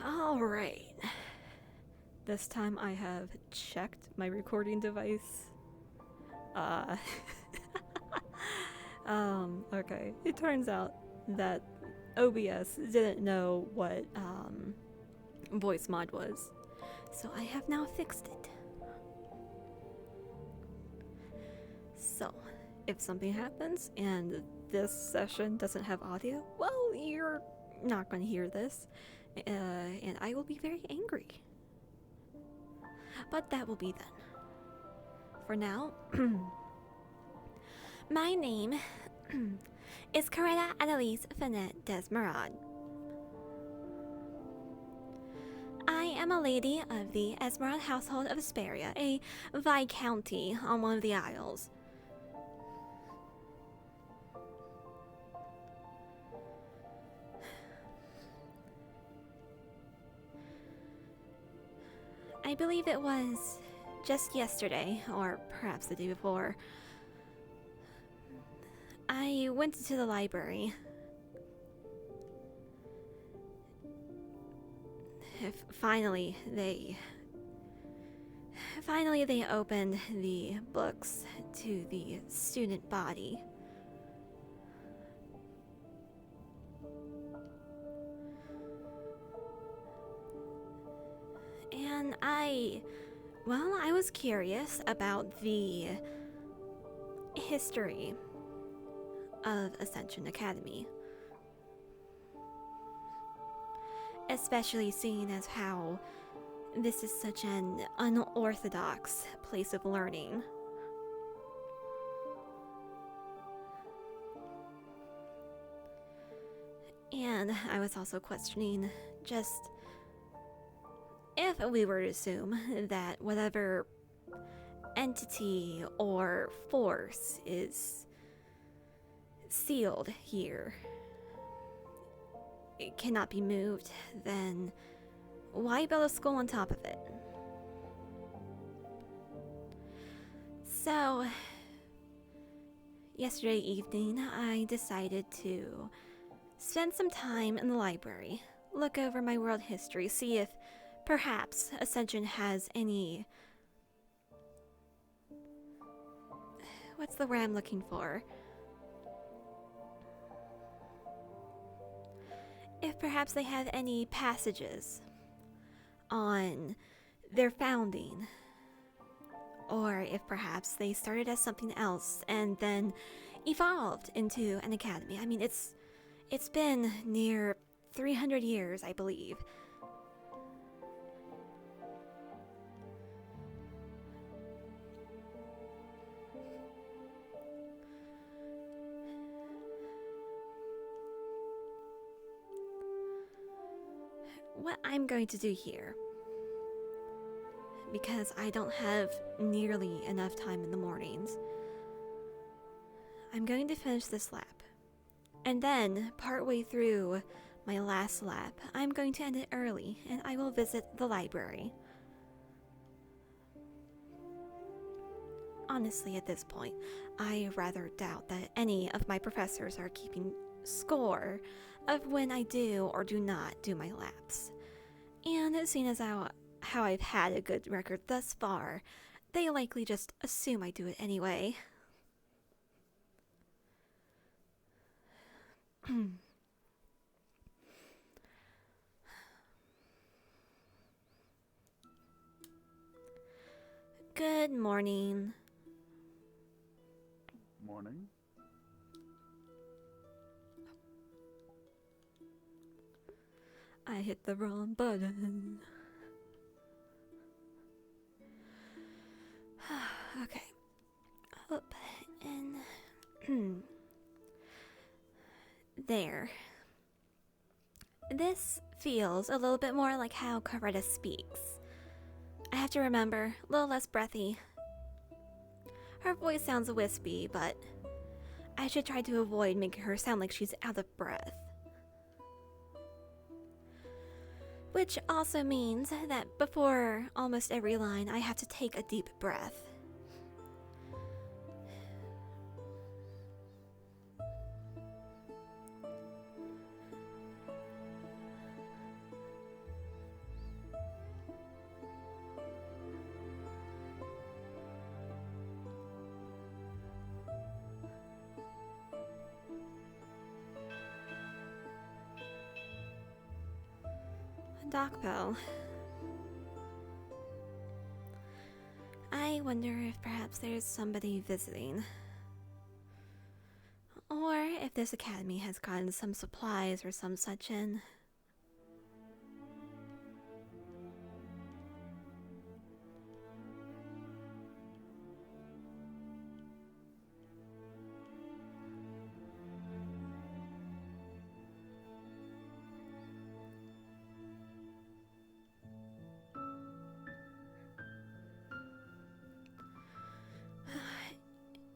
Alright. This time I have checked my recording device. Uh. Okay. It turns out that OBS didn't know what, voice mod was. So I have now fixed it. So, if something happens and this session doesn't have audio, well, you're not going to hear this. And I will be very angry. But that will be then. For now, my name is Coretta Annalise Finette Desmerad. I am a lady of the Esmeralda household of Asperia, a viscounty on one of the Isles. I believe it was just yesterday, or perhaps the day before, I went to the library. Finally, they opened the books to the student body. And I was curious about the history of Ascension Academy. Especially seeing as how this is such an unorthodox place of learning. And I was also questioning just if we were to assume that whatever entity or force is sealed here, it cannot be moved, then why build a skull on top of it? So, yesterday evening, I decided to spend some time in the library, look over my world history, see if perhaps Ascension has any... What's the word I'm looking for? If perhaps they have any passages on their founding, or if perhaps they started as something else and then evolved into an academy. I mean, it's been near 300 years, I believe. What I'm going to do here, because I don't have nearly enough time in the mornings, I'm going to finish this lap. And then, partway through my last lap, I'm going to end it early and I will visit the library. Honestly, at this point, I rather doubt that any of my professors are keeping score of when I do or do not do my laps. And seeing as how I've had a good record thus far, they likely just assume I do it anyway. Good morning. Morning. I hit the wrong button. Okay. Up and there. This feels a little bit more like how Coretta speaks. I have to remember, a little less breathy. Her voice sounds wispy, but I should try to avoid making her sound like she's out of breath. Which also means that before almost every line, I have to take a deep breath. Dock bell. I wonder if perhaps there's somebody visiting. Or if this academy has gotten some supplies or some such in.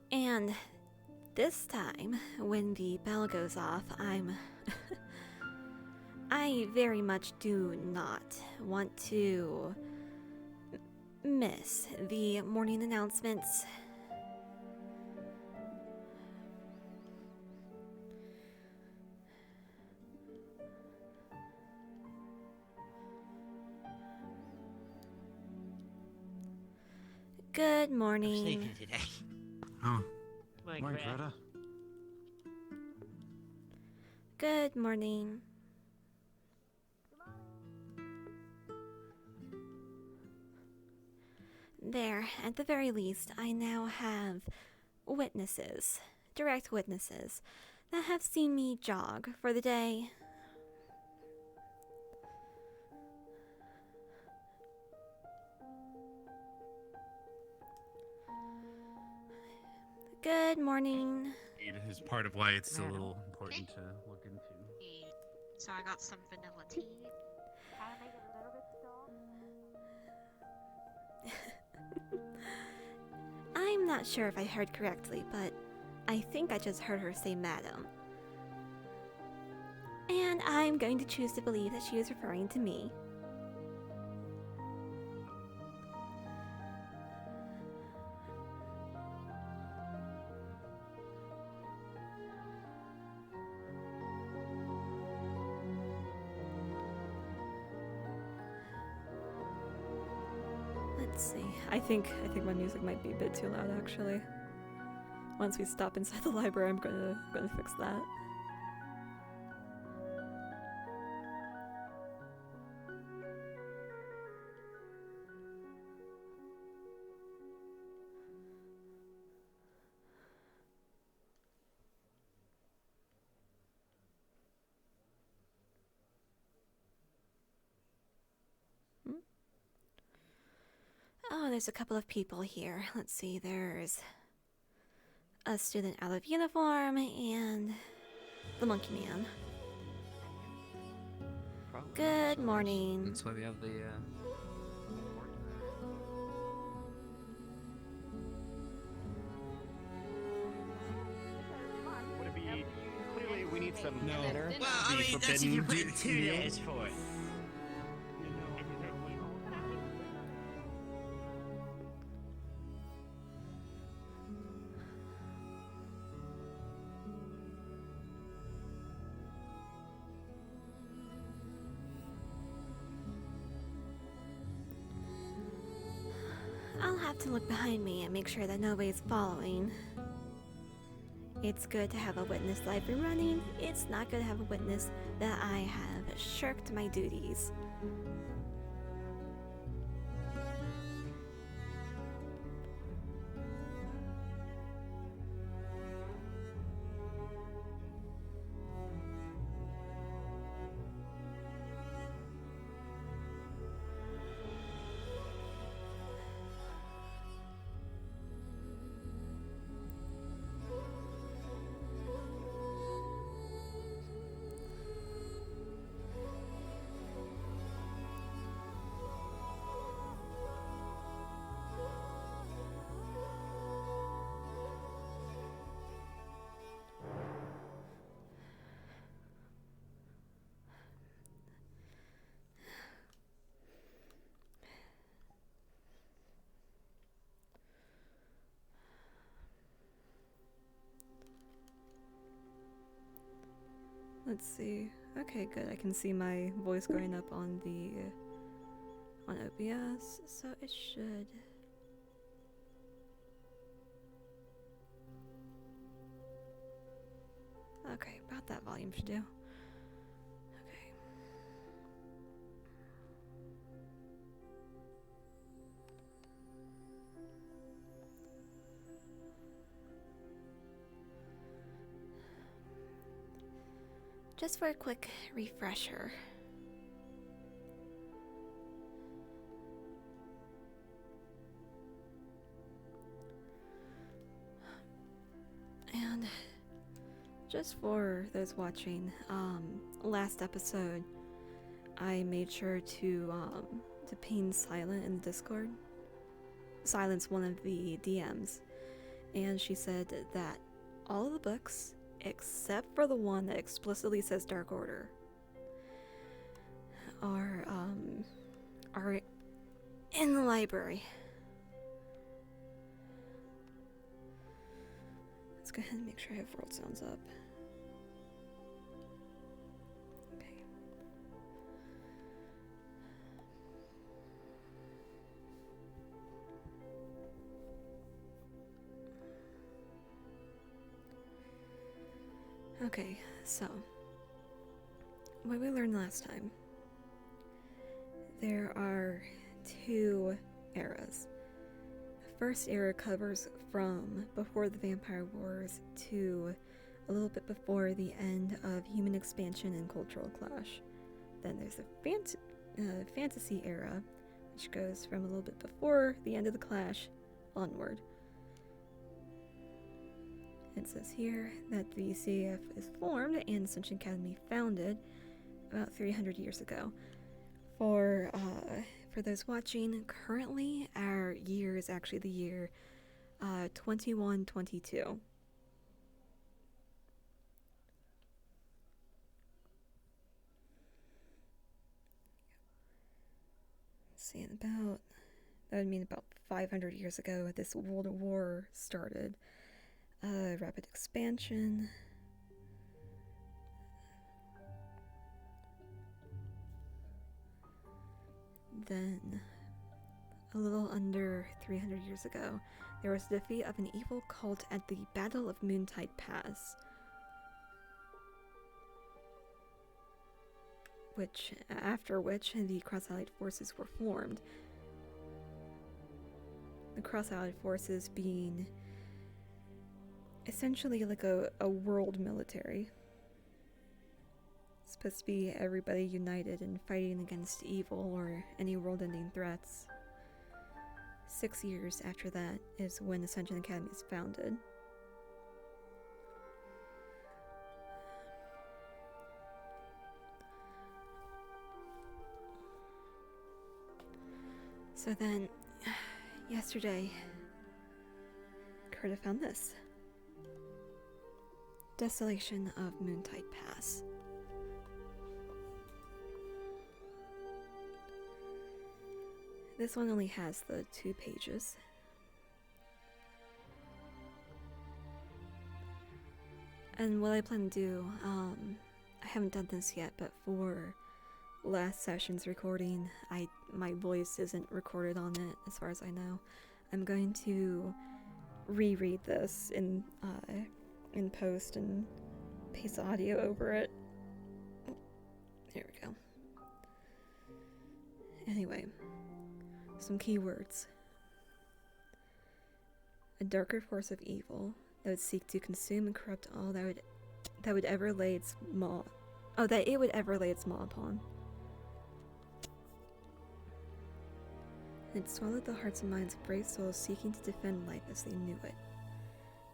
And this time, when the bell goes off, I very much do not want to miss the morning announcements. Good morning. I'm sleeping today. Oh, Morning, morning, Greta. Greta. Good morning. There, at the very least, I now have witnesses, direct witnesses, that have seen me jog for the day. Good morning. Is part of why it's a little important to look into. So I got some vanilla tea. Kind of make it a little bit strong. I'm not sure if I heard correctly, but I think I just heard her say madam. And I'm going to choose to believe that she is referring to me. Let's see. I think my music might be a bit too loud actually. Once we stop inside the library, I'm gonna fix that. Oh, there's a couple of people here. Let's see, there's a student out of uniform and the monkey man. Probably. Good morning. That's why we have the Would it be clearly we need some No. dinner? Well, I The mean, that's if you forbidden wait 2 meal. days for it. I'll have to look behind me and make sure that nobody's following. It's good to have a witness library running. It's not good to have a witness that I have shirked my duties. Let's see. Okay, good. I can see my voice going up on OBS, so it should. Okay, about that volume should do. Okay. just for a quick refresher. And just for those watching, last episode, I made sure to ping Silent in the Discord. Silent's one of the DMs, and she said that all of the books, except for the one that explicitly says Dark Order, are in the library. Let's go ahead and make sure I have world sounds up. Okay. Okay, so what we learned last time, there are two eras. The first era covers from before the Vampire Wars to a little bit before the end of human expansion and cultural clash. Then there's the fantasy era, which goes from a little bit before the end of the clash onward. It says here that the CAF is formed and Ascension Academy founded about 300 years ago. For those watching, currently our year is actually the year 2122. See, that would mean about 500 years ago this World War started. Rapid expansion. Then, a little under 300 years ago, there was the defeat of an evil cult at the Battle of Moontide Pass, after which the Cross-Allied forces were formed. The Cross-Allied forces being essentially like a world military. It's supposed to be everybody united and fighting against evil or any world-ending threats. 6 years after that is when Ascension Academy is founded. So then, yesterday, Curta found this. Desolation of Moontide Pass. This one only has the 2 pages. And what I plan to do, I haven't done this yet, but for last session's recording, my voice isn't recorded on it, as far as I know. I'm going to reread this in post and paste audio over it. There we go. Anyway, some keywords. A darker force of evil that would seek to consume and corrupt all that it would ever lay its maw upon. It swallowed the hearts and minds of brave souls seeking to defend life as they knew it.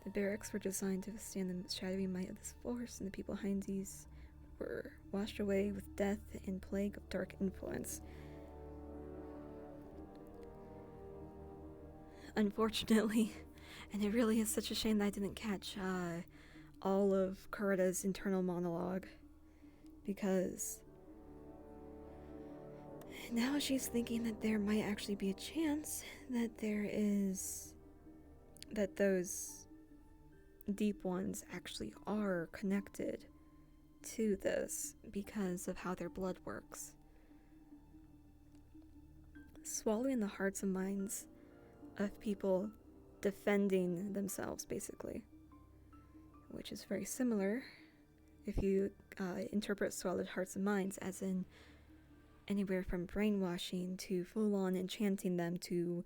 The barracks were designed to withstand the shadowy might of this force, and the people behind these were washed away with death and plague of dark influence. Unfortunately, and it really is such a shame that I didn't catch all of Kurita's internal monologue, because now she's thinking that there might actually be a chance that those deep ones actually are connected to this because of how their blood works. Swallowing the hearts and minds of people defending themselves, basically. Which is very similar if you interpret swallowed hearts and minds as in anywhere from brainwashing to full-on enchanting them to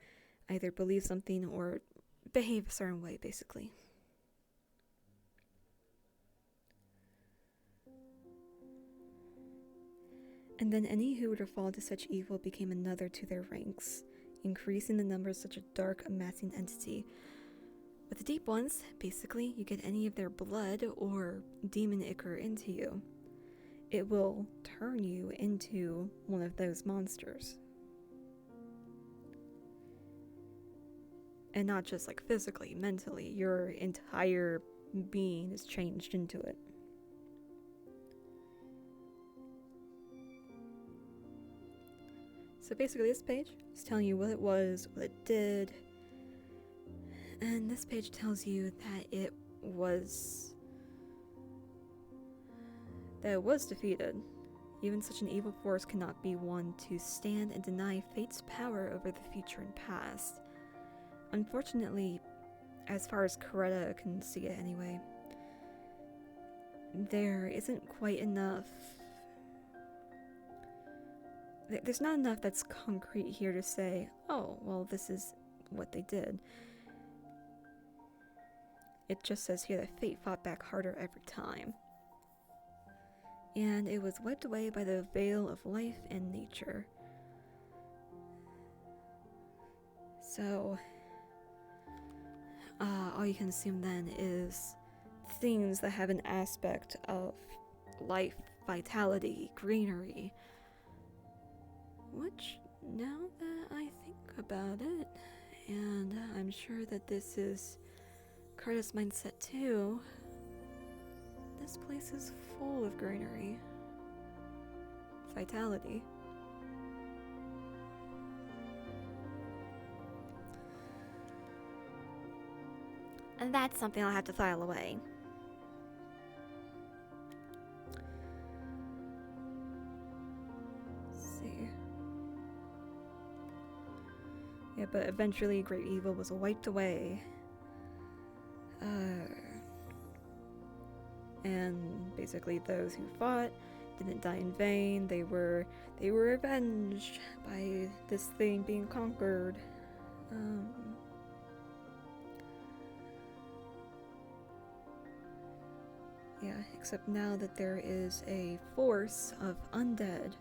either believe something or behave a certain way, basically. And then any who were to fall to such evil became another to their ranks, increasing the number of such a dark, amassing entity. With the deep ones, basically, you get any of their blood or demon ichor into you. It will turn you into one of those monsters. And not just like physically, mentally, your entire being is changed into it. So basically this page is telling you what it was, what it did, and this page tells you that it was defeated. Even such an evil force cannot be one to stand and deny fate's power over the future and past. Unfortunately, as far as Coretta can see it anyway, there isn't quite enough. There's not enough that's concrete here to say, oh, well, this is what they did. It just says here that fate fought back harder every time. And it was wiped away by the veil of life and nature. So, all you can assume then is things that have an aspect of life, vitality, greenery. Which, now that I think about it, and I'm sure that this is Curtis' mindset too, this place is full of greenery. Vitality. And that's something I'll have to file away. Let's see. Yeah, but eventually great evil was wiped away. And basically those who fought didn't die in vain. They were avenged by this thing being conquered. Yeah, except now that there is a force of undead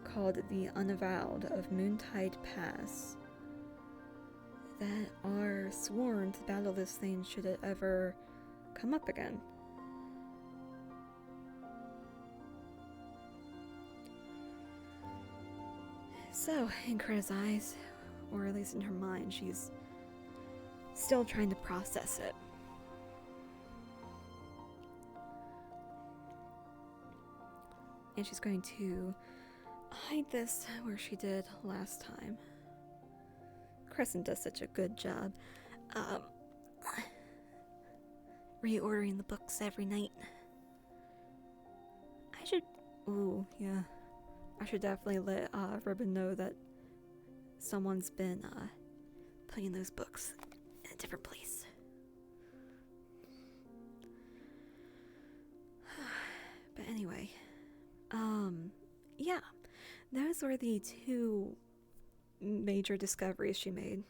called the Unavowed of Moontide Pass that are sworn to battle this thing should it ever come up again. So, in Coretta's eyes, or at least in her mind, she's still trying to process it. And she's going to hide this where she did last time. Crescent does such a good job reordering the books every night. I should definitely let Ribbon know that someone's been putting those books in a different place. But anyway, yeah, those were the two major discoveries she made.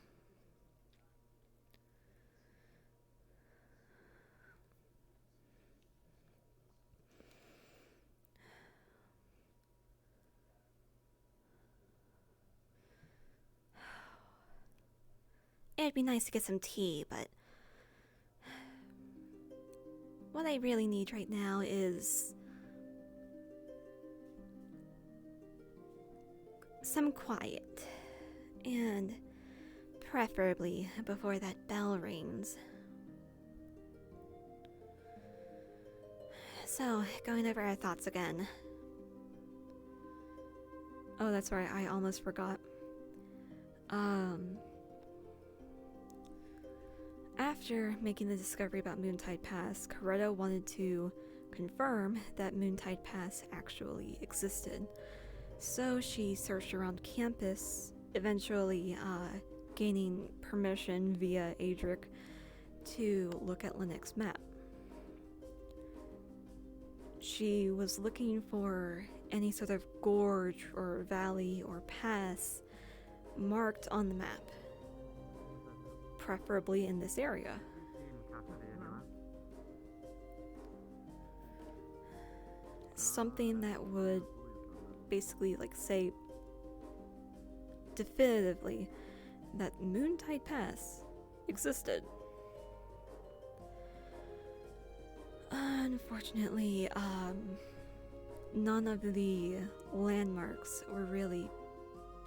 It'd be nice to get some tea, but what I really need right now is some quiet, and preferably before that bell rings. So, going over our thoughts again. Oh, that's right, I almost forgot. After making the discovery about Moontide Pass, Coretta wanted to confirm that Moontide Pass actually existed. So she searched around campus, eventually gaining permission via Adric to look at Lynx's map. She was looking for any sort of gorge or valley or pass marked on the map, preferably in this area. Something that would basically like say definitively that Moontide Pass existed. Unfortunately, none of the landmarks were really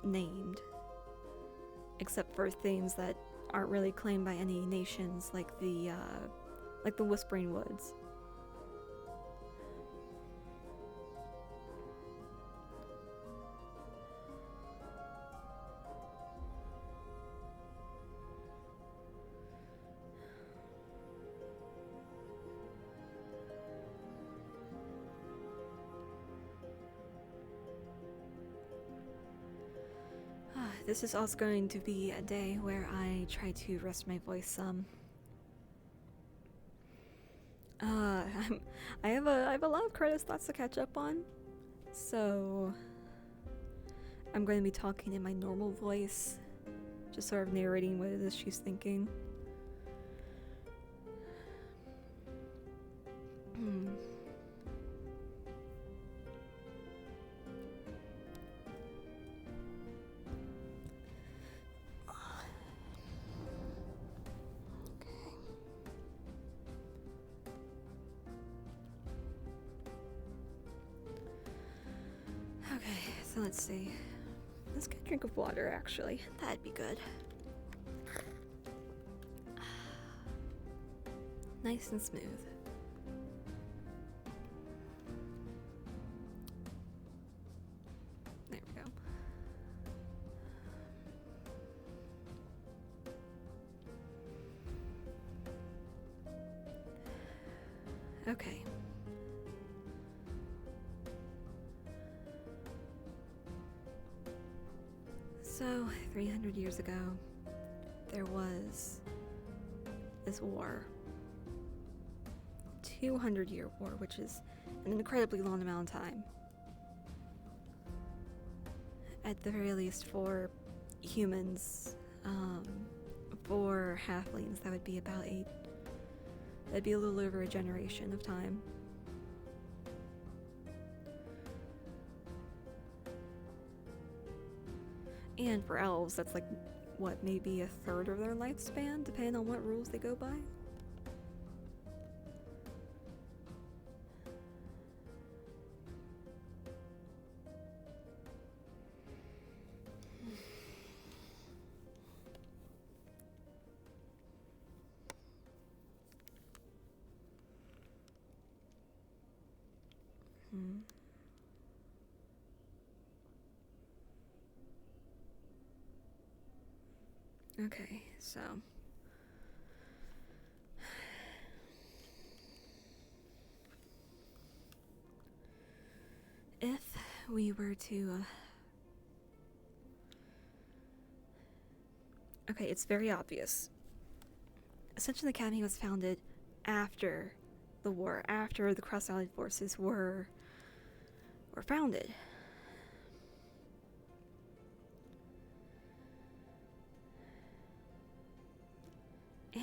named, except for things that aren't really claimed by any nations, like the Whispering Woods. This is also going to be a day where I try to rest my voice some. I have a lot of credits thoughts to catch up on, so I'm going to be talking in my normal voice, just sort of narrating what it is she's thinking. Okay, so let's see. Let's get a drink of water, actually. That'd be good. Nice and smooth. There we go. Okay. So, 300 years ago, there was this war. 200-year war, which is an incredibly long amount of time. At the very least for humans, for halflings, that would be that'd be a little over a generation of time. And for elves, that's like, what, maybe a third of their lifespan, depending on what rules they go by? Okay, so if we were to okay, it's very obvious. Ascension Academy was founded after the war, after the Cross-Allied forces were founded.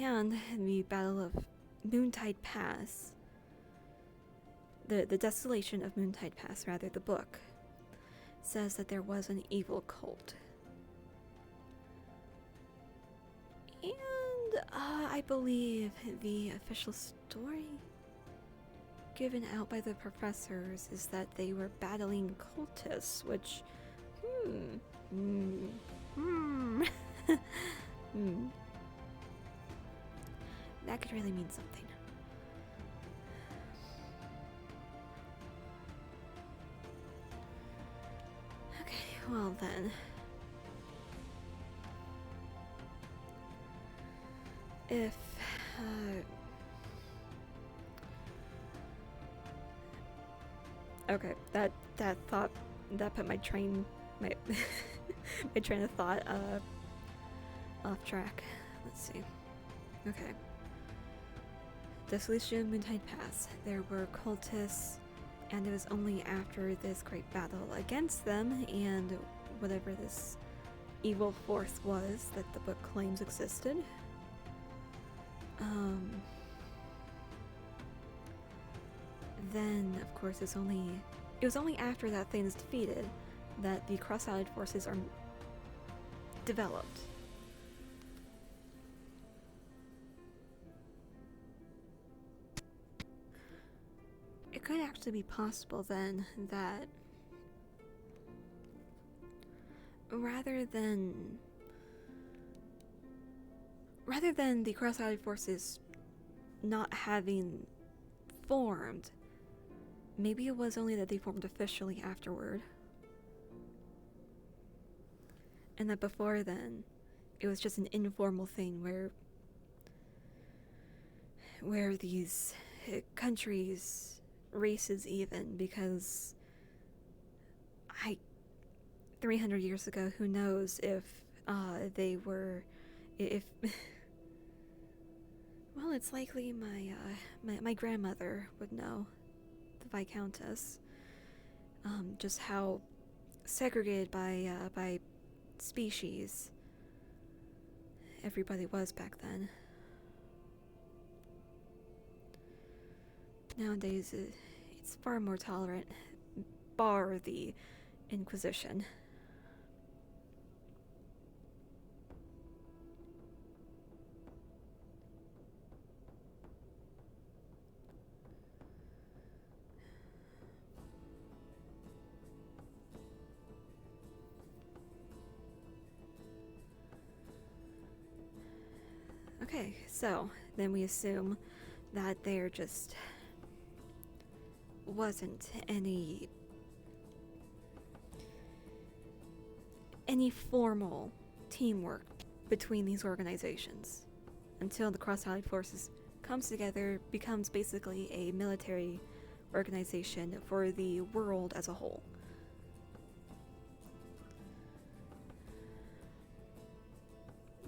And the Battle of Moontide Pass, the Desolation of Moontide Pass, rather, the book, says that there was an evil cult. And I believe the official story given out by the professors is that they were battling cultists, which, that could really mean something. Okay, well then. If, okay, that thought, that put my train of thought, off track. Let's see. Okay. Desolation Moontide Pass. There were cultists, and it was only after this great battle against them and whatever this evil force was that the book claims existed. Then, of course, it's only it was only after that thing is defeated that the cross-allied forces are developed. It could actually be possible then that rather than the cross-allied forces not having formed, maybe it was only that they formed officially afterward. And that before then, it was just an informal thing where these countries, races even, because 300 years ago, who knows if they were, if well, it's likely my grandmother would know, the Viscountess, just how segregated by species everybody was back then. Nowadays, it's far more tolerant, bar the Inquisition. Okay, so then we assume that there just wasn't any formal teamwork between these organizations until the Cross-Allied Forces comes together, becomes basically a military organization for the world as a whole.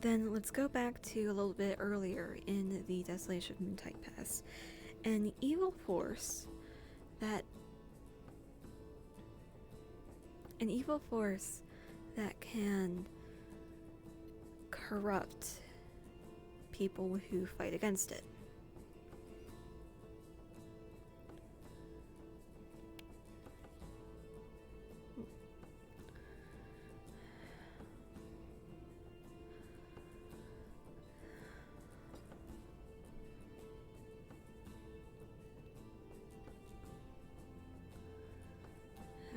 Then let's go back to a little bit earlier in the Desolation of Moontide Pass. An evil force that can corrupt people who fight against it.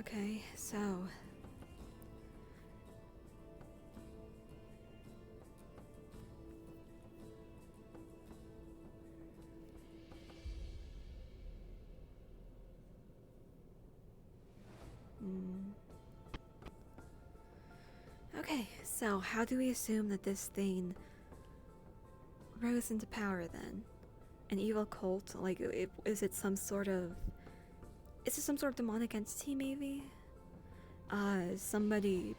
Okay, so okay, so how do we assume that this thing rose into power then? An evil cult? Like, is it some sort of demonic entity, maybe? Somebody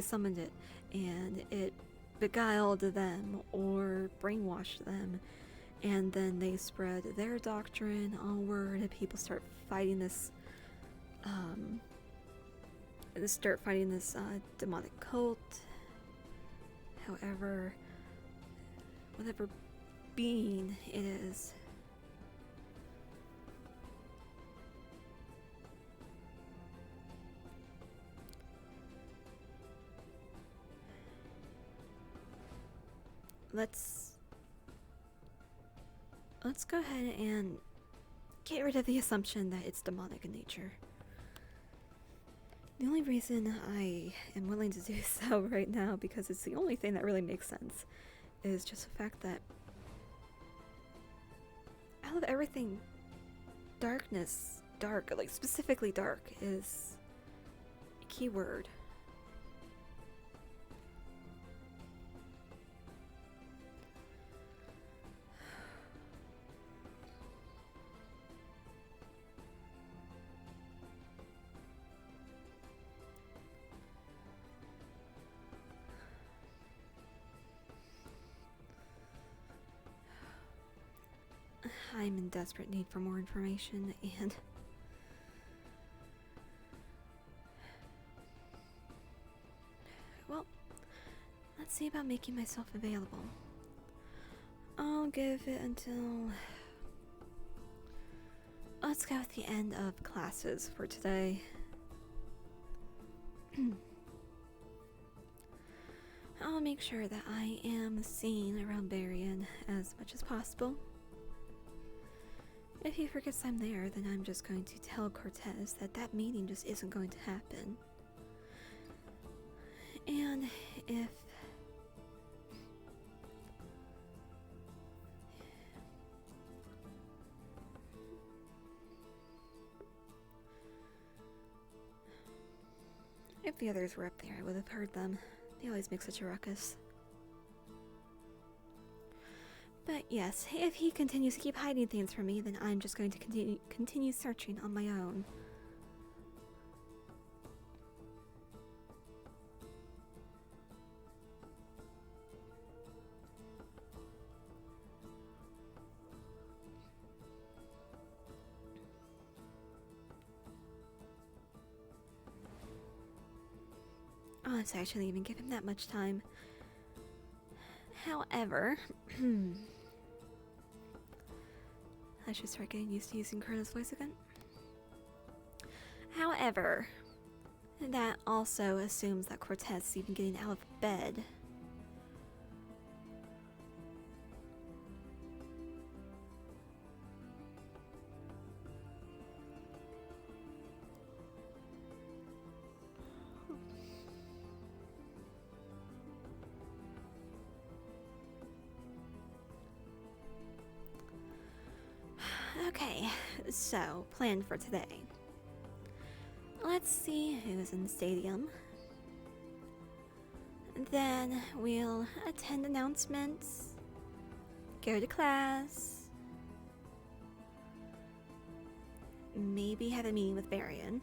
summoned it, and it beguiled them or brainwashed them, and then they spread their doctrine onward, and people start fighting this demonic cult. However, whatever being it is, let's go ahead and get rid of the assumption that it's demonic in nature. The only reason I am willing to do so right now, because it's the only thing that really makes sense, is just the fact that out of everything, dark, like specifically dark, is a key word. I'm in desperate need for more information, and well, let's see about making myself available. I'll give it until let's go with the end of classes for today. I'll make sure that I am seen around Berrien as much as possible. If he forgets I'm there, then I'm just going to tell Cortez that that meeting just isn't going to happen. And if the others were up there, I would have heard them. They always make such a ruckus. But yes, if he continues to keep hiding things from me, then I'm just going to continue searching on my own. Honestly, I shouldn't even give him that much time. However, I should start getting used to using Kurta's voice again. However, that also assumes that Cortez is even getting out of bed. Okay, so, plan for today. Let's see who's in the stadium. Then we'll attend announcements, go to class, maybe have a meeting with Berrien.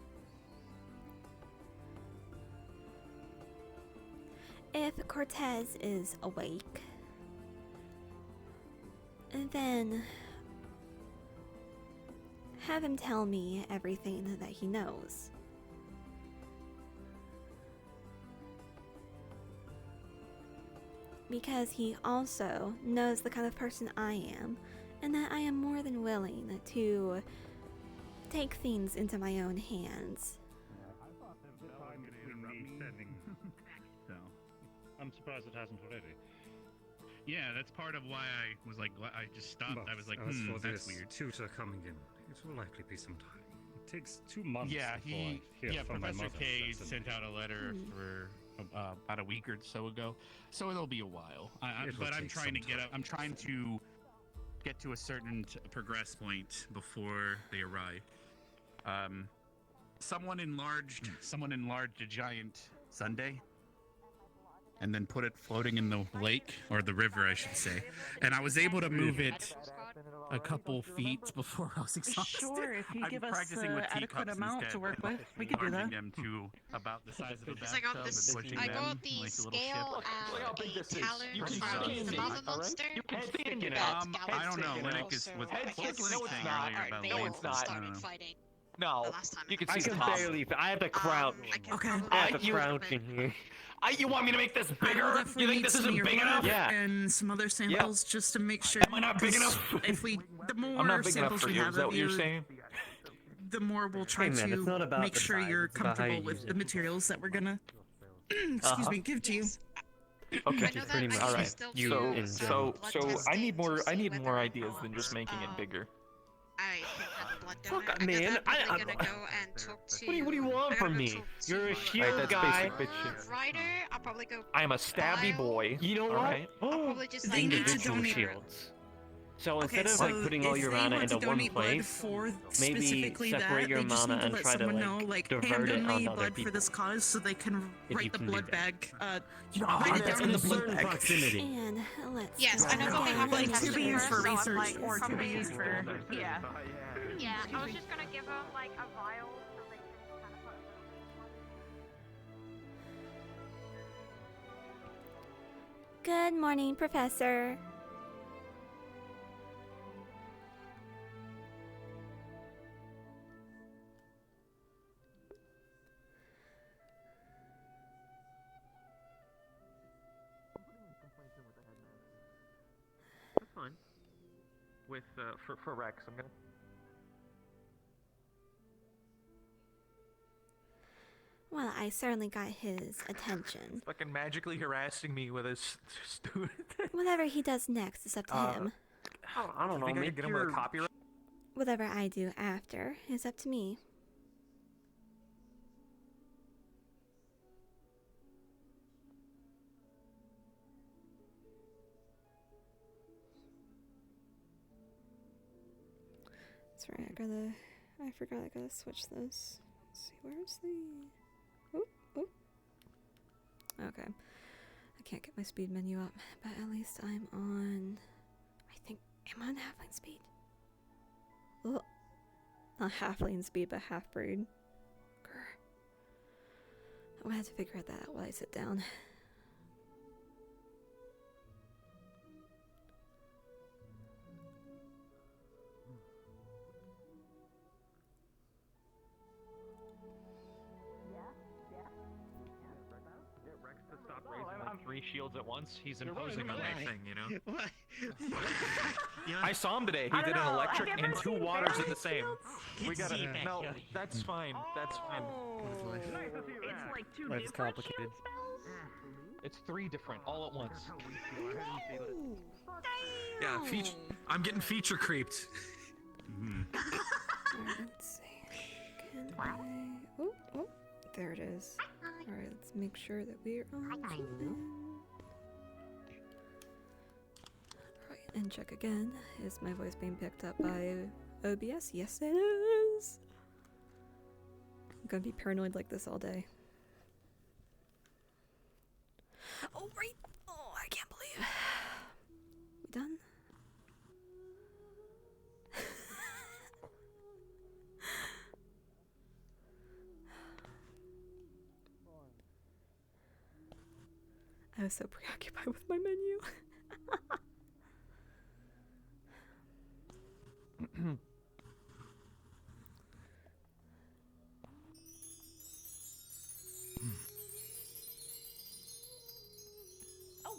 If Cortez is awake, then have him tell me everything that he knows. Because he also knows the kind of person I am, and that I am more than willing to take things into my own hands. So, I'm surprised it hasn't already. Yeah, that's part of why I was like, I just stopped. But I was like, as for that's this weird. tutor coming in, it will likely be some time. It takes 2 months Yeah, before I hear from Professor my mother. K That's sent out a letter for about a week or so ago, so it'll be a while. But I'm trying to get up. I'm trying to get to a certain progress point before they arrive. Someone enlarged a giant sundae, and then put it floating in the lake, or the river, I should say. And I was able to move it a couple feet before I was exhausted. Sure, if you I'm give us practicing with adequate teacups amount instead, to work with, we could do enlarging that. them to about the size of a Because I bathtub got this, and pushing I them got the like a little ship. scale and a talent from the lava monster. You can stick in it. I don't know. Head Linux is stick. what Head was stick. Linux No, it's saying not. earlier about No, Linux? it's not. I don't Started know. fighting No, the last time. you can I see can the top. barely. I have to crouch. I can Okay. probably I have to you- crouch in here. You want me to make this I bigger? will definitely You think need this some of isn't your big blood enough? Yeah. and some other samples just to make sure. Am I not big 'cause enough? If we, the more I'm not big enough samples for we you. have Is that of what you're you, saying? the more we'll try Hey, man, it's not to about make the sure size, you're it's about how you comfortable with use the it. materials that we're gonna, Uh-huh. give to you. Yes. Okay. I know Which is that pretty I much can Alright, still you do in some general. blood So I testing need more. to I see need more whether or ideas than just not, making it bigger. I can have a blood Fuck, donor. I man, guess I'm probably I- gonna go and talk to. What do you want I gotta from go me? talk You're a to, shield that's guy. basic bitch shit. Ryder, I'll probably go. I am a stabby Bile. boy. You know what? Alright. I'll probably just They like need to ask donate- for- shields. So Okay, instead of so like putting all if your they mana want to into one donate blood place, for maybe specifically separate that, your they just mana need to and let try to, someone like, know, like, hey, I'm divert it donating onto other blood for this people. cause, so they can If write you the can do blood that. bag. Write it But down in in the a blood certain bag. proximity. And let's Yes, I know go that they have ahead like and to be used for research or to be probably. used for yeah. Yeah, I was just gonna give them like a vial so they can kind of put a little Good morning, Professor. That's fine. With for Rex, I'm gonna. Well, I certainly got his attention. Fucking magically harassing me with his student. Whatever he does next is up to him. I don't know. Think I Maybe could get him with a copyright? Whatever I do after is up to me. That's right, I forgot I gotta switch this. Let's see, where's the... Oh. Okay. I can't get my speed menu up, but at least I'm on... Am I on halfling speed? Oh, not halfling speed, but half-breed. Grr. I'm gonna have to figure that out while I sit down. Like 3 shields at once. He's imposing on that thing, you know? What? I saw him today. He did an electric and 2 waters at the same. We gotta. No, that's fine. That's fine. It's like 2 Life's different complicated. It's 3 different, all at once. Damn. Yeah, I'm getting feature creeped. Alright, let's see. Can I... Oh, there it is. Alright, let's make sure that we're on to end. Alright, and check again. Is my voice being picked up by OBS? Yes, it is! I'm gonna be paranoid like this all day. Oh, right! Oh, I can't believe. We done? I was so preoccupied with my menu.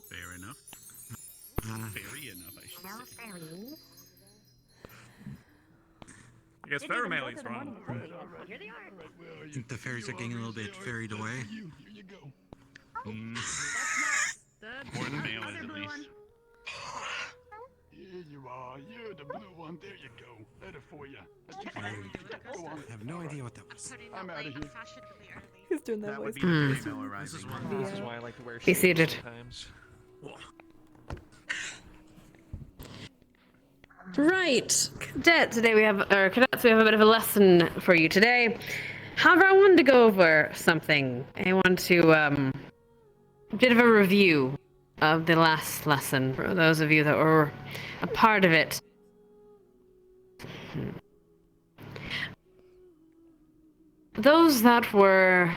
Fair enough. Very enough, I should say. I guess Ferromally's wrong. I think the fairies are getting a little bit carried away. More than male is at least. Here you are. You're the blue one. There you go. Better for you. Go on. I have no idea what that was. I'm out of here. Who's doing that voice? This is why I like to wear Be seated. sometimes. Right, cadets. We have a bit of a lesson for you today. However, I wanted to go over something. I want to a bit of a review of the last lesson for those of you that were a part of it. Those that were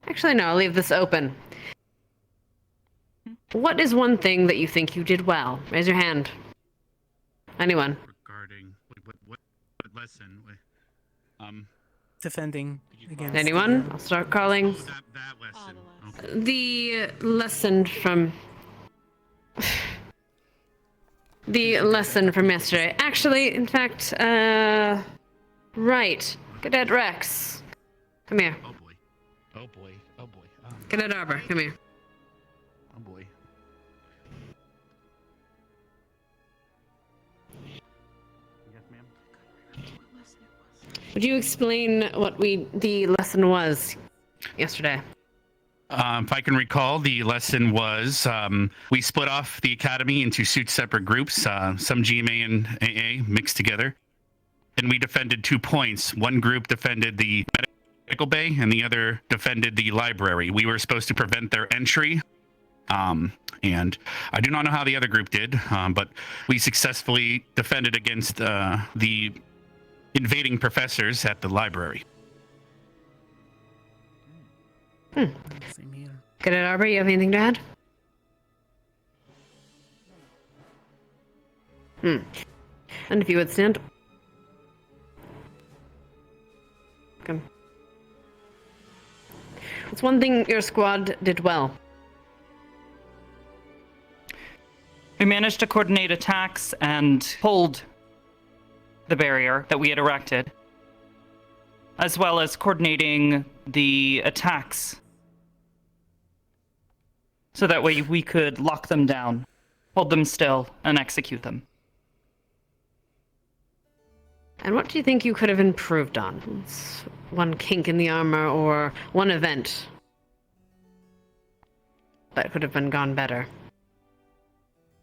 actually, no, I'll leave this open. What is one thing that you think you did well? Raise your hand. Anyone? Regarding what lesson? Defending against. Anyone? I'll start calling. Oh, that lesson. Okay. The lesson from yesterday. Actually, in fact, right. Cadet Rex, come here. Oh boy. Oh boy. Oh boy. Oh, Cadet Arbor, come here. oh boy. Yes, ma'am. Would you explain what the lesson was yesterday? If I can recall, the lesson was we split off the academy into 2 separate groups, some GMA and AA mixed together, and we defended 2 points. One group defended the medical bay, and the other defended the library. We were supposed to prevent their entry, and I do not know how the other group did, but we successfully defended against the invading professors at the library. Same here. Cadet Arbor, you have anything to add? And if you would stand. Okay. What's one thing your squad did well? We managed to coordinate attacks and hold the barrier that we had erected. as well as coordinating the attacks. So that way we could lock them down, hold them still, and execute them. And what do you think you could have improved on? It's one kink in the armor or one event that could have been gone better.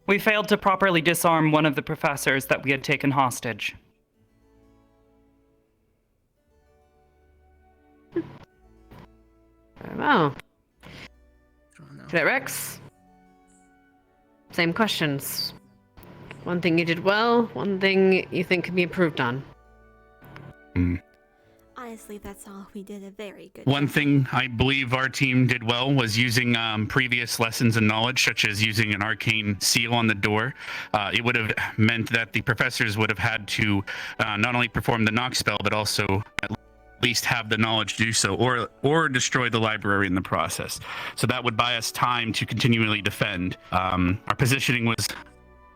We failed to properly disarm one of the professors that we had taken hostage. Very well. Cadet Rex? Same questions. One thing you did well, one thing you think can be improved on. Honestly, that's all. We did a very good One job. thing I believe our team did well was using previous lessons and knowledge, such as using an arcane seal on the door. It would have meant that the professors would have had to not only perform the knock spell, but also at least have the knowledge to do so, or destroy the library in the process. So that would buy us time to continually defend. Our positioning was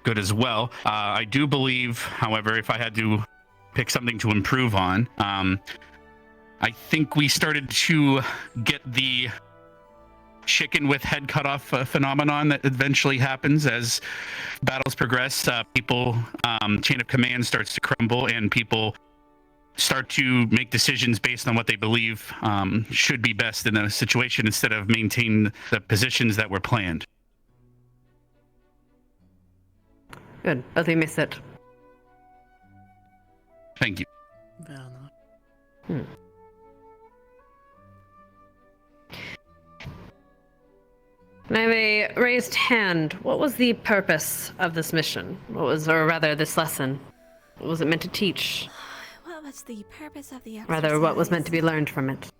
good as well. I do believe, however, if I had to pick something to improve on, I think we started to get the chicken with head cut off phenomenon that eventually happens as battles progress. People, chain of command starts to crumble, and people start to make decisions based on what they believe should be best in a situation instead of maintain the positions that were planned. Good, but they miss it. Thank you. I have a raised hand. What was the purpose of this mission? What was, or rather, this lesson? What was it meant to teach? What was the purpose of the exercise? Rather, what was meant to be learned from it?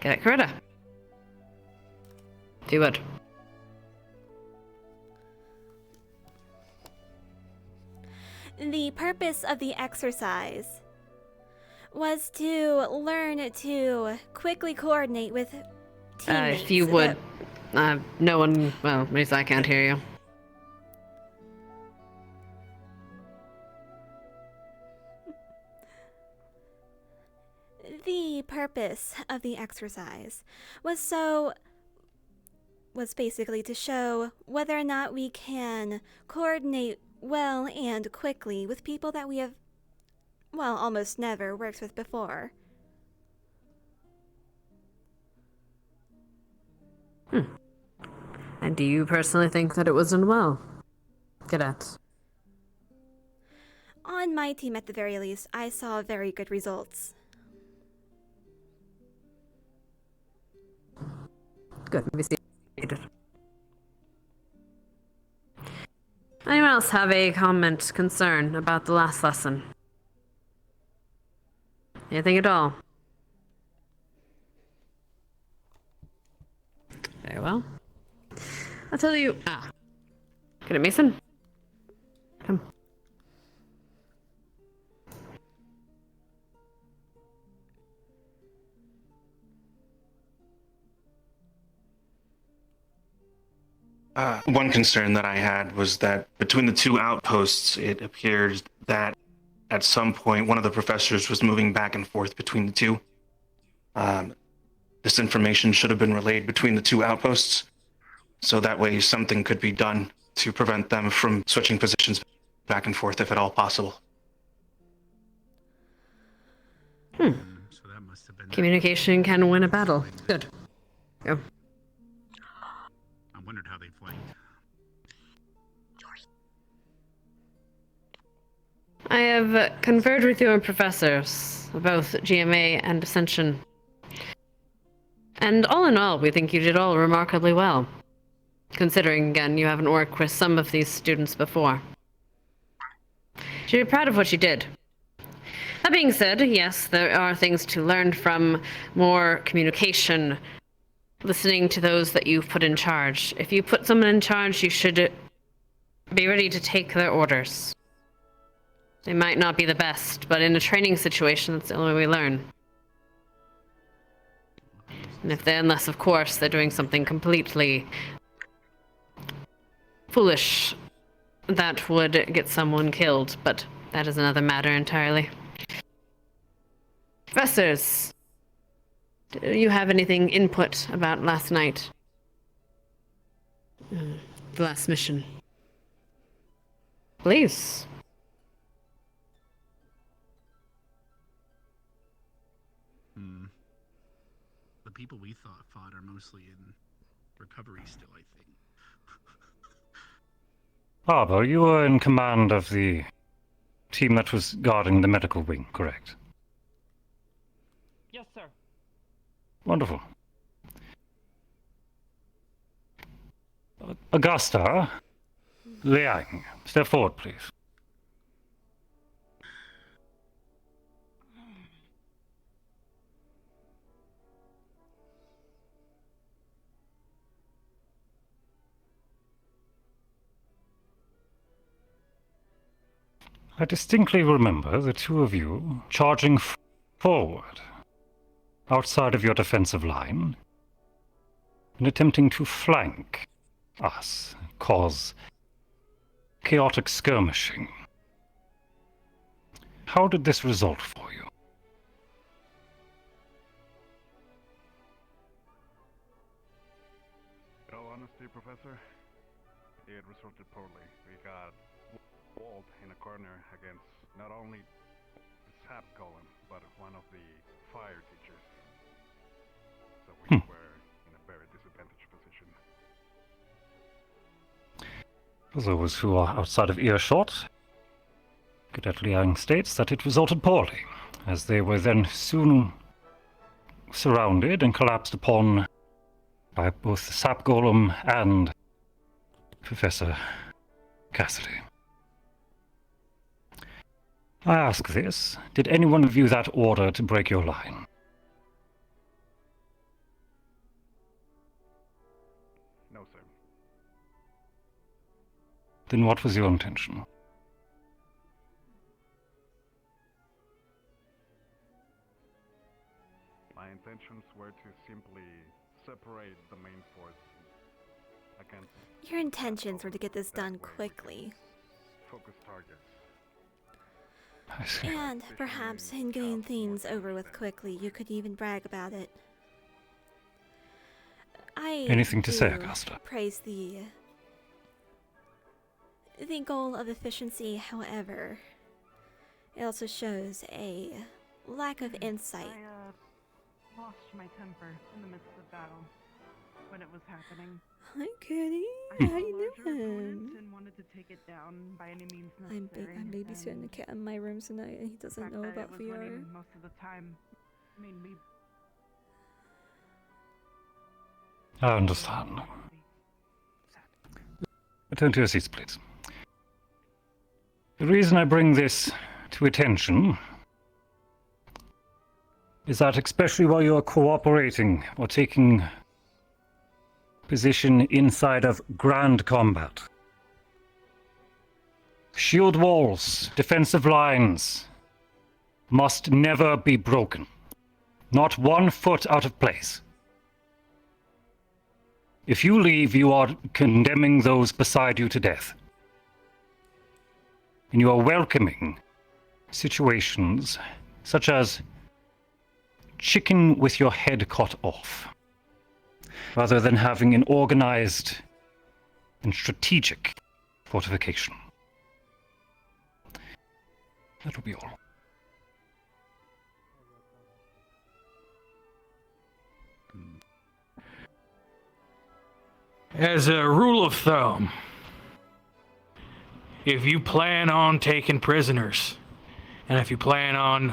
Get it, Coretta. If you would. The purpose of the exercise was to learn to quickly coordinate with teammates. If you would. No one. Well, at least I can't hear you. The purpose of the exercise was basically to show whether or not we can coordinate well and quickly with people that we have, well, almost never worked with before. And do you personally think that it was done well, Cadet? On my team, at the very least, I saw very good results. Good. Maybe see. Anyone else have a comment, concern about the last lesson? Anything at all? Very well. I'll tell you. Get it, Mason? Come. One concern that I had was that between the two outposts, it appeared that at some point one of the professors was moving back and forth between the two. This information should have been relayed between the two outposts, so that way something could be done to prevent them from switching positions back and forth if at all possible. So that must have been Communication can win a battle. Good. Go. I wondered how they flanked. I have conferred with your professors, both GMA and Ascension. And all in all, we think you did all remarkably well. Considering, again, you haven't worked with some of these students before. You're proud of what you did. That being said, yes, there are things to learn from, more communication, listening to those that you've put in charge. If you put someone in charge, you should be ready to take their orders. They might not be the best, but in a training situation, that's the only way we learn. And if unless, of course, they're doing something completely foolish that would get someone killed, but that is another matter entirely. Professors, do you have anything input about last night? The last mission. Please. The people we fought are mostly in recovery still, I think. Arbor, you were in command of the team that was guarding the medical wing, correct? Yes, sir. Wonderful. Augusta, Liang, step forward, please. I distinctly remember the two of you charging forward, outside of your defensive line, and attempting to flank us, cause chaotic skirmishing. How did this result for you? In all honesty, Professor, it resulted poorly. We got walled in a corner against not only the sap golem, but one of the fire teachers. So we were in a very disadvantaged position. For those who are outside of earshot, Cadet Liang states that it resulted poorly, as they were then soon surrounded and collapsed upon by both the sap golem and Professor Cassidy. I ask this, did anyone of you that order to break your line? No, sir. Then what was your intention? My intentions were to simply separate the main force against... Your intentions were to get this done quickly. Focus targets. I see. And perhaps in getting things over with quickly, you could even brag about it. Anything to say, do Augusta? Praise the goal of efficiency, however, it also shows a lack of insight. I lost my temper in the midst of battle when it was happening. Hi, Kitty. I How had a you larger doing? opponent and wanted to take it down by any means necessary. I'm babysitting the cat in my room tonight, and he doesn't know about it was VR. winning most of the time made me. I understand. Return to your seats, please. The reason I bring this to attention is that, especially while you are cooperating or taking position inside of grand combat, shield walls, defensive lines must never be broken. Not 1 foot out of place. If you leave, you are condemning those beside you to death. And you are welcoming situations such as chicken with your head cut off, rather than having an organized and strategic fortification. That will be all. As a rule of thumb, if you plan on taking prisoners, and if you plan on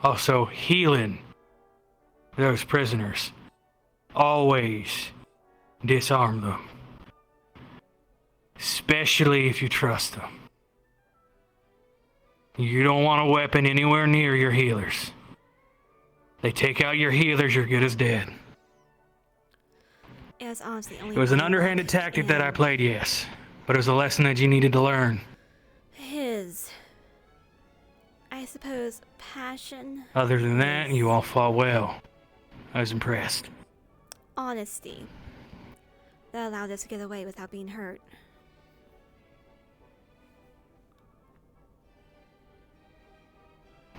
also healing those prisoners, always disarm them. Especially if you trust them. You don't want a weapon anywhere near your healers. They take out your healers, you're good as dead. It was honestly only It was an my underhanded luck tactic that I and played, yes. But it was a lesson that you needed to learn. his, I suppose, passion, Other than that, you all fought well. I was impressed. honesty, that allowed us to get away without being hurt.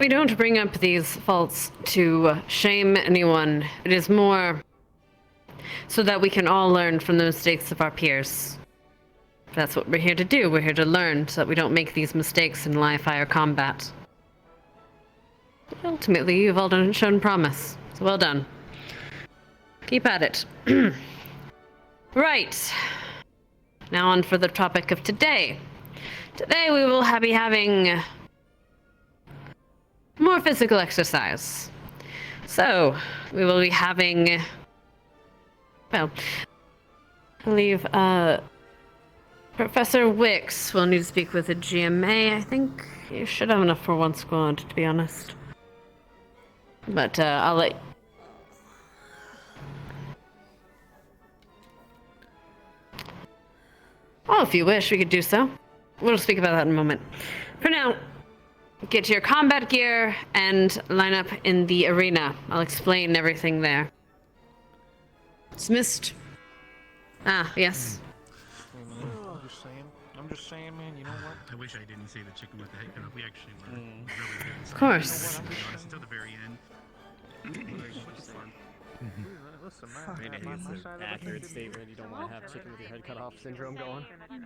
We don't bring up these faults to shame anyone. It is more so that we can all learn from the mistakes of our peers. That's what we're here to do. We're here to learn so that we don't make these mistakes in live fire combat. Ultimately, you've all shown promise. So well done. Keep at it. Right. Now on for the topic of today. Today we will be having more physical exercise. So, we will be having, well, I believe, Professor Wicks will need to speak with the GMA. I think you should have enough for one squad, to be honest. But, I'll let... Oh, if you wish, we could do so. We'll speak about that in a moment. For now, get your combat gear and line up in the arena. I'll explain everything there. Dismissed. Ah, yes. I'm just saying, man, you know what? I wish I didn't say the chicken with the head cut off. We actually were really good. Of course. To be honest, until the very end. Listen, man. I mean, it's an accurate statement. You don't want to have chicken with your head cut off syndrome going. Fair.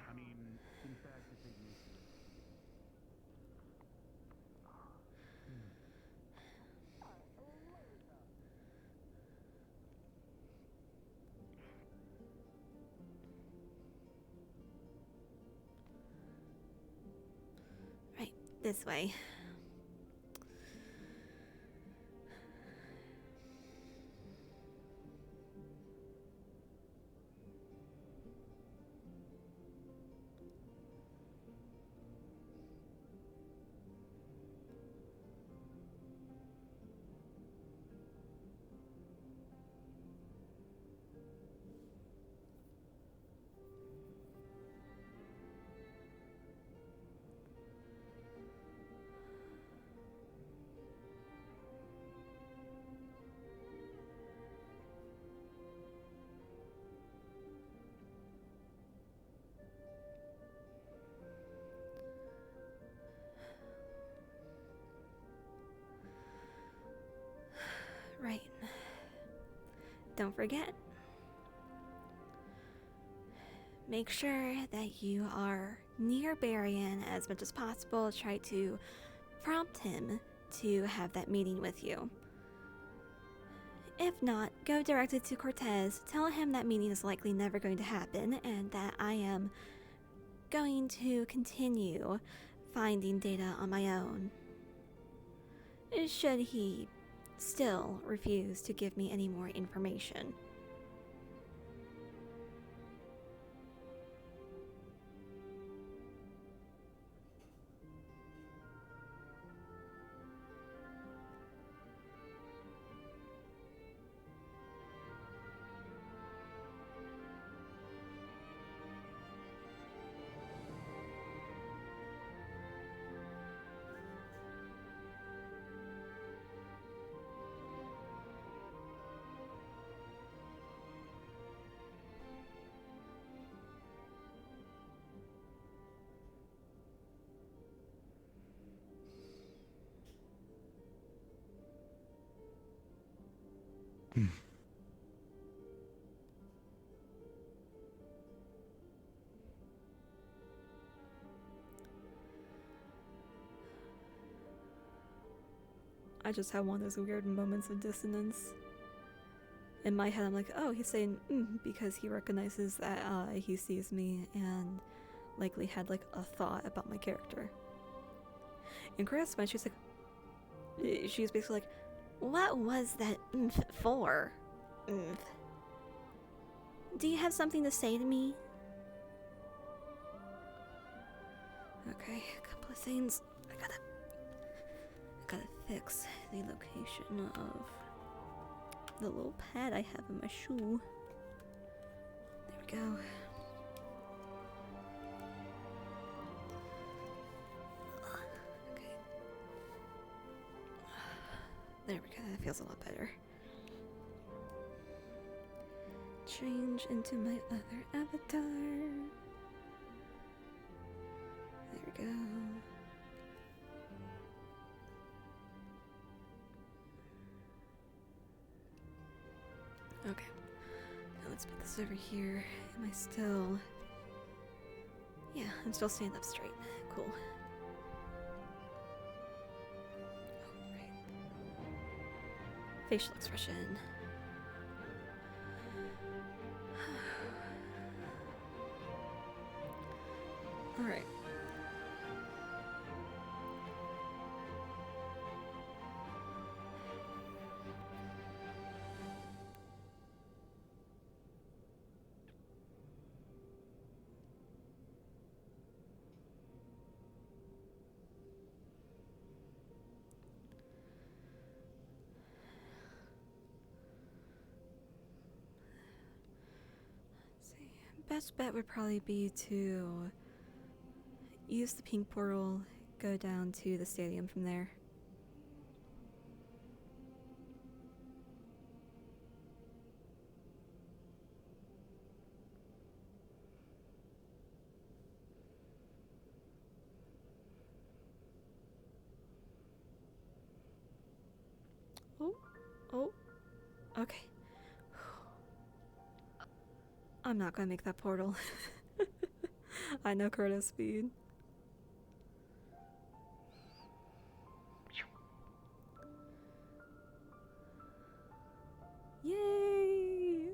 I mean, in fact, if they make Right, this way. Right. Don't forget. Make sure that you are near Barian as much as possible. Try to prompt him to have that meeting with you. If not, go directly to Cortez. Tell him that meeting is likely never going to happen and that I am going to continue finding data on my own. Should he still refuse to give me any more information. I just have one of those weird moments of dissonance. In my head, I'm like, oh, he's saying because he recognizes that he sees me and likely had like a thought about my character. In Chris, when she's basically like, what was that for? Do you have something to say to me? Okay, a couple of things. I gotta fix the location of the little pad I have in my shoe. There we go. Okay. There we go, that feels a lot better. Change into my other avatar. There we go. let's put this over here. Am I still... Yeah, I'm still standing up straight. Cool. Facial expression. Alright. Best bet would probably be to use the pink portal, go down to the stadium from there. Oh, okay. I'm not gonna make that portal. I know Curtis speed. Yay!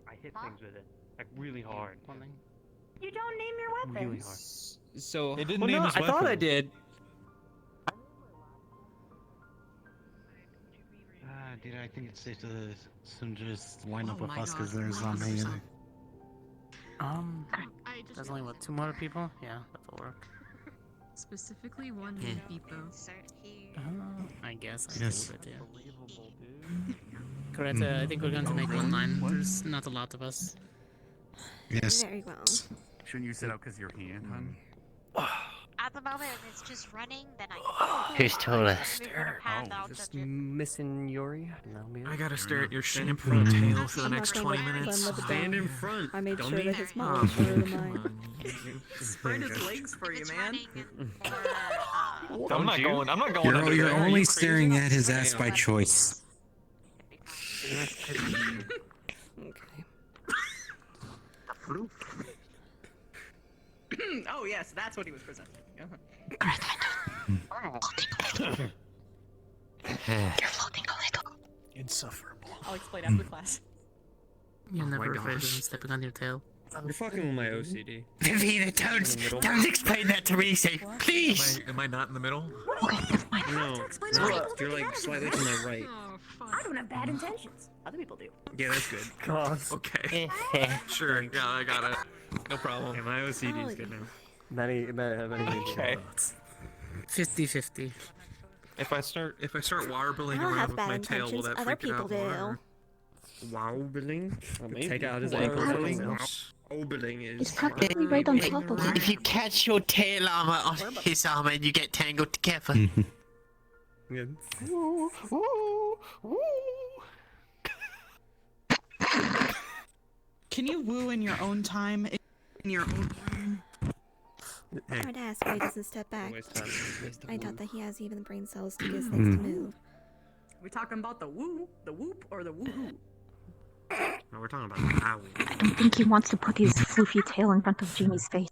I hit things with it, like really hard. You don't name your weapons. Really hard. So It didn't well, name no, his I thought I weapon. did. Dude, I think it's safe to soon just line up Oh with my us because God, there's 100%. I just There's only what, 2 more people? Yeah, that'll work. specifically one Yeah. people. I guess I Yes. do it, yeah. Correct, I think we're going to make one line. There's not a lot of us. Yes. Very well. Shouldn't you sit out because you're hand, hun? At the moment, if it's just running, then I. Who's tallest? Just missing Yuri? No, me. I gotta stare at your Stand in shampoo front. tail for the I'm not next gonna 20 let minutes. Glenn live it Stand down. in front. I made sure dummy. that his mom was shorter than mine. Spread his legs for you, man. I'm not going. I'm not going. under You're there. Are only you staring crazy? at his ass by choice. Oh yes, that's what he was presenting. Insufferable. I'll explain after class. You're my never afraid of gosh. him stepping on your tail. You're fucking with my OCD. Vivina, don't explain that to me, say, please. Am I not in the middle? No, you're like slightly to my right. I don't have bad intentions. Other people do. Yeah, that's good. God. Okay. Sure. Yeah, I got it. No problem. Yeah, my OCD is good now. Okay. 50-50. If I start warbling I don't around have with bad my tail, will intentions. that Other freak it people out more? do. Wobbling? maybe. Take out his ankle. Wobbling is. It's practically right on top of it. If you catch your tail armor on his armor and you get tangled together. Yeah. Can you woo in your own time? In your own time? I'd ask why he doesn't step back. Waste time. I doubt that he has even the brain cells to get things to move. We talking about the whoop, or the woohoo? No, we're talking about the owl. I don't think he wants to put his floofy tail in front of Jimmy's face.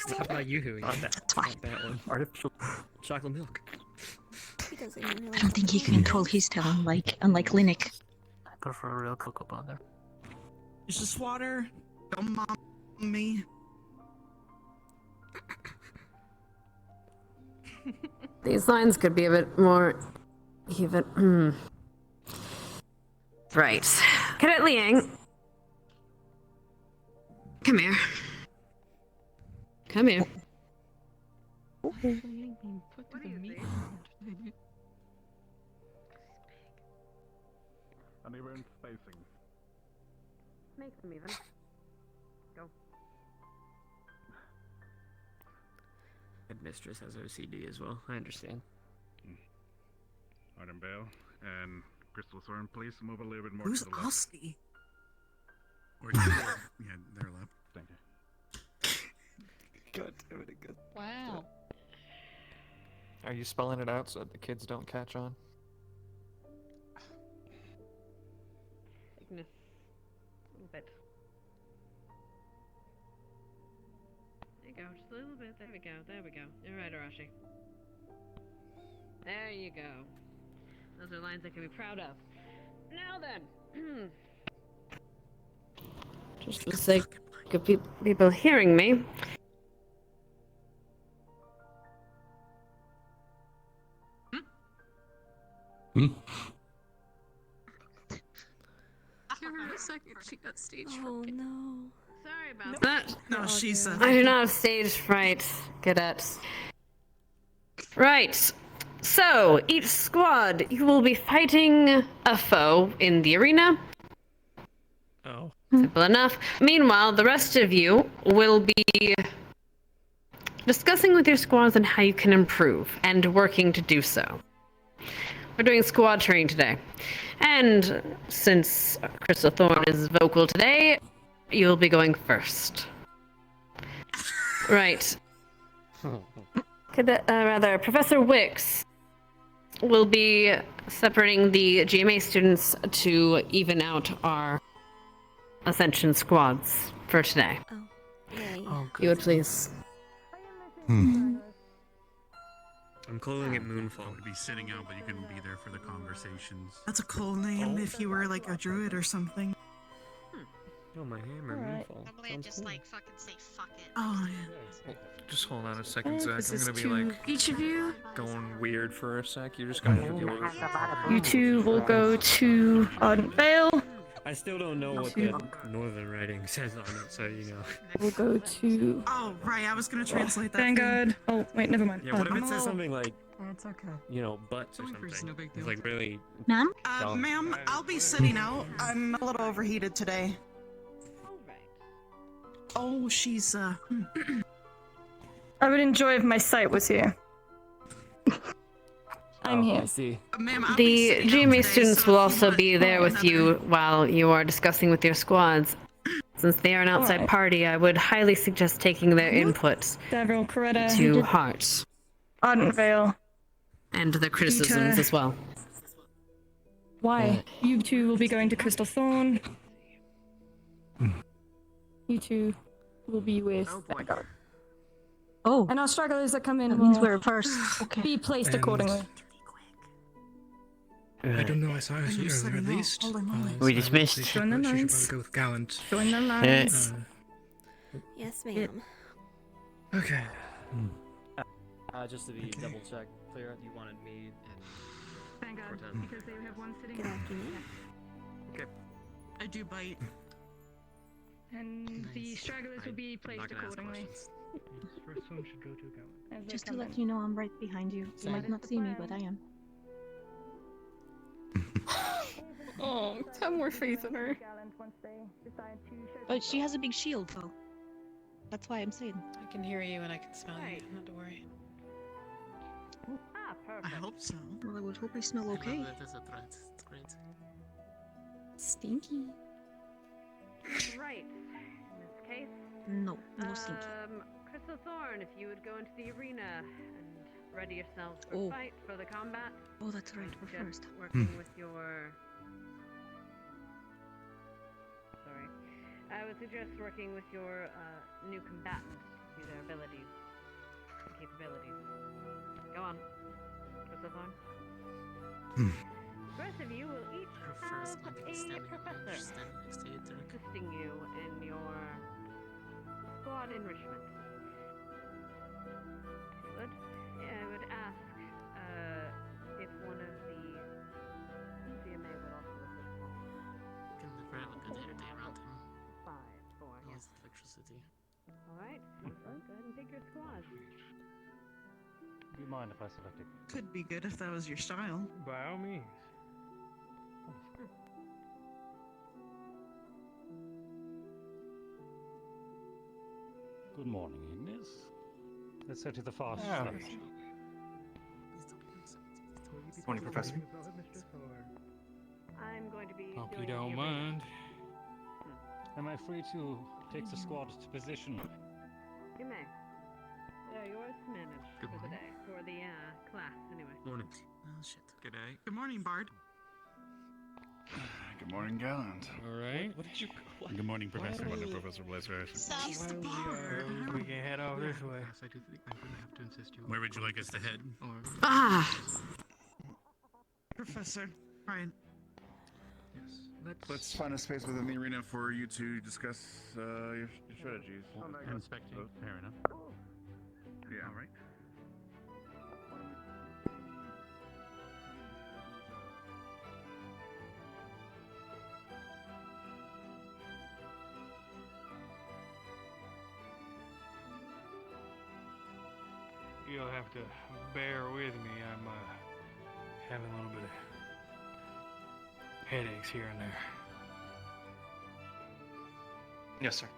How about you, Huey? That's why. Not that one. Artificial chocolate milk. He doesn't even I realize don't think he can control his tail, unlike Linux. I prefer a real cocoa powder. It's just water. Don't mom me. These lines could be a bit more even. Right. Cadet Liang. Come here. Come here. Uneven spacing. Make them even. Go. Headmistress has OCD as well. I understand. Arden Bale and Crystal Soren, please move a little bit more Who's to the left. Osti? Or to the, yeah, their left. Thank you. God damn it again. Wow. Are you spelling it out so that the kids don't catch on? Goodness. A little bit. There you go, just a little bit. There we go, there we go. You're right, Arashi. There you go. Those are lines I can be proud of. Now then. Just for the sake of people hearing me. Hmm? Give her a second, she got stage fright. Oh no. Sorry about that. No, she's I do not have stage fright, cadets. Right. So, each squad, you will be fighting a foe in the arena. Oh. Simple enough. Meanwhile, the rest of you will be discussing with your squads on how you can improve and working to do so. We're doing squad training today. And since Crystal Thorn is vocal today, you'll be going first. Right. Professor Wicks will be separating the GMA students to even out our Ascension squads for today. Oh, yay. If you would please. I'm calling it Moonfall. Would be sitting out, but you couldn't be there for the conversations. That's a cool name if you were like a druid or something. Oh, my hammer, Moonfall. Normally I just like fucking say fuck it. Oh, yeah. Just hold on a second, Zach. This I'm is gonna be to like each of you. going weird for a sec. You're just gonna have to deal with it. You two will go to Ardent Vale. I still don't know what the northern writing says on it, so you know. We'll go to Oh, right, I was gonna translate that. Vanguard. Oh, wait, never mind. Yeah, what if it says something like, It's okay. you know, butts or something? It's like really. Ma'am? dumb. Ma'am, I'll be sitting out. I'm a little overheated today. Oh, she's, I would enjoy if my sight was here. I'm here. I see. Ma'am, I'll The be sitting out GMA today, students so will if you also want be there with another- you while you are discussing with your squads. Since they are an outside Alright. party, I would highly suggest taking their inputs Several Coretta. to heart. Ardent Vale. And their criticisms Okay. as well. Why? You two will be going to Crystal Thorn. You two will be with Vanguard. Oh. And our stragglers that come in That means will we're first. Okay. be placed And- accordingly. I don't know, I saw her earlier at least. We dismissed. Join the She should lines. probably go with Gallant. Join the lines. Yes, ma'am. Okay. Just to be double check clear, you wanted me and Vanguard, Cortez. because they have one sitting. Good afternoon. Okay. I do bite. And the stragglers will be placed accordingly. First one should go to Gallant. as they Just to come let in. you know, I'm right behind you. You might not see me, but I am. Oh, have more faith in her. But she has a big shield, though. That's why I'm saying. I can hear you and I can smell you. Not to worry. Ah, I perfect. hope so. Well, I would hope I smell okay. That is a threat. It's great. Stinky. Right. In this case, No, no stinky. Crystal Thorn, if you would go into the arena and ready yourselves for Oh. fight, for the combat. Oh, that's right, we're Just first. working with your... Sorry. I would suggest working with your new combatants to their abilities and capabilities. Go on, Crystal Thorn. The rest of you will each have First, I think a standing professor standing next to you, Dirk. assisting you in your squad enrichment. Good. I would ask if one of the GMA would also assist. Can never have a good hair day around him. 5, 4, He yes. has electricity. Alright, go ahead and pick your squad. Do you mind if I select it? Could be good if that was your style. By all means. Good morning, Ignis. Let's head to the far Yeah. side. Morning, Professor. I'm going to be Hope you doing don't the mind. Am I free to take the squad to position? You may. They're yours to manage Good for the morning. day, for the class anyway. Morning. Oh shit. Good day. Good morning, Bard. Good Good morning, Gallant. All right. What did you? Good morning, Professor. Good morning, Professor Blazer. We can head over this way. Yes, I do think I'm gonna have to insist you. Where would you like us to head? Ah! Professor, Ryan. Yes. Let's find a space within the arena for you to discuss your strategies. Inspecting. Fair enough. Yeah. All right. You'll have to bear with me. I'm having a little bit of headaches here and there. Yes, sir.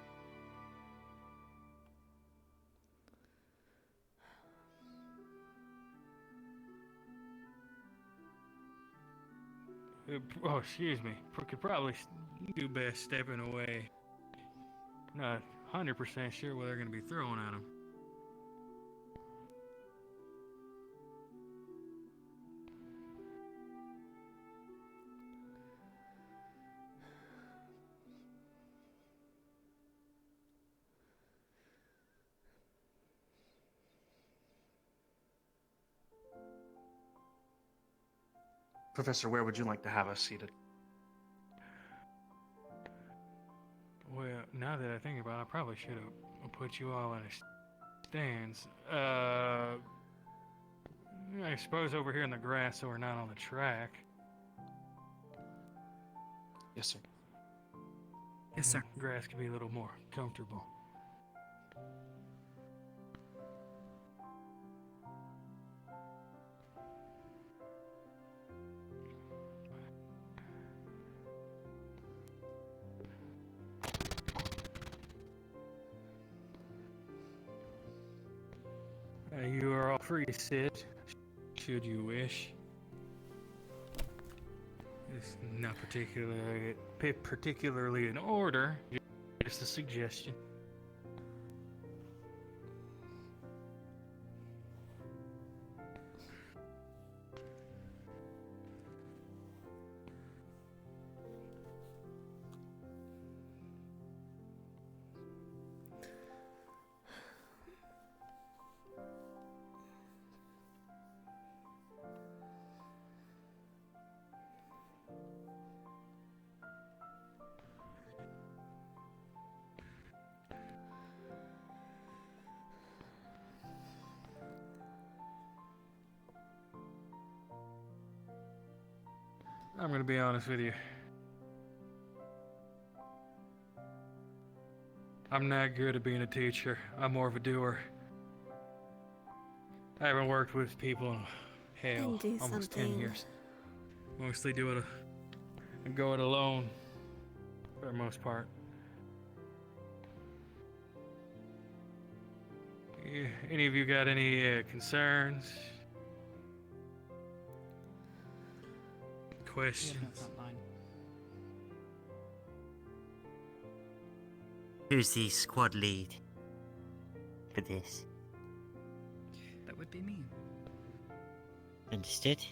Oh, excuse me. Could probably do best stepping away. Not 100% sure what they're going to be throwing at him. Professor, where would you like to have us seated? Well, now that I think about it, I probably should have put you all in a stands. I suppose over here in the grass so we're not on the track. Yes, sir. Yes, sir. Grass could be a little more comfortable. You are all free to sit, should you wish. It's not particularly in order, just a suggestion. I'm gonna be honest with you. I'm not good at being a teacher. I'm more of a doer. I haven't worked with people in hell, Then do almost 10 something. years. Mostly do it and go it alone for the most part. Any of you got any concerns? Questions? Who's the squad lead for this? That would be me. Understood?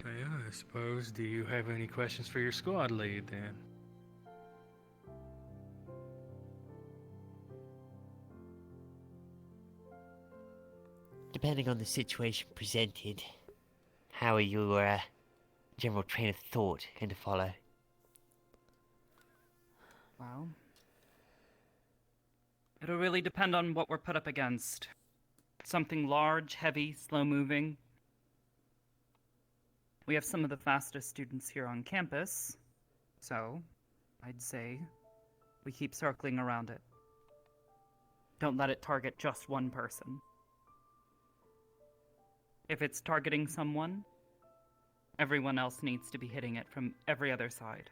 Yeah, I suppose. Do you have any questions for your squad lead then? Depending on the situation presented, how are your general train of thought going to follow? Well, it'll really depend on what we're put up against. Something large, heavy, slow-moving. We have some of the fastest students here on campus, so I'd say we keep circling around it. Don't let it target just one person. If it's targeting someone, everyone else needs to be hitting it from every other side.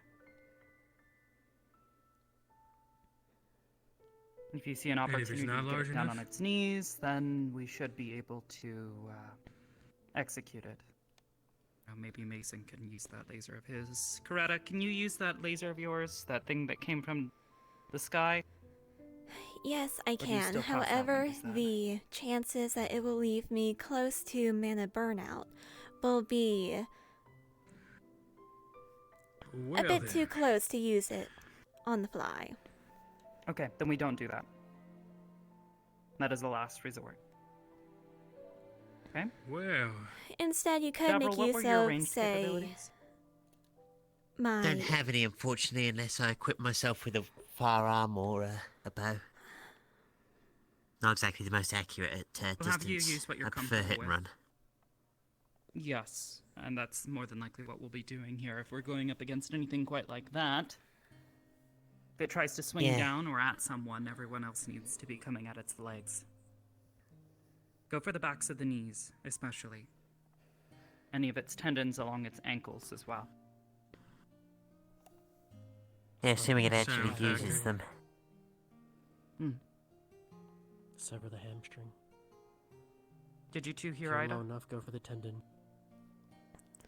If you see an opportunity to get it down on its knees, then we should be able to execute it. Maybe Mason can use that laser of his. Coretta, can you use that laser of yours? That thing that came from the sky? Yes, I do you can. still pass out However, when you use that? the chances that it will leave me close to mana burnout will be a bit too close to use it on the fly. Okay, then we don't do that. That is the last resort. Okay? Well. Instead, you could Gabriel, make what were use your of, ranged say, capabilities? my... Don't have any, unfortunately, unless I equip myself with a firearm or a bow. Not exactly the most accurate at Well, distance. have you used what you're I prefer hit comfortable and run. Yes, and that's more than likely what we'll be doing here. If we're going up against anything quite like that, if it tries to swing Yeah. down or at someone, everyone else needs to be coming at its legs. Go for the backs of the knees, especially. Any of its tendons along its ankles as well. Yeah, assuming it actually Sound uses accurate. them. Sever the hamstring. Did you two hear Feel Ida? low enough, go for the tendon.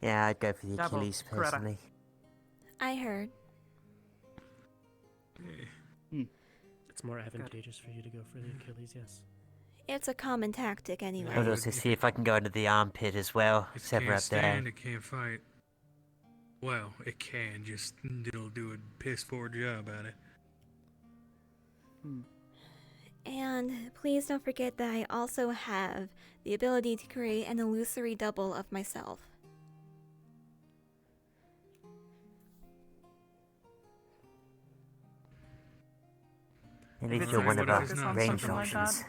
Yeah, I'd go for the Double, Achilles Coretta. personally. I heard. It's more advantageous for you to go for the Achilles, yes. It's a common tactic anyway. I'd also see if I can go into the armpit as well. It Sever can't up there. stand, it can't fight. Well, it can, just it'll do a piss poor job at it. And please don't forget that I also have the ability to create an illusory double of myself. At If least it's you're one nice of to our focus on range something like that, options.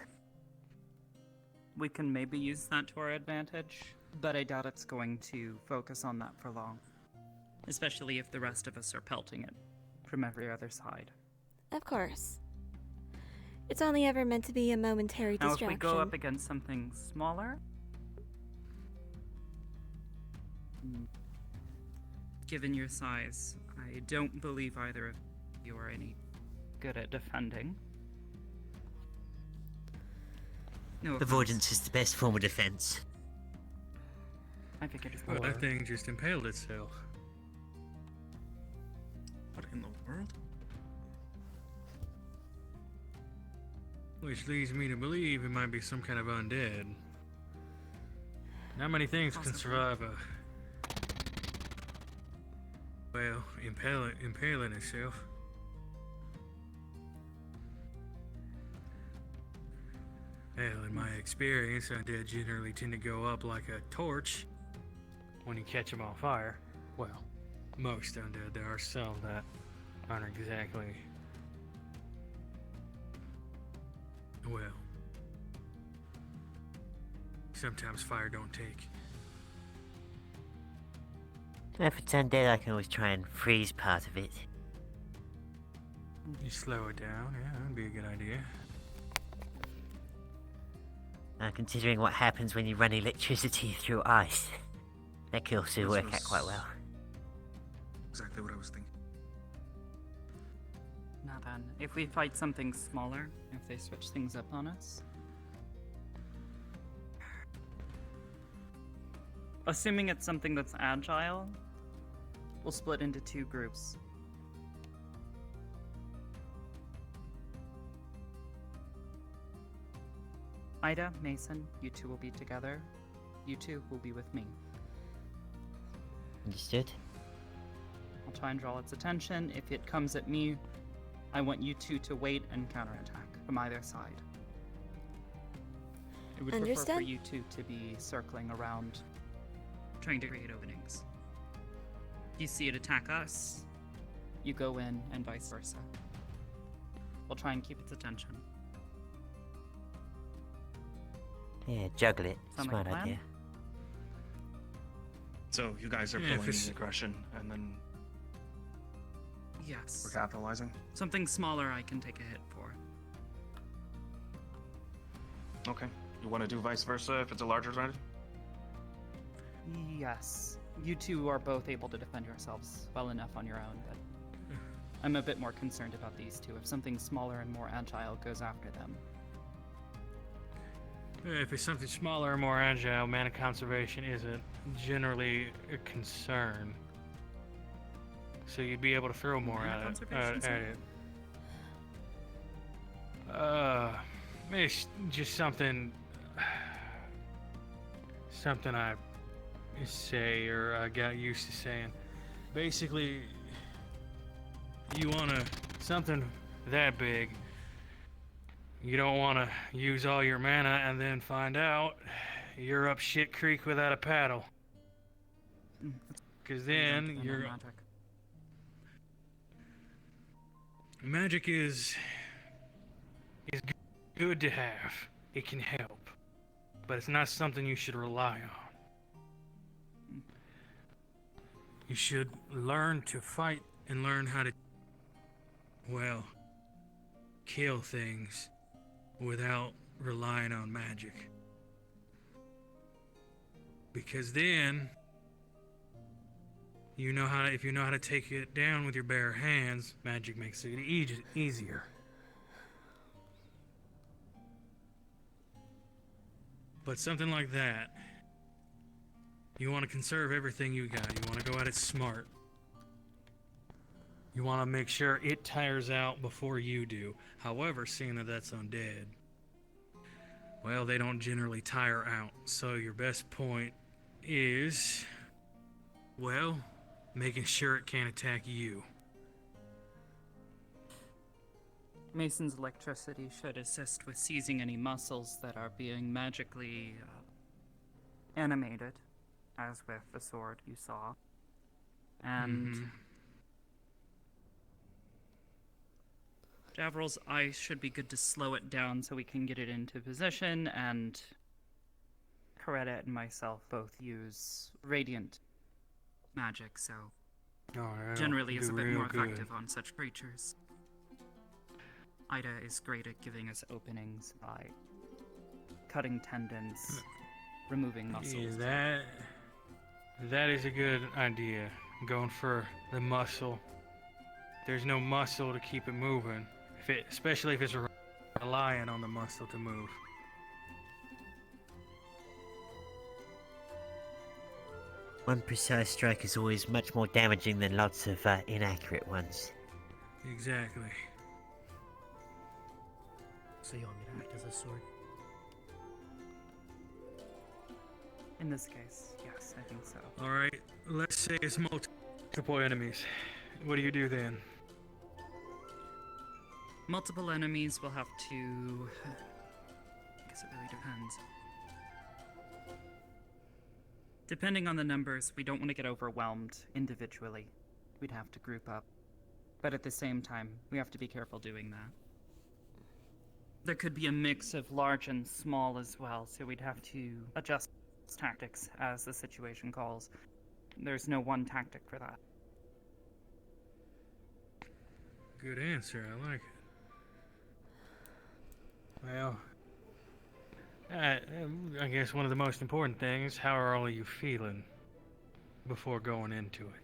we can maybe use that to our advantage, but I doubt it's going to focus on that for long. Especially if the rest of us are pelting it from every other side. Of course. It's only ever meant to be a momentary Now, distraction. if we go up against something smaller, given your size, I don't believe either of you are any good at defending. No offense. Avoidance is the best form of defense. I figured as Well, much. that thing just impaled itself. What in the world? Which leads me to believe it might be some kind of undead. Not many things can survive a... well, impaling itself. Well, in my experience, undead generally tend to go up like a torch when you catch them on fire. Well, most undead. There are some that aren't exactly... well, sometimes fire don't take. If it's undead, I can always try and freeze part of it. You slow it down, yeah, that'd be a good idea. Considering what happens when you run electricity through ice, that could also work out quite well. Exactly what I was thinking. Now then, if we fight something smaller, if they switch things up on us. Assuming it's something that's agile, we'll split into two groups. Ida, Mason, you two will be together. You two will be with me. Understood? I'll try and draw its attention. If it comes at me, I want you two to wait and counterattack from either side. I would prefer for Understood. you two to be circling around, trying to create openings. You see it attack us, you go in, and vice versa. We'll try and keep its attention. Yeah, juggle it. Sound like Smart a plan? idea. So you guys are Yeah, if pulling it's- the aggression, and then Yes. we're capitalizing. Something smaller I can take a hit for. Okay. You want to do vice versa if it's a larger threat? Yes. You two are both able to defend yourselves well enough on your own, but I'm a bit more concerned about these two. If something smaller and more agile goes after them. If it's something smaller or more agile, mana conservation isn't generally a concern. So you'd be able to throw more Mana at conservation, it. It's just something I say or I got used to saying. Basically, you wanna something that big. You don't want to use all your mana and then find out you're up shit creek without a paddle. Because then you're... Magic is good to have. It can help. But it's not something you should rely on. You should learn to fight and learn how to, well, kill things without relying on magic. Because then, you know how, if you know how to take it down with your bare hands, magic makes it easier. But something like that, you want to conserve everything you got. You want to go at it smart. You want to make sure it tires out before you do. However, seeing that that's undead, well, they don't generally tire out. So your best point is, well, making sure it can't attack you. Mason's electricity should assist with seizing any muscles that are being magically animated, as with the sword you saw. And Davril's ice should be good to slow it down so we can get it into position, and Coretta and myself both use radiant magic, so generally is a bit more effective on such creatures. Ida is great at giving us openings by cutting tendons, removing muscles. Yeah, that is a good idea. Going for the muscle. There's no muscle to keep it moving. Especially if it's relying on the muscle to move. One precise strike is always much more damaging than lots of inaccurate ones. Exactly. So you want me to act as a sword? In this case, yes, I think so. Alright, let's say it's multiple enemies. What do you do then? Multiple enemies will have to... I guess it really depends. Depending on the numbers, we don't want to get overwhelmed individually. We'd have to group up. But at the same time, we have to be careful doing that. There could be a mix of large and small as well, so we'd have to adjust tactics as the situation calls. There's no one tactic for that. Good answer, I like it. Well, I guess one of the most important things, how are all of you feeling before going into it?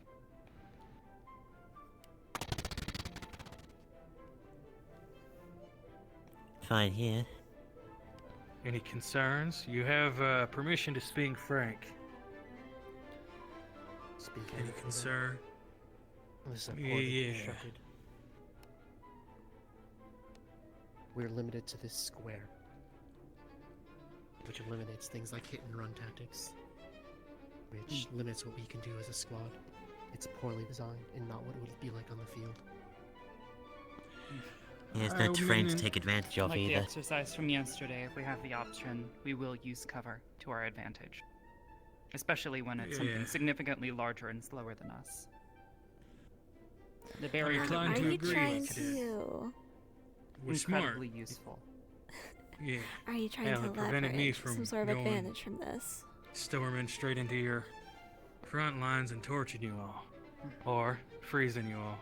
Fine here. Any concerns? You have permission to speak frank. Speak Any concern? This is a poorly Yeah. constructed. We're limited to this square, which eliminates things like hit and run tactics, which limits what we can do as a squad. It's poorly designed and not what it would be like on the field. There's no terrain to take advantage of like either. the exercise from yesterday, if we have the option, we will use cover to our advantage. Especially when it's something significantly larger and slower than us. The barrier that Are we you trying create to... We're incredibly smart. useful. Yeah. Are you trying Hell, to it prevented me leverage from some sort of going advantage from this? storming straight into your front lines and torching you all. Or freezing you all.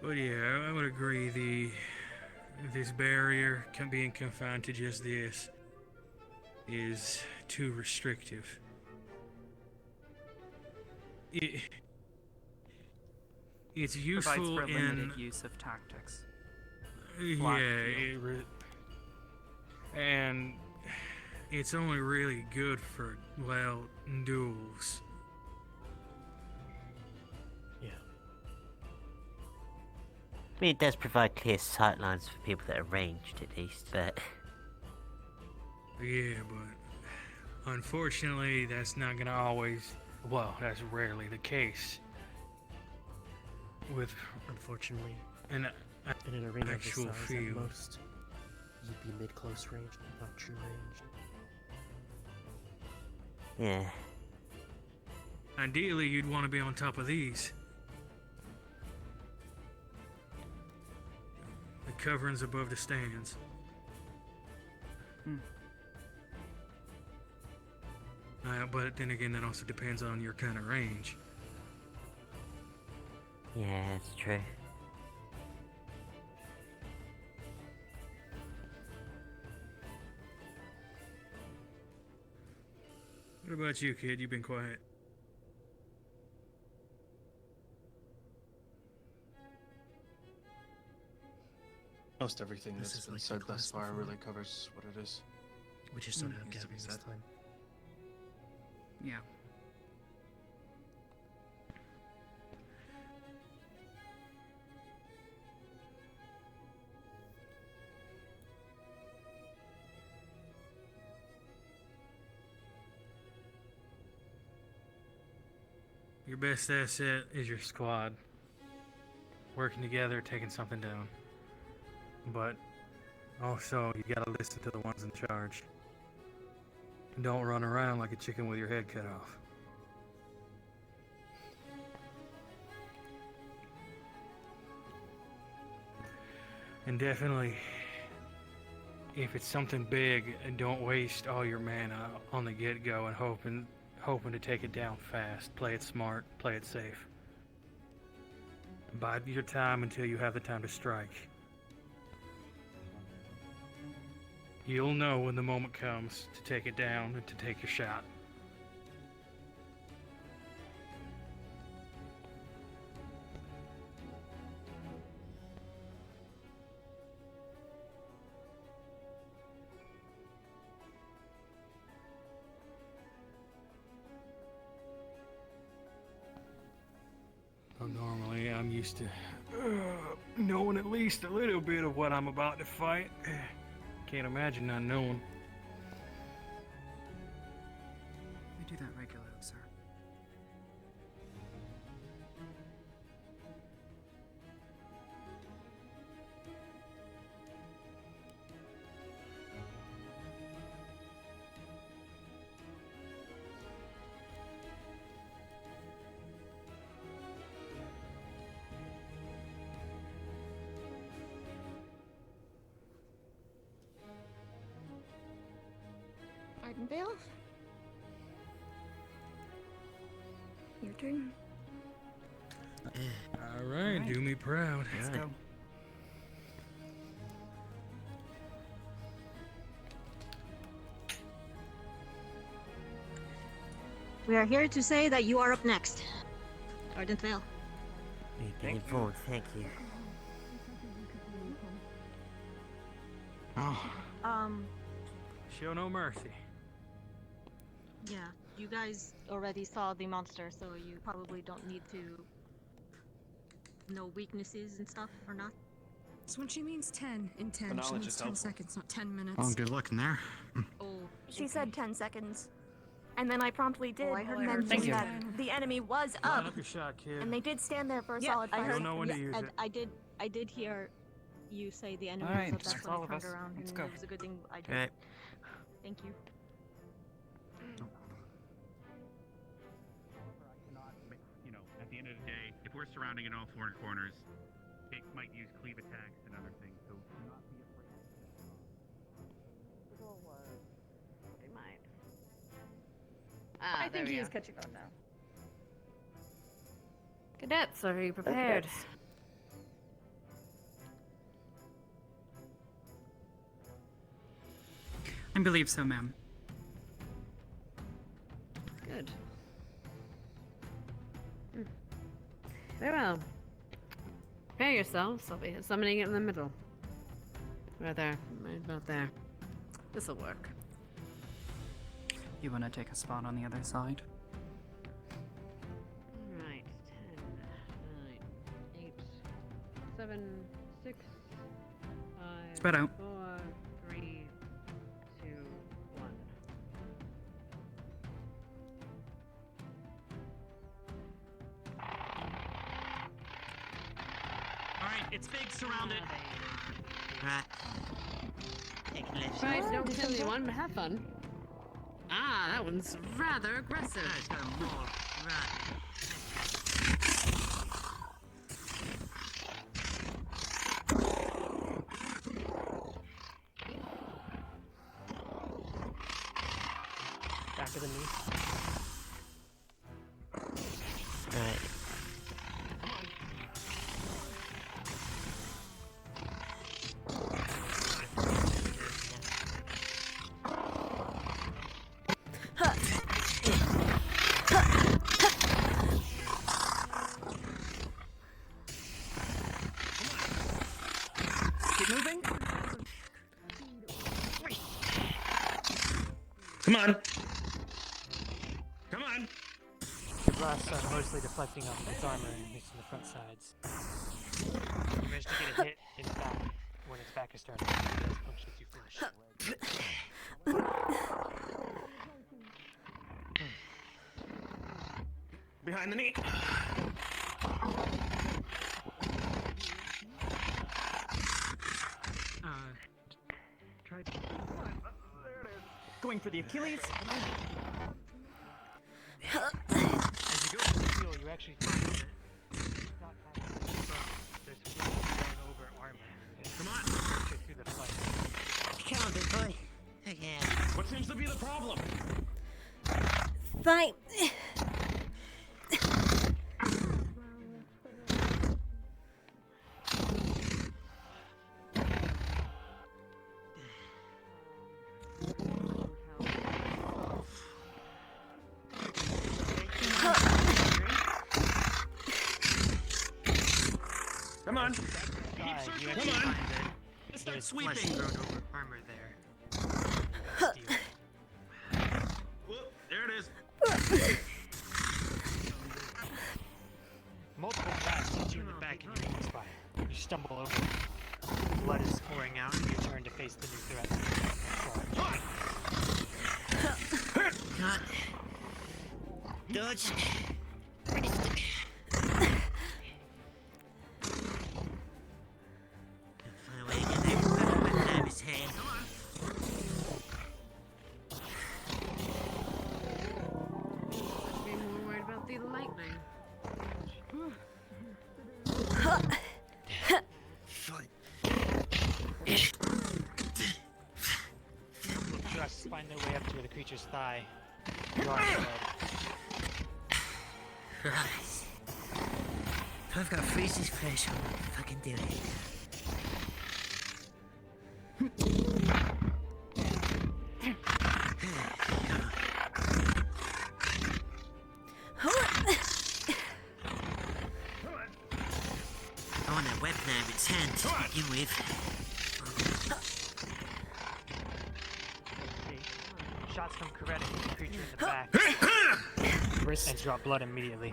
But yeah, I would agree this barrier being confined to just this is too restrictive. It's useful provides for in limited use of tactics. And it's only really good for, well, duels. I mean, it does provide clear sightlines for people that are ranged, at least, but... Yeah, but unfortunately, that's not gonna always. Well, that's rarely the case. With Unfortunately, an in an arena of this actual size, field. at most, you'd be mid-close range, not true range. Yeah. Ideally, you'd want to be on top of these. The coverings above the stands. But then again, that also depends on your kind of range. Yeah, that's true. What about you, kid? You've been quiet. Most everything This that's is been like the said thus class far before. really covers what it is. We just don't have Needs to Gabby be this said. time. Yeah. Your best asset is your squad. Working together, taking something down. But also, you gotta listen to the ones in charge. And don't run around like a chicken with your head cut off. And definitely, if it's something big, don't waste all your mana on the get-go and hoping to take it down fast. Play it smart, play it safe. Bide your time until you have the time to strike. You'll know when the moment comes to take it down and to take your shot. Normally, I'm used to knowing at least a little bit of what I'm about to fight. Can't imagine not knowing. We do that regularly, sir. Ardenvale? Your turn. All right, do me proud. Let's go. We are here to say that you are up next. Ardenvale. We've been informed, thank you. Show no mercy. Yeah, you guys already saw the monster, so you probably don't need to know weaknesses and stuff, or not? So when she means 10 in 10, she knowledge means is 10 helpful. seconds, not 10 minutes. Oh, good luck in there. Oh, She said 10 seconds. And then I promptly did I heard mention Thank you. that the enemy was Line up, up your shot, kid. and they did stand there for a Yeah, solid I 5 heard. You'll know when to seconds. use and it. I did hear you say the enemy, Alright, so that's that's when all I of turned us. around, Let's and go. it was a good thing I did. Alright. Thank you. You know, at the end of the day, if we're surrounding in all four corners, it might use cleave attacks and other things, so do not be afraid. They might. I there think we he is go. catching on now. Cadets, are you prepared? I believe so, ma'am. Good. Very well. Prepare yourselves. I'll be summoning it in the middle. Right there. Right about there. This'll work. You want to take a spot on the other side? Alright. 10, 9, 8, 7, 6, 5, Spread out. 4, 3, 2, 1. Alright, it's big, surround it. Right. Take a left. Guys, don't kill anyone, but have fun. Ah, that one's rather aggressive. No, it's got a more. Right. Back of the knee. Right. Keep moving. Come on. Come on. The blasts are mostly deflecting off its armor and missing the front sides. You managed to get a hit in the back when its back is turned. It does puncture through flesh. Behind the knee. Try. Going for the Achilles. As you go to the field, you actually find that it's not kind of there's flesh going over armor. Come on. Puncture through the flesh. Come on, big boy. Again. What seems to be the problem? Fine. Come on. Come on. Start There's sweeping. flesh thrown over armor there. Whoop, there it is. Multiple blasts hit you in the back and your spine. You stumble over. Blood is pouring out and you turn to face the new threat. Cut. Dodge. Find a way to get there. Put him his hand. Be more worried about the lightning. Just find their way up to the creature's thigh. Your arm blood. Right. If I've got to freeze his flesh, I'll fucking do it. I want that weapon out of its hand to begin with. Shots from Coretta hit the creature in the back. And drop blood immediately.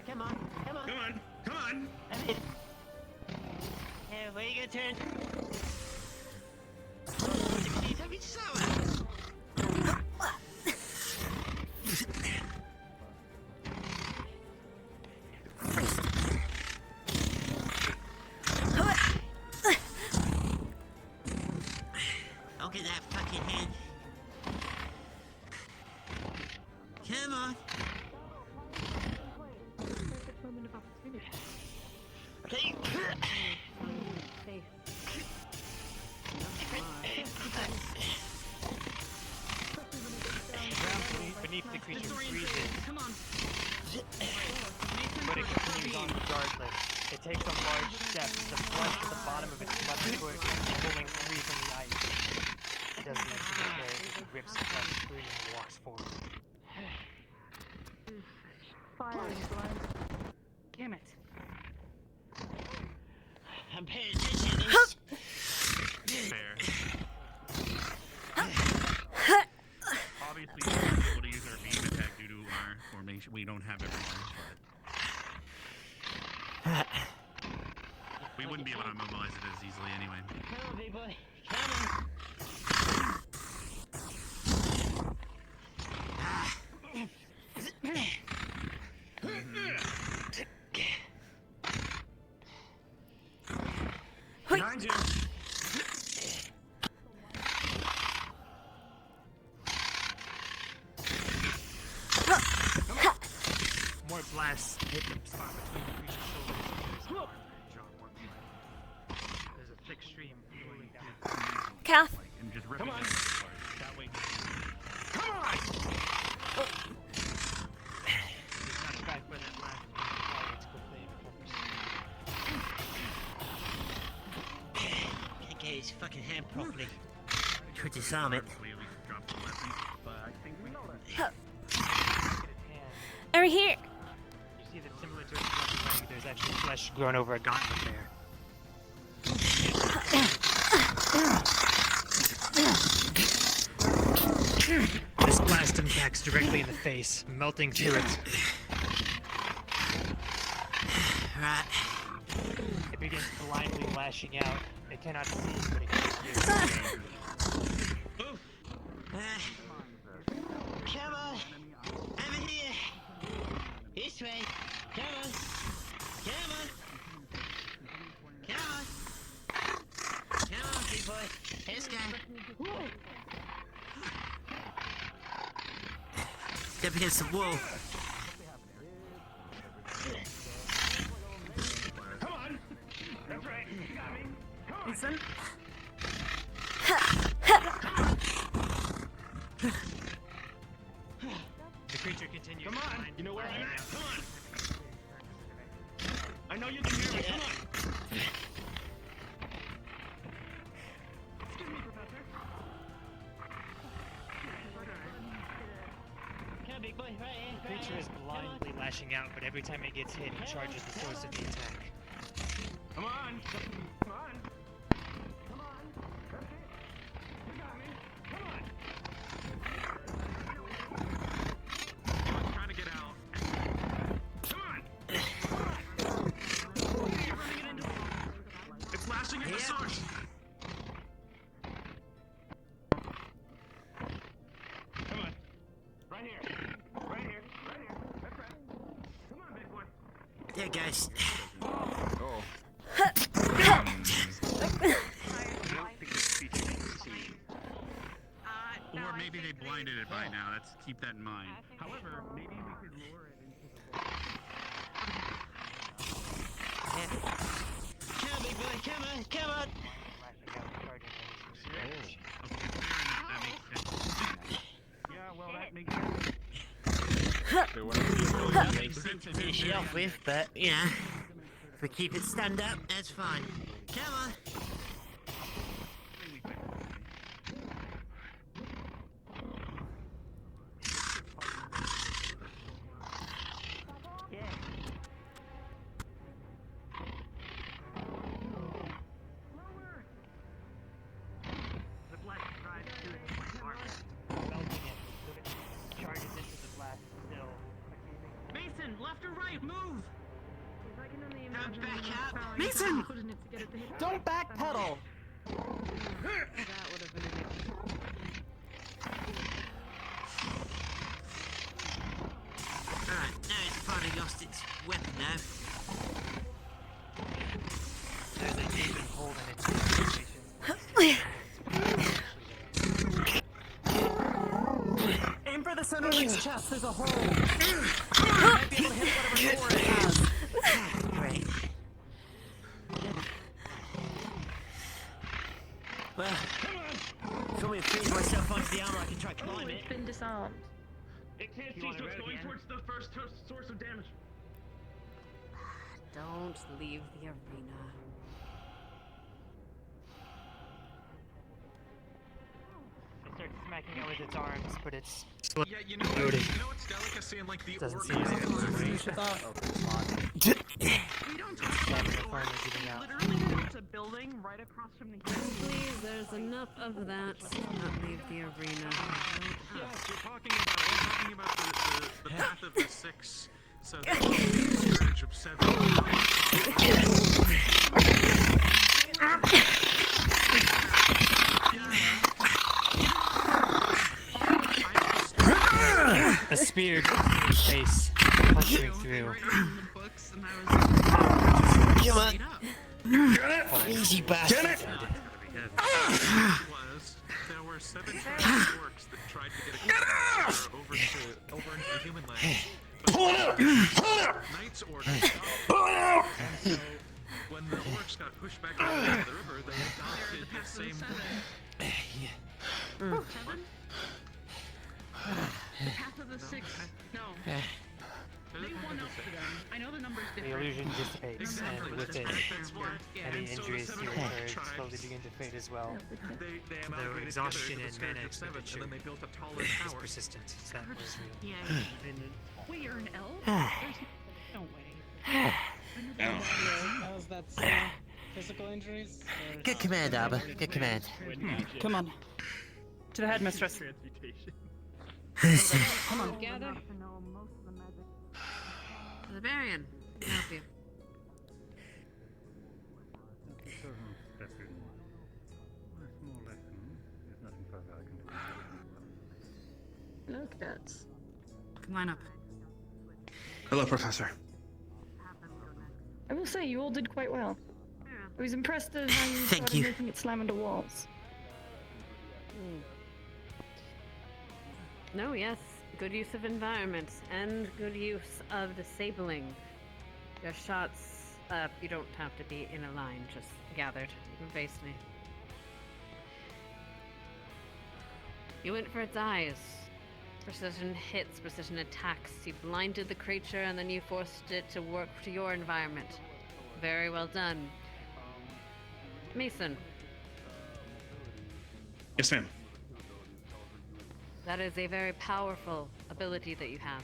Come on, come on. Come on, come on. Yeah, where are you gonna turn? I'll get that fucking hand. Come on. Okay. Beneath the creature freezes, Come on. but it continues on regardless. It takes a large step, the flesh at the bottom of its left foot is pulling free from the ice. It doesn't actually care as it rips the flesh free and walks forward. Firing blood. Damn it. I'm paying attention. Fair. immobilize it as easily anyway. Come on, big boy. Come on. Behind you. More blasts hit the spot between the creature's shoulders. There's a thick stream flowing down. Calf. And just Come on. That way. Come on! He's not back by that last one. It's quickly recovers. Can't get his fucking hand properly. Could disarm it. Over here. You see that similar to a ring, there's actually flesh grown over a gauntlet there. This blast impacts directly in the face, melting through it. Right. It begins blindly lashing out. It cannot see, but it can hear. Come on! Over here! This way! Come on! Come on! Come on! Come on, big boy! Let's go! Step against the wall. Come on. That's right. You got me. Come on. Listen. The creature continues. Come on. You know where I'm at. Come on. I know you can hear me. Come on. Excuse me, Professor. Come on, big boy. Right here. The creature is blindly lashing out, but every time it gets hit, it charges the source of the attack. Come on. Come on. Come on. That's it. You got me. Come on. I'm trying to get out. Come on. Come on. You're running it into. It's lashing at the source. Come on. Right here. Right here. Right here. That's right. Come on, big boy. There it goes. Oh. Or maybe they blinded it by now. Let's keep that in mind. However, maybe we could lure it into the Come on, big boy, come on, come on! Yeah, well, that makes sense. Finish it off with, but, you know, if we keep it stand up, that's fine. Come on! The blast drives to its armor, melting it, so it charges into the blast still. Mason, left or right, move! Come back up! Mason! Don't backpedal! Alright, now it's finally lost its weapon now. There's a deep hole in its concentration. Aim for the center of its chest, there's a hole! You might be able to hit whatever core it has. Great. Well, if you want me to freeze myself onto the armor, I can try climb it. It's been disarmed. It can't see, so it's going towards the first source of damage. Don't leave the arena. It starts smacking out with its arms, but it's Yeah, you know what's delicacy in like the doesn't order seem of to be the able to We don't talk about it. Literally, there's a building right across from the Please, there's enough of that. Not leave the arena. Yes, we're talking about the path of the six. So the scourge of seven. A spear face pushing through. Come on. Easy bastard. There were 7 orcs that tried to get a over into human land. Pull it out! Knights orders. So when the orcs got pushed back into the river, they adopted the same. The Path of the Six. No. They won up to them. I know the numbers The different. illusion dissipates, and with it, any injuries to your courage slowly begin to fade as well. They Though exhaustion and mana and then they built a taller is tower. persistent. That was real. Yeah. Wait, you're an elf? There's no way. How's that? Physical injuries? Good command, Abba. Good command. Come on. To the headmistress. Come on, gather. The Barian, can I help you? Look, that's. Come line up. Hello, Professor. I will say, you all did quite well. I was impressed at how you Thank started you. making it slam into walls. No, yes. Good use of environment and good use of disabling. Your shots, you don't have to be in a line, just gathered and face me. You went for its eyes. Precision hits, precision attacks. You blinded the creature and then you forced it to work to your environment. Very well done. Mason, Yes, ma'am. that is a very powerful ability that you have.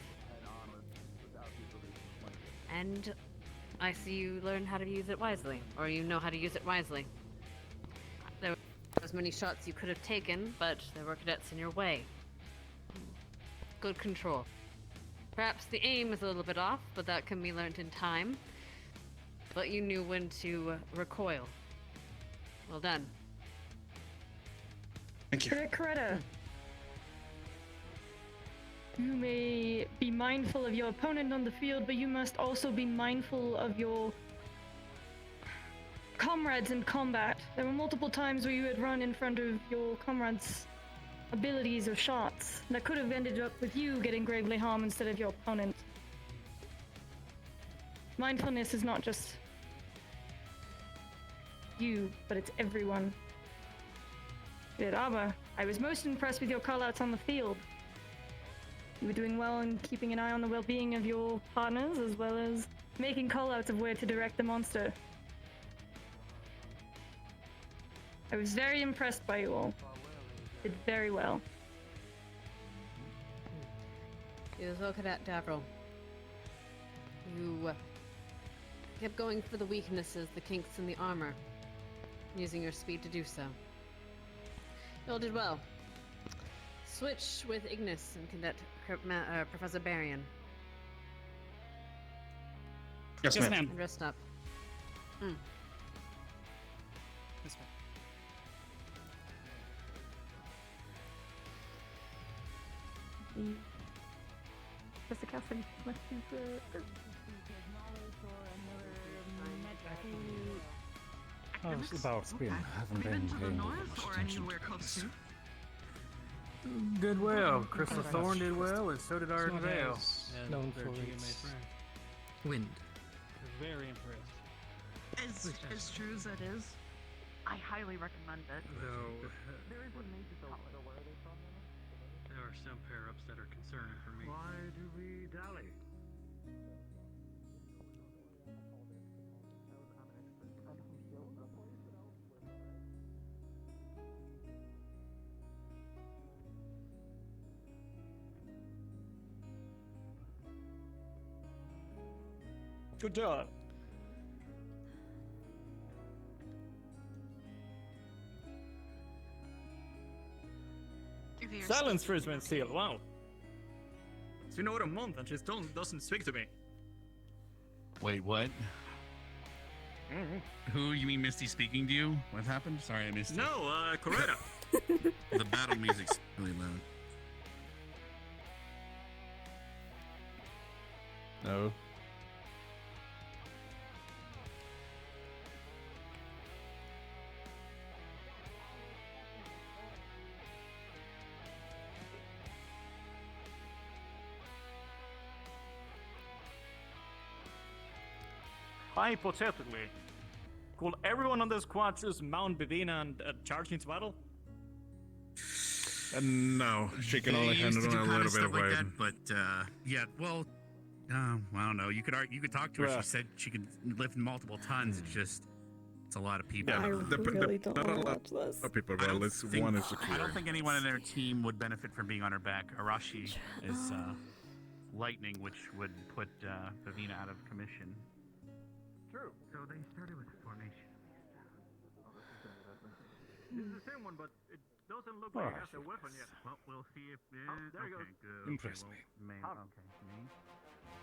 And I see you learn how to use it wisely, or you know how to use it wisely. There were as many shots you could have taken, but there were cadets in your way. Good control. Perhaps the aim is a little bit off, but that can be learned in time. But you knew when to recoil. Well done. Thank you. Coretta, you may be mindful of your opponent on the field, but you must also be mindful of your comrades in combat. There were multiple times where you had run in front of your comrades' abilities or shots that could have ended up with you getting gravely harmed instead of your opponent. Mindfulness is not just you, but it's everyone. Good, Abba. I was most impressed with your callouts on the field. You were doing well in keeping an eye on the well-being of your partners, as well as making callouts of where to direct the monster. I was very impressed by you all. Did very well. You as well, Cadet Davril. You kept going for the weaknesses, the kinks in the armor, using your speed to do so. You all did well. Switch with Ignis and Cadet Professor Barian. Yes, ma'am. And rest up. This way. Mr. Cassidy, let's use How's about Spin? Haven't been paying much attention to this. Did well. Crystal Thorn did well, and so did Arden Vale. known their for GMA its friend. Wind. Very impressed. As true as that is, I highly recommend it. Though, There is a major college. there are some pair-ups that are concerning for me. Why do we dally? Good job. Silence Frisbane Seal, wow. It's been over a month and she still doesn't speak to me. Wait, what? Who, you mean Misty speaking to you? What happened? Sorry, I missed it. No, Coretta. The battle music's really loud. No. Hypothetically, could everyone on the squad choose Mount Bivina and charge into battle? No, she can only They used handle to do a kinda little bit stuff of like weight. that, but yeah, well, I don't know. You could talk to her. Yeah. She said she could lift multiple tons. It's a lot of people. Yeah, really don't not a wanna lot watch this. of people, I but don't at least think- one is I secure. don't think anyone in their team would benefit from being on her back. Arashi is lightning, which would put Vivina out of commission. True. So they started with formation. This is the same one, but it doesn't look like it has a weapon yet. Well, we'll see if it... there you go. Good. Impress Okay, me. well, okay, me.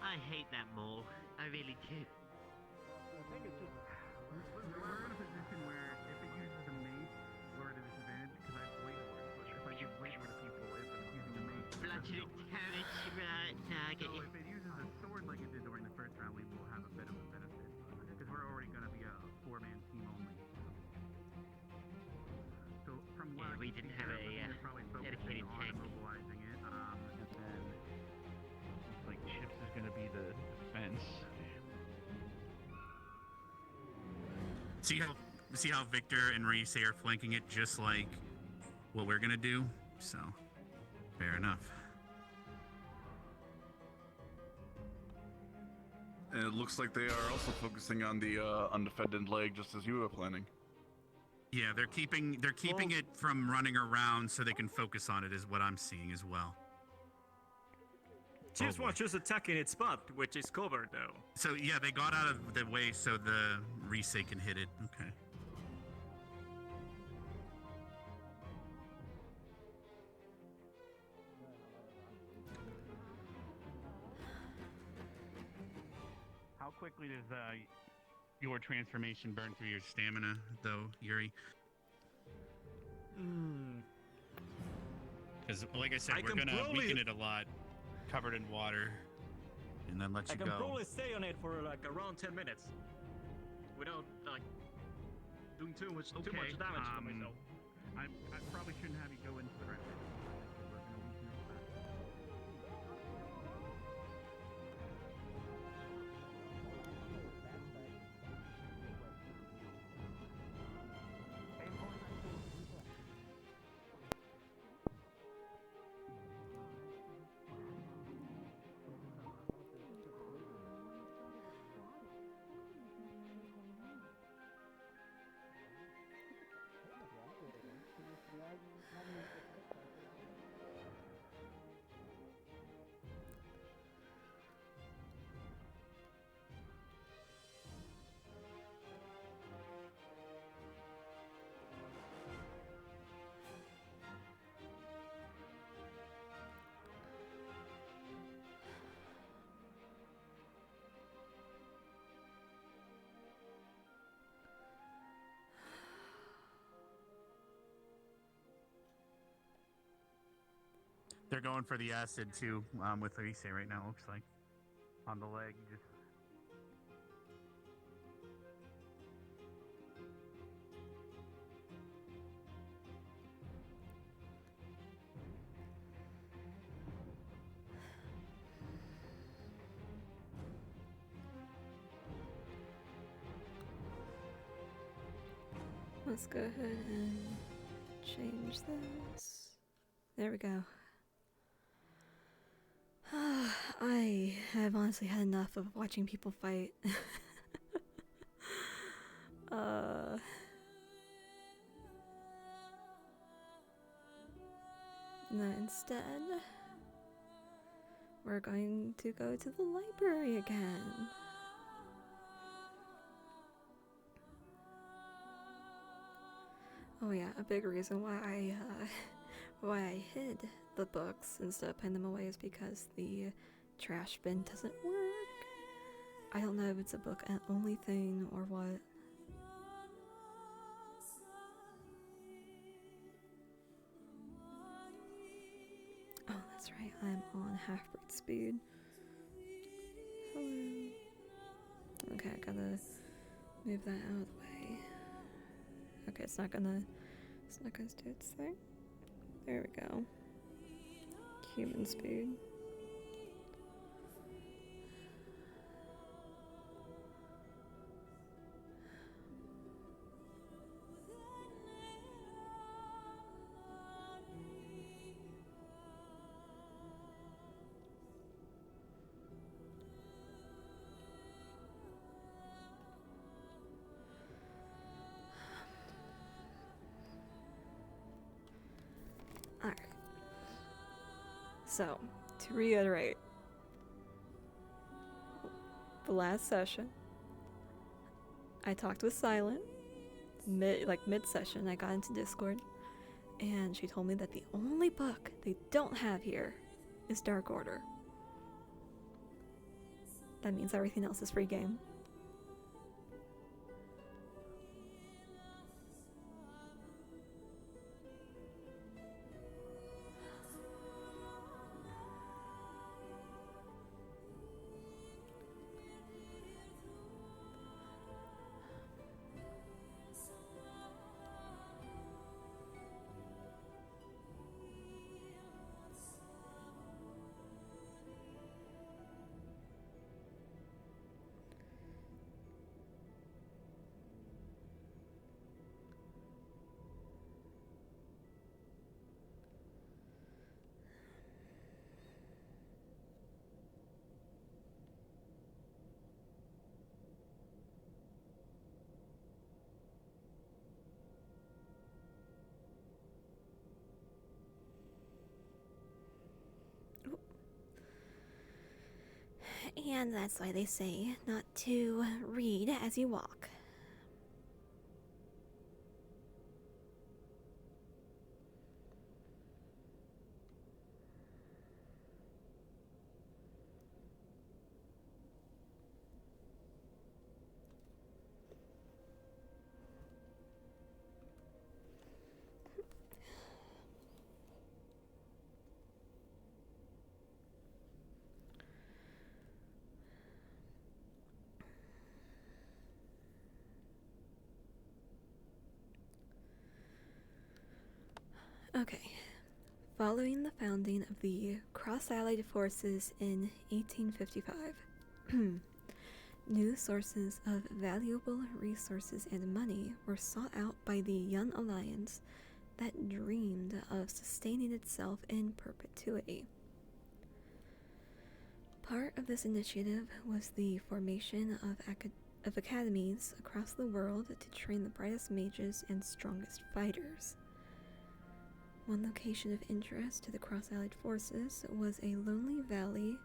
I hate that mole. I really do. I think it's just... We're in a position where if it uses a mace, we're at a disadvantage because I have way more. But if I use way more people, if it's using a mace... Bludgeoning damage, right? Nah, I get So you. if it uses a sword like it did during the first round, we will have a bit of a benefit. Because we're already going to be a 4-man team only. So from what Yeah, we didn't have a dedicated tank. mobilizing it, and then it's like Chips is going to be the defense. See how Victor and Reese are flanking it just like what we're gonna do. So, fair enough. And it looks like they are also focusing on the undefended leg, just as you were planning. Yeah, they're keeping it from running around so they can focus on it, is what I'm seeing as well. Chiefs was just attacking its spot, which is covered though. So yeah, they got out of the way so the Reese can hit it. Okay. How quickly does your transformation burn through your stamina, though, Yuri? Because, like I said, we're gonna weaken it a lot, covered in water, and then let you I can go. probably stay on it for like around 10 minutes without like doing too much damage to myself. I probably shouldn't have you go into it right now. We're going to weaken it first. They're going for the acid too, with Reese right now. Looks like on the leg. Just Let's go ahead and change this. There we go. I have honestly had enough of watching people fight. No, instead, we're going to go to the library again. Oh yeah, a big reason why I hid the books instead of putting them away is because the trash bin doesn't work. I don't know if it's a book only thing or what, That's right, I'm on half-breed speed. Hello. Okay, I gotta move that out of the way. Okay, it's not gonna do its thing. There we go. Human speed. Alright. So, to reiterate, the last session, I talked with Silent. Mid-session, I got into Discord, and she told me that the only book they don't have here is Dark Order. That means everything else is free game. And that's why they say not to read as you walk. Okay. Following the founding of the Cross-Allied Forces in 1855, new sources of valuable resources and money were sought out by the Young Alliance that dreamed of sustaining itself in perpetuity. Part of this initiative was the formation of academies across the world to train the brightest mages and strongest fighters. One location of interest to the Cross-Allied forces was a lonely valley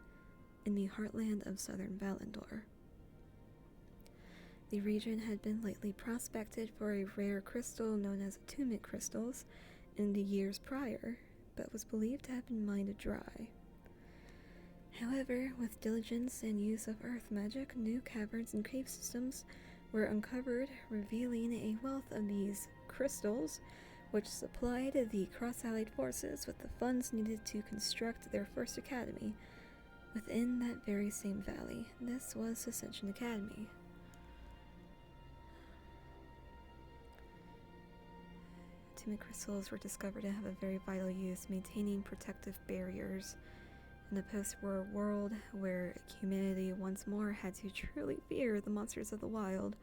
in the heartland of southern Valandor. The region had been lately prospected for a rare crystal known as attunement crystals in the years prior, but was believed to have been mined dry. However, with diligence and use of earth magic, new caverns and cave systems were uncovered, revealing a wealth of these crystals, which supplied the Cross-Allied forces with the funds needed to construct their first academy within that very same valley. This was Ascension Academy. Attunement crystals were discovered to have a very vital use, maintaining protective barriers in a post-war world where humanity once more had to truly fear the monsters of the wild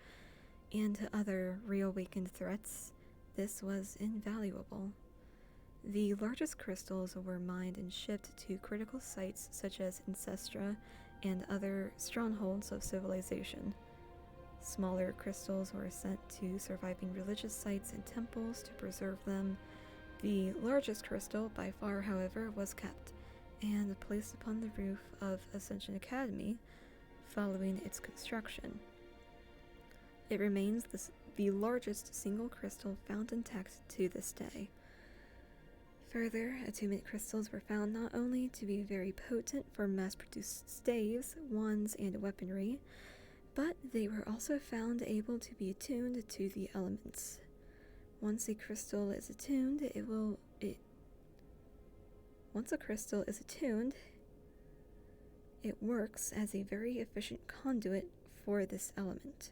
and other reawakened threats. This was invaluable. The largest crystals were mined and shipped to critical sites such as Ancestra and other strongholds of civilization. Smaller crystals were sent to surviving religious sites and temples to preserve them. The largest crystal, by far, however, was kept and placed upon the roof of Ascension Academy following its construction. It remains the largest single crystal found intact to this day. Further, attunement crystals were found not only to be very potent for mass-produced staves, wands, and weaponry, but they were also found able to be attuned to the elements. Once a crystal is attuned, once a crystal is attuned, it works as a very efficient conduit for this element.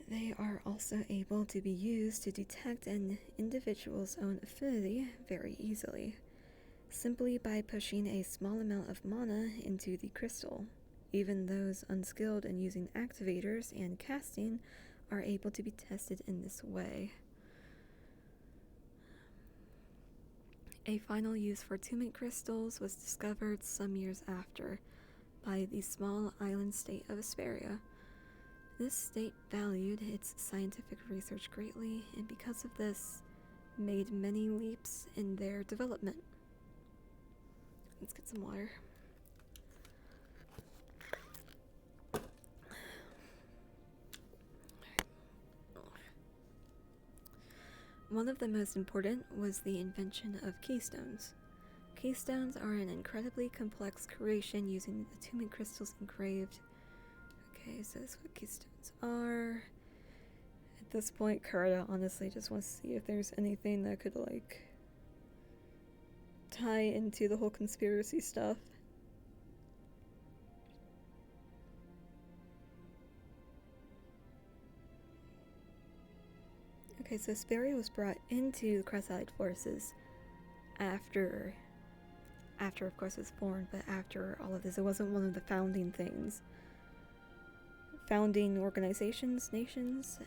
They are also able to be used to detect an individual's own affinity very easily, simply by pushing a small amount of mana into the crystal. Even those unskilled in using activators and casting are able to be tested in this way. A final use for attunement crystals was discovered some years after by the small island state of Asperia. This state valued its scientific research greatly, and because of this, made many leaps in their development. Let's get some water. One of the most important was the invention of keystones. Keystones are an incredibly complex creation using attunement crystals engraved. Okay, so that's what keystones are. At this point, Karada honestly just wants to see if there's anything that could, like, tie into the whole conspiracy stuff. Okay, so Asperia was brought into the Cross-Allied forces after of course it was born, but after all of this. It wasn't one of the founding things. Founding organizations, nations,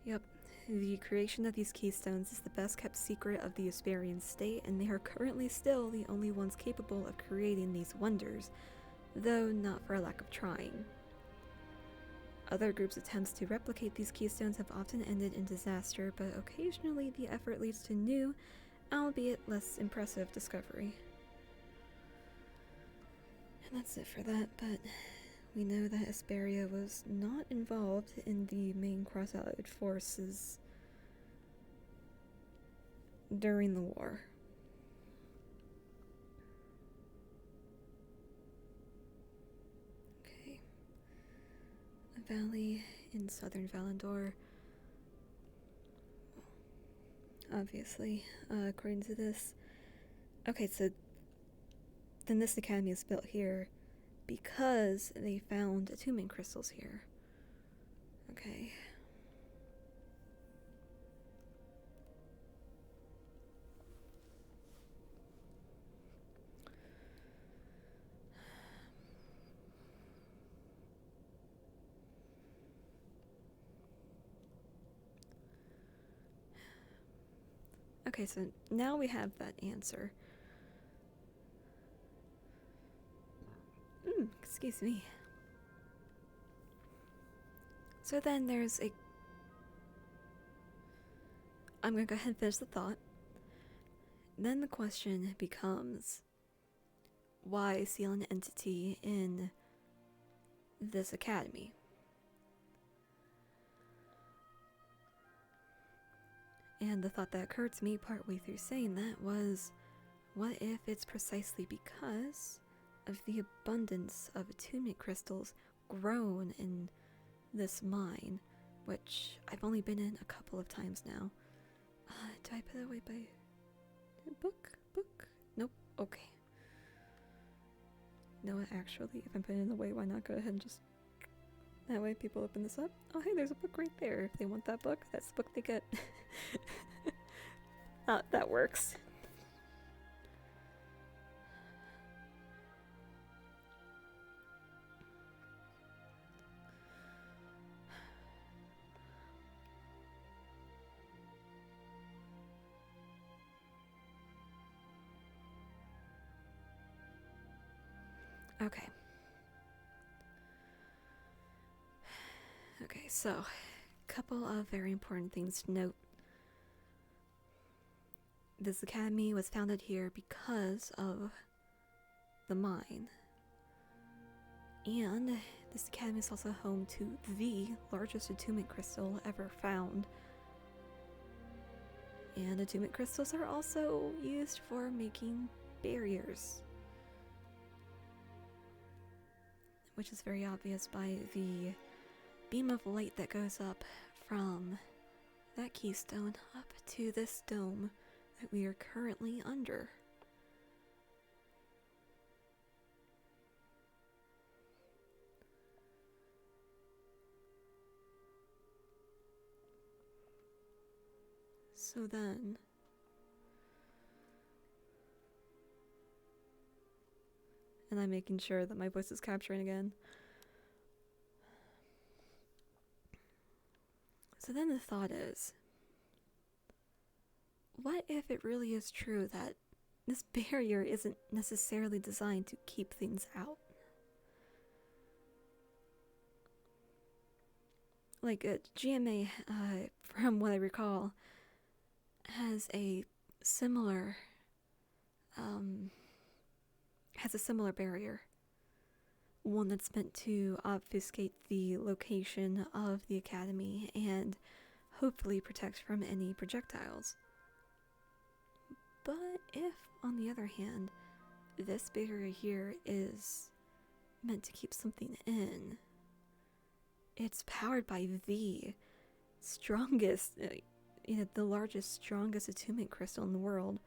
Yep, the creation of these keystones is the best kept secret of the Asperian state, and they are currently still the only ones capable of creating these wonders, though not for a lack of trying. Other groups' attempts to replicate these keystones have often ended in disaster, but occasionally the effort leads to new, albeit less impressive, discovery. And that's it for that, but we know that Asperia was not involved in the main Cross-Allied forces during the war. Okay. A valley in southern Valandor. Obviously, according to this. Okay, so then this academy is built here because they found attunement crystals here. Okay. Okay, so now we have that answer. Excuse me. So then there's a... I'm gonna go ahead and finish the thought. Then the question becomes, why seal an entity in this academy? And the thought that occurred to me partway through saying that was, what if it's precisely because of the abundance of attunement crystals grown in this mine, which I've only been in a couple of times now. Do I put it away by book? Nope. Okay. You know what, actually, if I'm putting it away, why not go ahead and just... That way people open this up. Oh, hey, there's a book right there. If they want that book, that's the book they get. That works. Okay. Okay, so, a couple of very important things to note. This academy was founded here because of the mine. And this academy is also home to the largest attunement crystal ever found. And attunement crystals are also used for making barriers, which is very obvious by the beam of light that goes up from that keystone up to this dome that we are currently under. So then, and I'm making sure that my voice is capturing again. So then the thought is, what if it really is true that this barrier isn't necessarily designed to keep things out? Like, GMA, from what I recall, has a similar barrier. One that's meant to obfuscate the location of the academy and hopefully protect from any projectiles. But if, on the other hand, this barrier here is meant to keep something in, it's powered by the strongest, the largest, strongest attunement crystal in the world.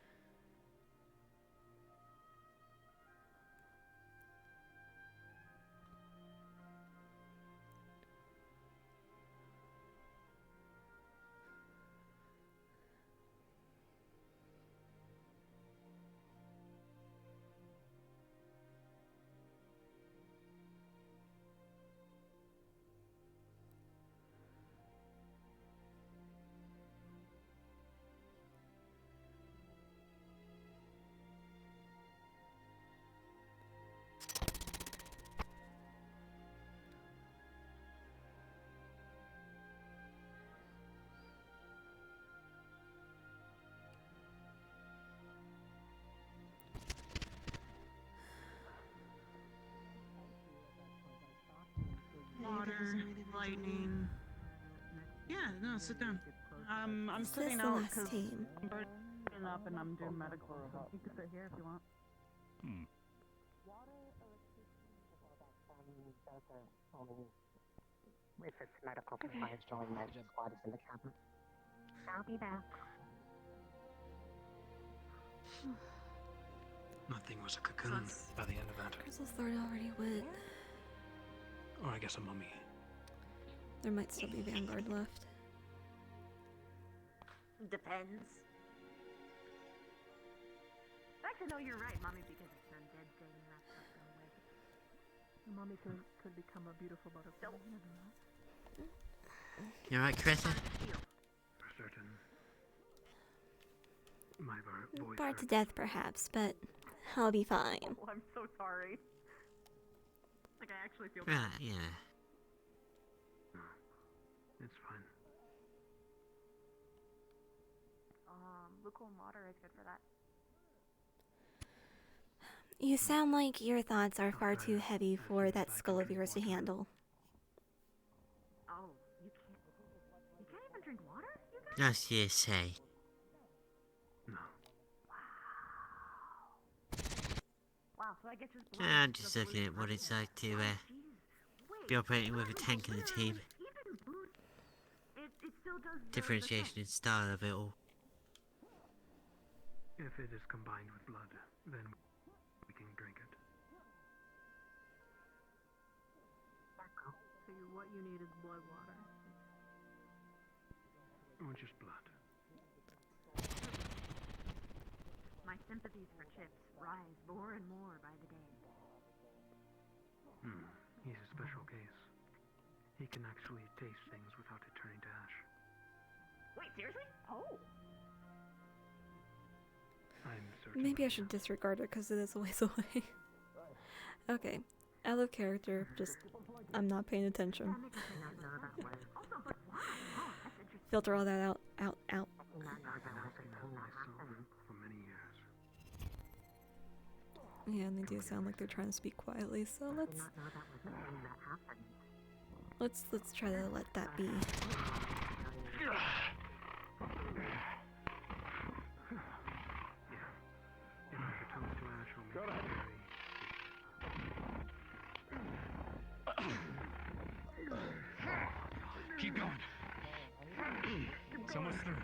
Water, lightning. Yeah, no, sit down. I'm Is sitting this the out last because team? I'm burning up and I'm doing medical. So you can sit here if you want. If it's medical compliance, join med squad is in the cabinet. I'll be back. Nothing was a cocoon by the end of that. Crystal's Lord already went. Or I guess a mummy. There might still be Vanguard left. Depends. Actually, no, you're right, Mommy, because it's an undead thing and that's not gonna live. Mommy could become a beautiful butterfly. You never know. You alright, Carissa? For certain. My voice. Bored to death, perhaps, but I'll be fine. Oh, I'm so sorry. Like, I actually feel Right, bad. yeah. It's fine. Lukewarm water is good for that. You sound like your thoughts are far too heavy for that skull of yours to handle. Oh, you can't even drink water? You guys? Just you say. Wow, so I get your blood. I'm just looking at what it's like to be operating with a tank in the team. Even booze, it still does the Differentiation in style of it all. If it is combined with blood, then we can drink it. So what you need is blood water. Or just blood. My sympathies for Chips rise more and more by the day. He's a special case. He can actually taste things without it turning to ash. Wait, seriously? Oh. I'm certain. Maybe I should disregard it because it is a ways away. Okay, out of character, just I'm not paying attention. Filter all that out. I've been asking that myself for many years. Yeah, and they do sound like they're trying to speak quietly, so let's try to let that be. Keep going. It's almost through.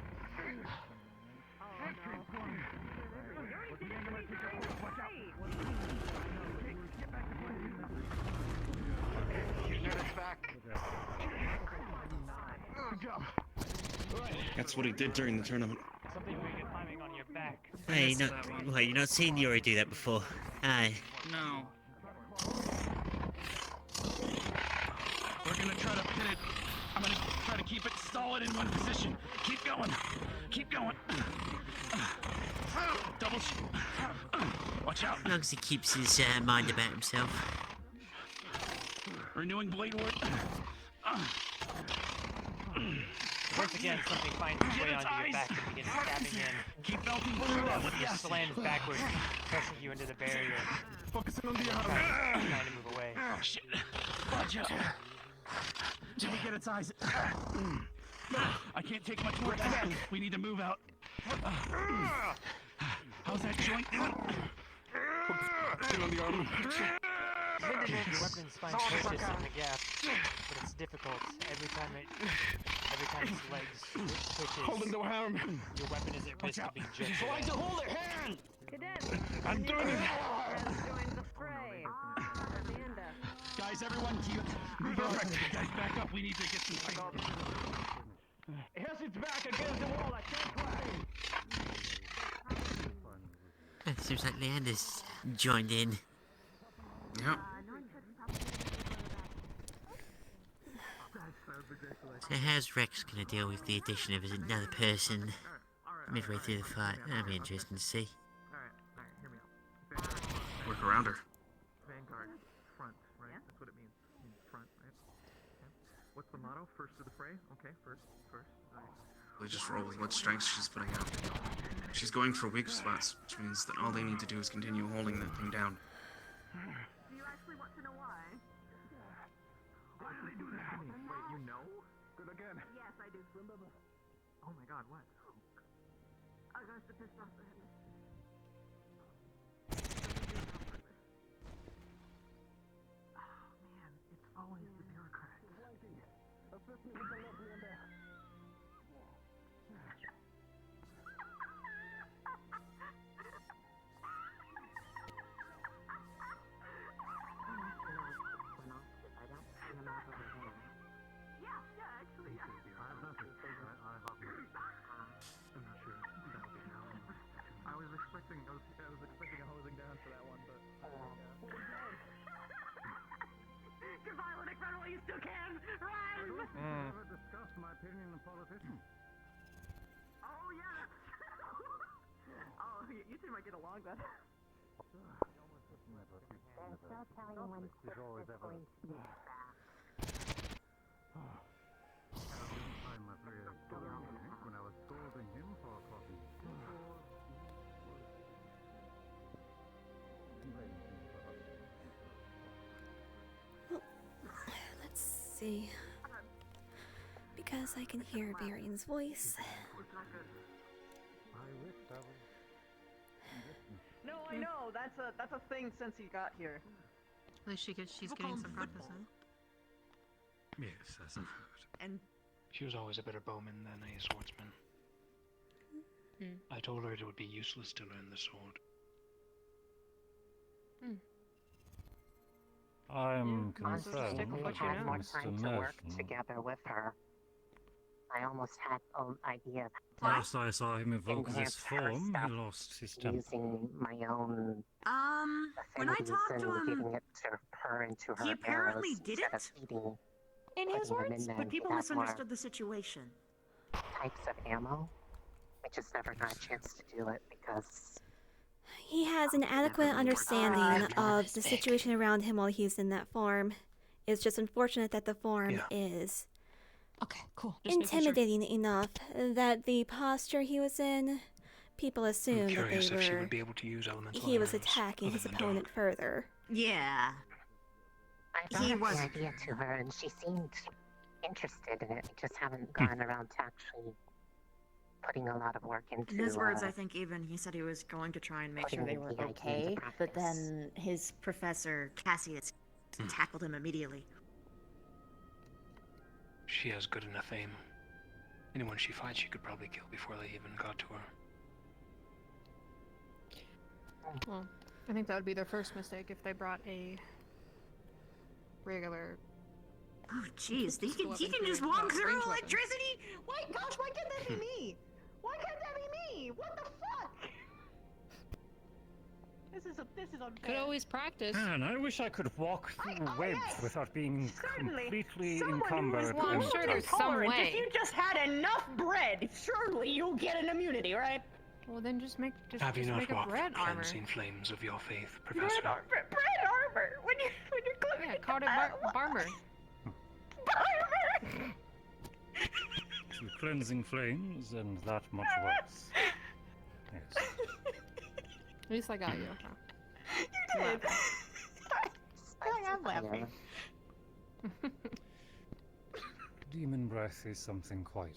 That's what he did during the tournament. Something where you're climbing on your back. Hey, no, wait, you've not seen Yuri do that before? Aye. No. We're gonna try to pin it. I'm gonna try to keep it solid in one position. Keep going. Keep going. Double watch out. As long as he keeps his mind about himself. Renewing blade work. Once again, something finds its way onto your back and begins stabbing in. Keep belting through that with You yes. slant backwards, pressing you into the barrier. Focusing on the arm. Trying to move away. Oh shit. Watch out. Did we get its eyes? I can't take much more time. We need to move out. How's that joint doing? Focusing on the arm. Your weapons find purchase in the gap, but it's difficult. Every time its legs twitches, Holding the arm. your weapon is at risk of being jerked Try away. to hold it. Hand. Cadet, I'm doing it. join the fray. Amanda. Guys, everyone, move over. Guys, back up. We need to get some space. It has its back against the wall. I can't climb. It seems like Leander's joined in. Yep. So how's Rex gonna deal with the addition of another person midway through the fight? That'll be interesting to see. Alright, hear me out. Work around her. Vanguard, front, right? That's what it means. It means front, right? Okay. What's the motto? First to the fray? Okay, first. Alright. We just roll with what strength she's putting out. She's going for weak spots, which means that all they need to do is continue holding that thing down. Do you actually want to know why? Why do they do that to me? Wait, you know? Good again. Yes, I do. Oh my god, what? I got to piss off the head. Oh man, it's always the bureaucrats. Especially with the lovely in there. Yeah, actually, yeah. I have nothing. I'm not sure. That would be now. I was expecting a hosing down for that one, but You're violent, incredible, you still can! Run! Never discussed my opinion on politicians. Oh, yeah, that's true. Oh, you two might get along then. He's always ever. I'm afraid I told him when I was scolding him for talking. Let's see. Because I can hear Varian's voice. No, I know. That's a thing since he got here. At least she's getting some practice in. Yes, as I've heard. And She was always a better bowman than a swordsman. I told her it would be useless to learn the sword. I'm Honestly, concerned stick with that what you know. Mr. Merton. Together with her. I almost had an idea of Last I saw him evoke this enhance her form, stuff he lost his temper. using my own When I affinities talked and to him, giving it to her and to her he apparently arrows did instead it. of feeding In his putting them words, in but there people without more misunderstood the situation. types of ammo. I just never got a chance to do it because He has an adequate understanding of the situation around him while he's in that form. It's just unfortunate that the form is okay, cool. Just making sure. intimidating enough that the posture he was in, people assumed that curious they if she were. would be able to use elemental He was items attacking other his than opponent further. Yeah. I brought up the idea to her, and she seemed interested in it. We just haven't gotten around to actually putting a lot of work into. In his words, I think even he said he was going to try and make sure they were the idea into okay, but practice. then his professor Cassius tackled him immediately. She has good enough aim. Anyone she fights, she could probably kill before they even got to her. Well, I think that would be their first mistake if they brought a regular. Oh, jeez, he pistol can weapon just to walk a through ranged weapon. electricity? Why, gosh, why can't that be me? Why can't that be me? What the fuck? This is unfair. Could always practice. Man, I wish I could walk through webs without being Certainly. completely Someone encumbered. who is and- sure there's some way. If you just had enough bread, surely you'll get an immunity, right? Well, then just make Have you not make a walked bread the armor. cleansing flames of your faith, Professor? Bread armor. When you're close. Yeah, call it barmer. The cleansing flames and that much worse. Yes. At least I got you. You did. I am laughing. Demon breath is something quite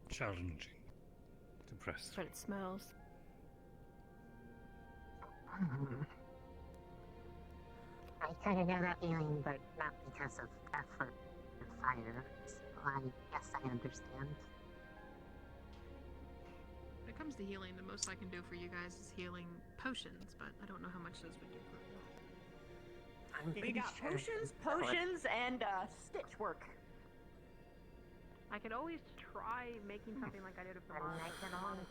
challenging to press But it smells. I kind of know that feeling, but not because of effort or fire. So I guess I understand. When it comes to healing, the most I can do for you guys is healing potions, but I don't know how much those would do for you. We got potions, and stitch work. I could always try making something like I did with the mod.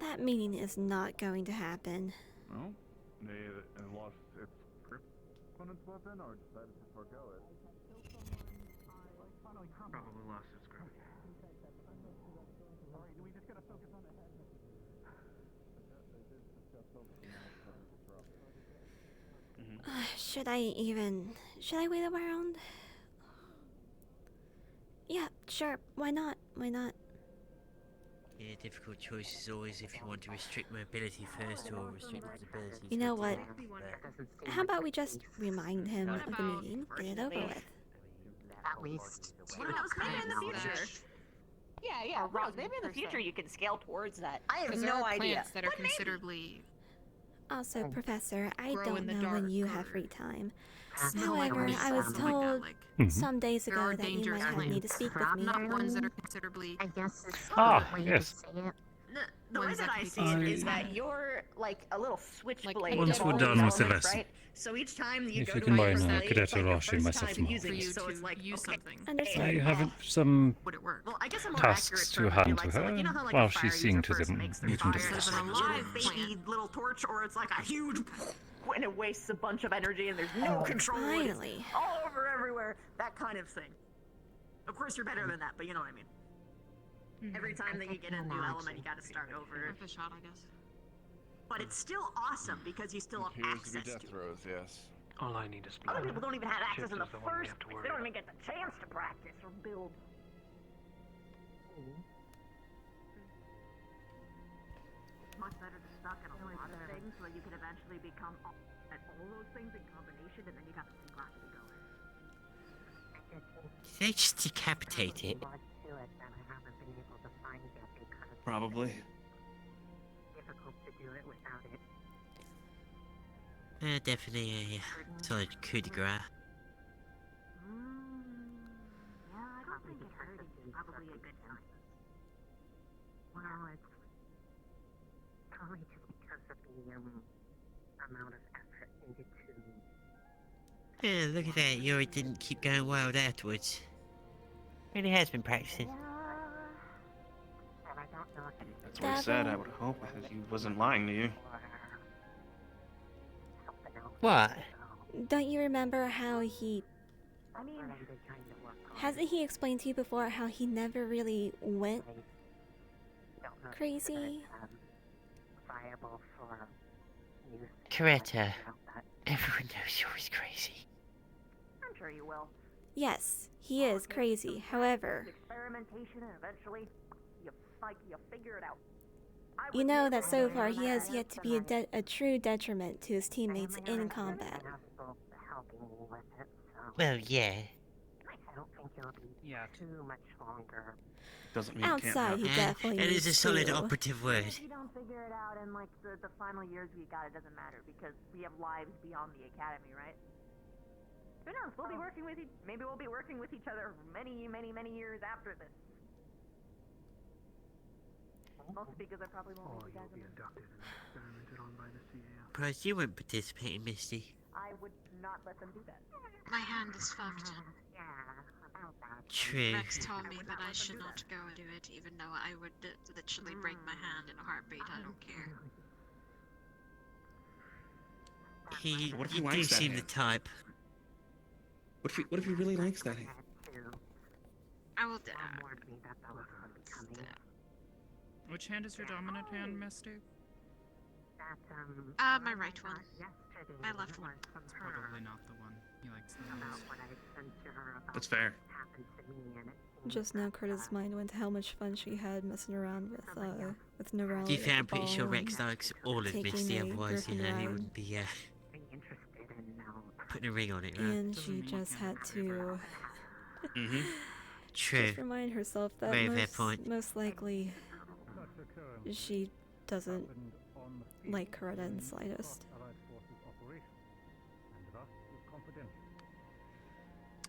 That meeting is not going to happen. No? They lost its grip on its weapon, or decided to forgo it? Probably lost its grip. Alright, we just gotta focus on the head. Should I wait around? Yeah, sure. Why not? Why not? Yeah, difficult choice is always if you want to restrict mobility first or restrict his ability. You know what? How about we just remind him of the meeting, get it over with? At least. Who knows? Maybe in the future. Yeah. Who knows? Maybe in the future you can scale towards that. I have There no are idea. plants that are considerably. Also, Professor, I Grow in don't the know when dark you have free time. No, like However, I was something like told that, Mhm. some days there ago are that you dangerous might have need to plants. speak with me. Not ones that are considerably. I guess it's Ah, the way yes. you say it. The way Ones that that I can be see it is considered that you're like a little switchblade. Once of we're all done these with the elements, lesson. right? So each time you If go you to can a buy new a blade, cadet it's like or your Rashi, first myself time tomorrow. using For it, you so to it's like, use okay, something. Understood. I have some Would it work? Well, I guess a more accurate tasks to term would be hand like, to so her like, you know how like while a fire she's seeing user to first the makes their mutant fire, Instead of it's an like a alive little baby plant. little torch, or it's like a huge, and it wastes a bunch of energy, and there's no control. and it's Finally. all over everywhere. That kind of thing. Of course, you're better than that, but you know what I mean. Every time that you get a new element, you gotta start over. Worth a shot, I guess. But it's still awesome because you still have Appears to be access death to it. throws, yes. All I need is blood. Other people don't even have access Chips in the is the one we first have to place. worry They don't about. even get the chance to practice or build. Much better to stuck in a lot of things where you can eventually become at all those things in combination, and then you got the same class to go in. Did they just decapitate it? More to it that I haven't been able to find yet because Probably. it's difficult to do it without it. Definitely a solid coup de grace. Yeah, I don't think it hurt. It's probably a good sign. Well, it's probably just because of the amount of effort needed to. Yeah, look at that. Yuri didn't keep going wild afterwards. Really has been practicing. And I don't know if That's what he said, I would hope, because he wasn't lying to you. What? Don't you remember how he... I mean, kind of work on Hasn't he explained to you before how he never really went don't know crazy? viable for use. Coretta. Everyone knows you're crazy. I'm sure you will. Yes, he is crazy. However, experimentation, and eventually, you figure it out. You know that so far he has yet to be a true detriment to his teammates in combat. Well, yeah. I don't think it'll be too much longer. Doesn't mean Outside, he definitely It is needs a solid to. operative word. If you don't figure it out in like the final years we got, it doesn't matter because we have lives beyond the academy, right? Who knows? We'll be working with maybe we'll be working with each other many, many, many years after this. Mostly because I probably won't meet you guys again. Experimented on by the CAO. Surprised you won't participate in Misty. I would not let them do that. My hand is fucked. True. Rex told me that I should not go and do it, even though I would literally break my hand in a heartbeat. I don't care. He What if he do likes that seem hand? the type. What if he really likes that? I will. Which hand is your dominant hand, Misty? My right one. My left one. It's probably not the one he likes the most. That's fair. Just now, Curtis' mind went to how much fun she had messing around with Neurali. To be fair, I'm pretty sure ball Rex and likes all of taking Misty, a otherwise, you Griffin know, he ride. wouldn't be putting a ring on it, right? And she just had to True. just remind herself that Very fair point. most likely she doesn't like Coretta in the slightest.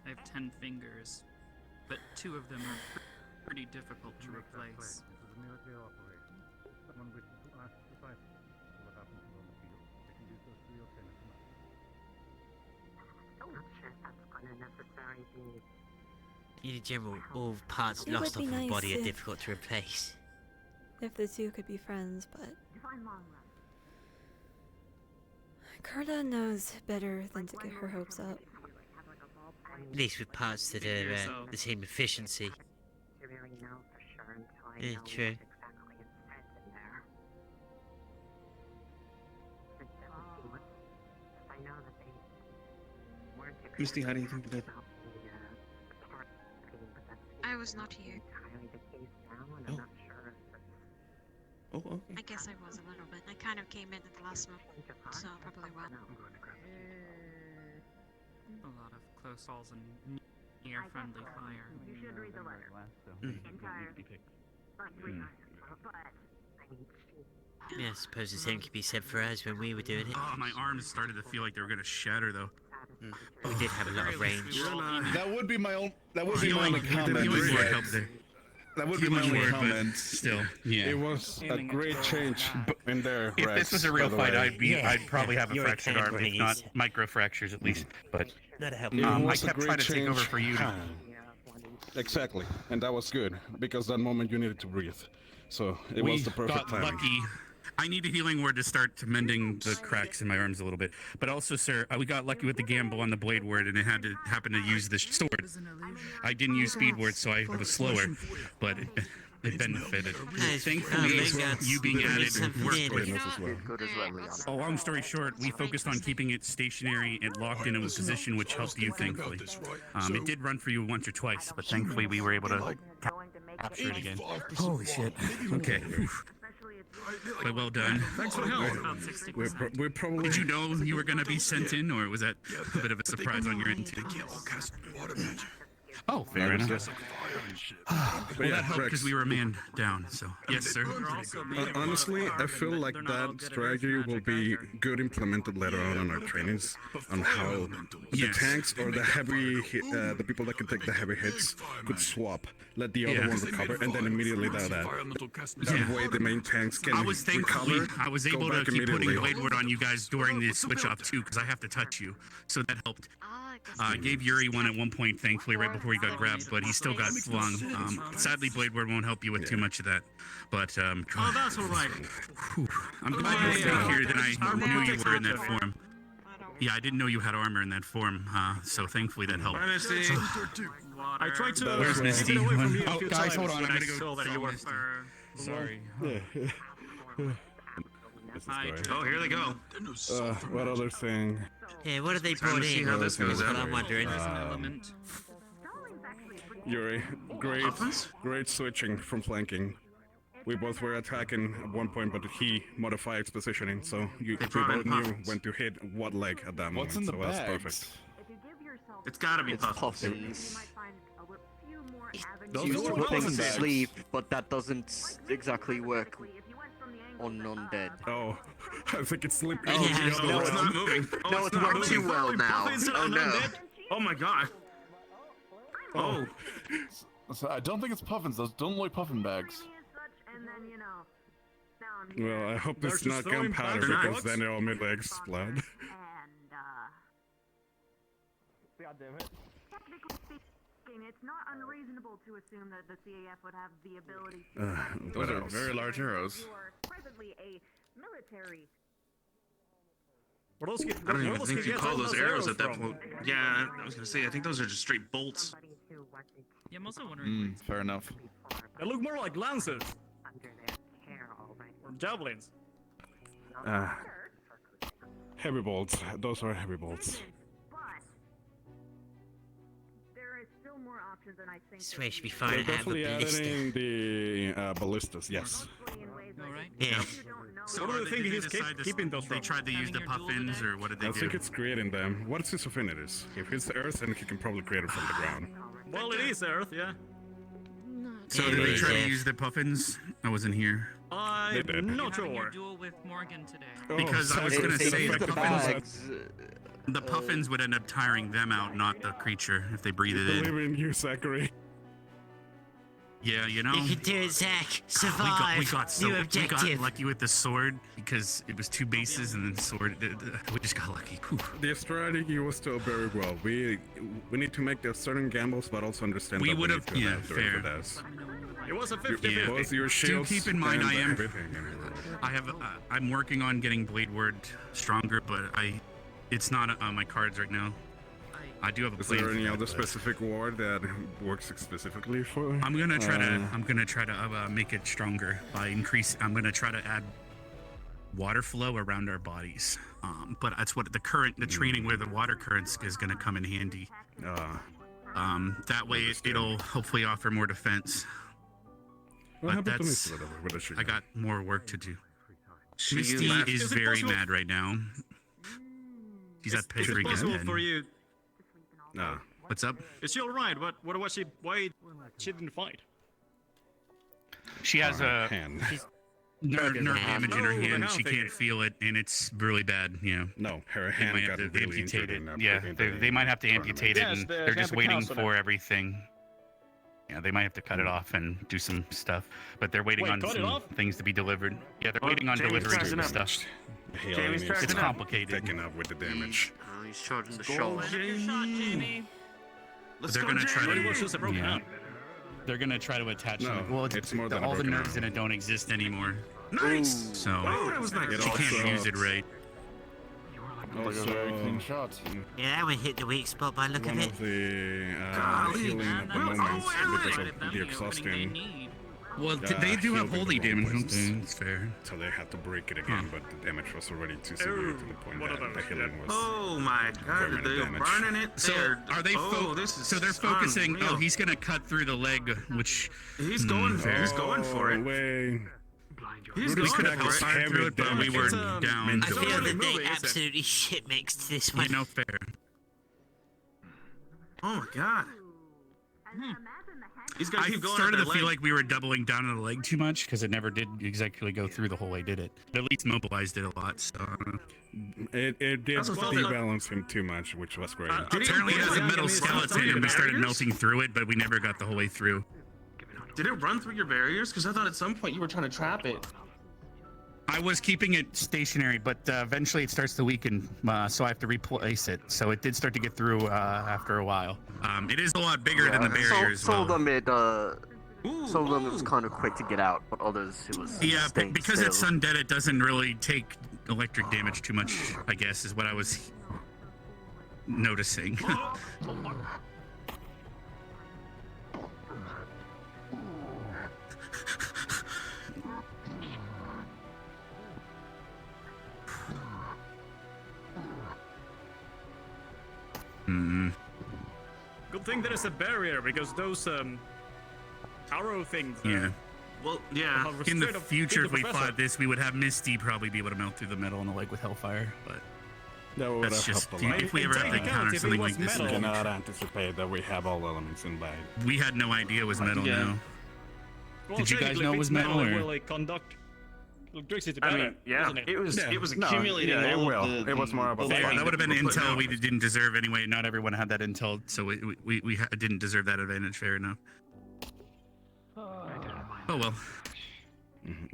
I have 10 fingers, but 2 of them are pretty difficult to replace. This is a military operation. If someone wishes to ask precisely what happens on the field, they can do so through your tennis match. I'm not sure if that's going to necessarily be. In general, all parts It lost would off be of the nice body are if- difficult to replace. If the two could be friends, but Define long run. Coretta knows better than to get her hopes up. At least with parts that are the same efficiency. To really know for sure until I Yeah, know true. what exactly it says in there. But that would be what, if I know that they weren't Misty, how do you think that? about the part thing, but that's I was not here. entirely the case now, and I'm not sure if it's Oh, okay. I guess I was a little bit. I kind of came in at the last moment, so probably will. A lot of close calls and near-friendly fire. You should read the letter. Entire. But I mean, Yeah, I suppose the same could be said for us when we were doing it. Oh, my arms started to feel like they were gonna shatter though. We did have a lot of range. That would be my own. That would be my only comment. Healing word helped there. That would be my Healing only word, but comment. still, yeah. It was a great change in there. If Rex, this was a real by the fight, way. I'd probably have a Your fractured arm, if not categories. micro fractures at least. But Not a help. It I was a kept great trying to take over change. for you. Exactly, and that was good because that moment you needed to breathe. So it We was the perfect got timing. lucky. I need a healing word to start mending the cracks in my arms a little bit. But also, sir, we got lucky with the gamble on the blade word, and it had to happen to use the sword. I didn't use speed word, so I was slower, but it benefited. Thankfully, you being added worked with. Long story short, we focused on keeping it stationary and locked in a position, which helped you, thankfully. It did run for you once or twice, but thankfully we were able to capture it again. Holy shit. Okay. But well done. Thanks for the help. We're probably. Did you know you were going to be sent in, or was that a bit of a surprise on your end too? Oh, fair enough. Well, that helped because we were a man down, so. Yes, sir. Honestly, I feel like that strategy will be good implemented later on our trainings on how the tanks or the heavy, the people that can take the heavy hits could swap, let the other one recover, and then immediately that way the main tanks can I was thankfully recover. I was go able to back keep putting immediately. blade word on you guys during the switch off too, because I have to touch you, so that helped. I gave Yuri one at one point, thankfully, right before he got grabbed, but he still got flung. Sadly, blade word won't help you with too much of that. But Oh, that's alright. I'm glad you're still here. Then I knew you were in that form. Yeah, I didn't know you had armor in that form, so thankfully that helped. I tried to. Where's Misty? get away from you a Oh, few guys, times hold on. I'm when I gonna go. saw that you were. Sorry. Oh, here they go. What other thing? Yeah, what are they Time brought to see in? how this goes That's what out. I'm wondering. Um, Yuri, great switching from flanking. We both were attacking at one point, but he modified his positioning, so we both knew when to hit what leg at that moment. What's in the so that's bags? perfect. It's gotta be It's puffins. Those Used are to put things puffin to bags. sleep, but that doesn't exactly work on undead. Oh, I think it's slipping. Oh, no, it's not moving. Oh, No, it's not too well now. Puffins Oh are no. undead? Oh my god. Oh. So I don't think it's puffins. Those don't look like puffin bags. Well, I hope They're it's just not throwing gunpowder bags. because then it all made like explode. God damn it. Technically speaking, it's not unreasonable to assume that the CAF would have the ability to. Those are very large arrows. You are presently a military. I don't even think you call those arrows at that point. Yeah, I was gonna say, I think those are just straight bolts. Yeah, I'm also wondering. Fair enough. They look more like lances. Or javelins. Heavy bolts. Those are heavy bolts. There is still more options than I think. Swear you should be They're fine to have a definitely ballista. adding the ballistas, yes. Alright. Yeah. So what do you think he's keeping those from? They tried to use the puffins, or what did they I do? think it's creating them. What's his affinities? If it's earth, then he can probably create it from the ground. Well, it is Earth, yeah. So did they try to use the puffins? I wasn't here. I'm not Having your sure. duel with Morgan today. Because I was gonna say the the bags. puffins would end up tiring them out, not the creature, if they breathe it in. Believe in you, Zachary. Yeah, you know. You can do it, Zach. God, Survive. we got New we objective. got lucky with the sword because it was 2 bases and then the sword. We just got lucky. Whew. The strategy was still very well. We need to make the certain gambles, but also understand We that would we have, need to yeah, adapt during fair. the days. It was a Your- 50-50. Both your shields keep in mind, and I am- everything. I'm working on getting Blade Ward stronger, but it's not on my cards right now. I do have a Is plan. there for any that, other but specific ward that works specifically for? I'm gonna try to make it stronger by I'm gonna try to add water flow around our bodies. But that's what the training where the water currents is gonna come in handy. That way it'll hopefully offer more defense. What But happened to that's Misty, by the way? Where did she I go? got more work to do. She Misty left. is Is it very possible- mad right now. She's at Is it Pedrick possible again. for you? Nah. What's up? Is she alright? What was she? Why she didn't fight? She has a hand. nerve damage in her Oh, hand. now She I can't feel it, and it's really bad. Yeah. No, her They hand might got have to really amputate injured it. in that. Yeah, in they the might have to tournament. amputate it, Yes, and the they're just Champion waiting Council for now. everything. Yeah, they might have to cut it off and do some stuff, but they're waiting Wait, on cut it some off? things to be delivered. Yeah, they're Oh, waiting on Jamie's delivery charging and up. stuff. Hell, Jamie's it's charging up. complicated. Taking up with the damage. He's charging the Go, shoulder. Jamie. Let's They're go, gonna try Jamie. But it was just a broken Yeah. arm. They're gonna try to attach No, them. Well, it's more than a all the broken nerves arm. in it don't exist anymore, Nice. so Oh, that was nice. It she also- can't use it right. Like a very clean shot. Yeah, that one hit the weak spot by the look One of it. of the Golly. healing at the Well, moment oh, because wait, of the exhaustion. Well, they do have healed holy in the wrong damage. places. Okay, it's fair. So they had to break it again, but the damage was already too severe to the point one of that the those, healing was. Oh my god, Permanent they're damage. burning it. So are they? this is so they're focusing. unreal. Oh, he's gonna cut through the leg, which He's going for it. He's going for it. Way. He's we going could have for it. fired through it, but we were It's, down. I It's feel not that really moving, they is it? absolutely shit mixed this one. You know, fair. Oh my god. He's gonna I keep going started at to that feel leg. like we were doubling down on the leg too much because it never did exactly go through the whole way, did it? But at least mobilized it a lot. So It did That's what I thought. debalance him too much, which was great. apparently it has a metal Yeah, skeleton, and we started melting through it, but we never got the whole way through. Did it run through your barriers? Because I thought at some point you were trying to trap it. I was keeping it stationary, but eventually it starts to weaken, so I have to replace it. So it did start to get through after a while. It is a lot bigger than the barrier as well. Some of them it was kind of quick to get out, but others it was Yeah, staying because still. it's undead, it doesn't really take electric damage too much, I guess, is what I was noticing. Good Good thing there is a barrier because those arrow things. Yeah. Well, yeah. In the future, if we fought this, we would have Misty probably be able to melt through the metal in the lake with Hellfire, but That would that's have just helped a lot. if we ever have to encounter something like this. We cannot anticipate that we have all elements in by. We had no idea it was metal. Yeah. No. Well, Did you guys technically, know if it was it's metal? It Or? will like conduct electricity I better. mean, yeah, doesn't it was No, accumulating yeah, it all will. of the. It was more about Fair, fun. that would have been But intel no. we didn't deserve anyway. Not everyone had that intel, so we didn't deserve that advantage. Fair enough. Oh well.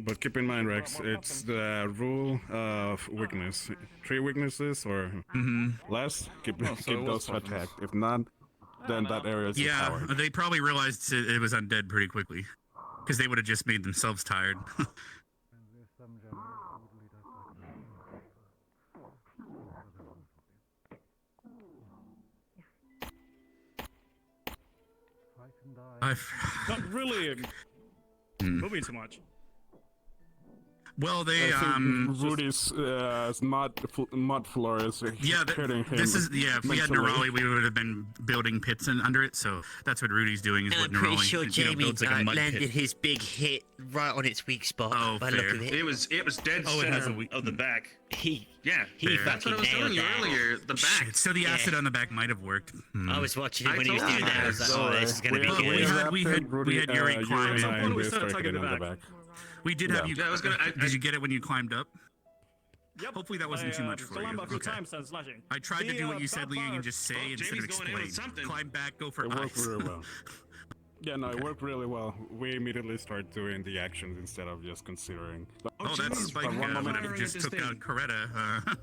But keep in mind, Rex, it's the rule of weakness. 3 weaknesses or less, keep Oh, so it was those toughness. attacked. If not, then that area is Yeah, empowered. they probably realized it was undead pretty quickly, because they would have just made themselves tired. Not really moving too much. Well, they I think Rudy's mud floor is hurting him. this is if we had mentally. Nerali, we would have been building pits under it. So that's what Rudy's doing. Is And what I'm pretty Nerali sure Jamie builds like a mud landed pit. his big hit right on its weak spot. Oh, by the look fair. of it. It was dead Oh, it has center a weak- of the back. He Yeah, He that's what I was fucking telling you nailed that. earlier. The back. Shit, so the Yeah. acid on the back might have worked. I was watching it I when he was told doing you that. I was like, Don't oh, worry. this is gonna be We good. we had Yuri climb. and I, we we started started tugging getting the on the back. back. We did have you. Yeah, I was gonna- Did you get it when you climbed up? Yep. Hopefully that wasn't too much for you. A few Okay. times and slashing. I tried to The, do what you said, top Lee, bar- and just say instead of Jamie's going in with explain. something. Climb back, go for It worked ice. really well. Yeah, no, it worked really well. We immediately started doing the actions instead of just considering. Oh, that's like one moment whenever you just took out Coretta.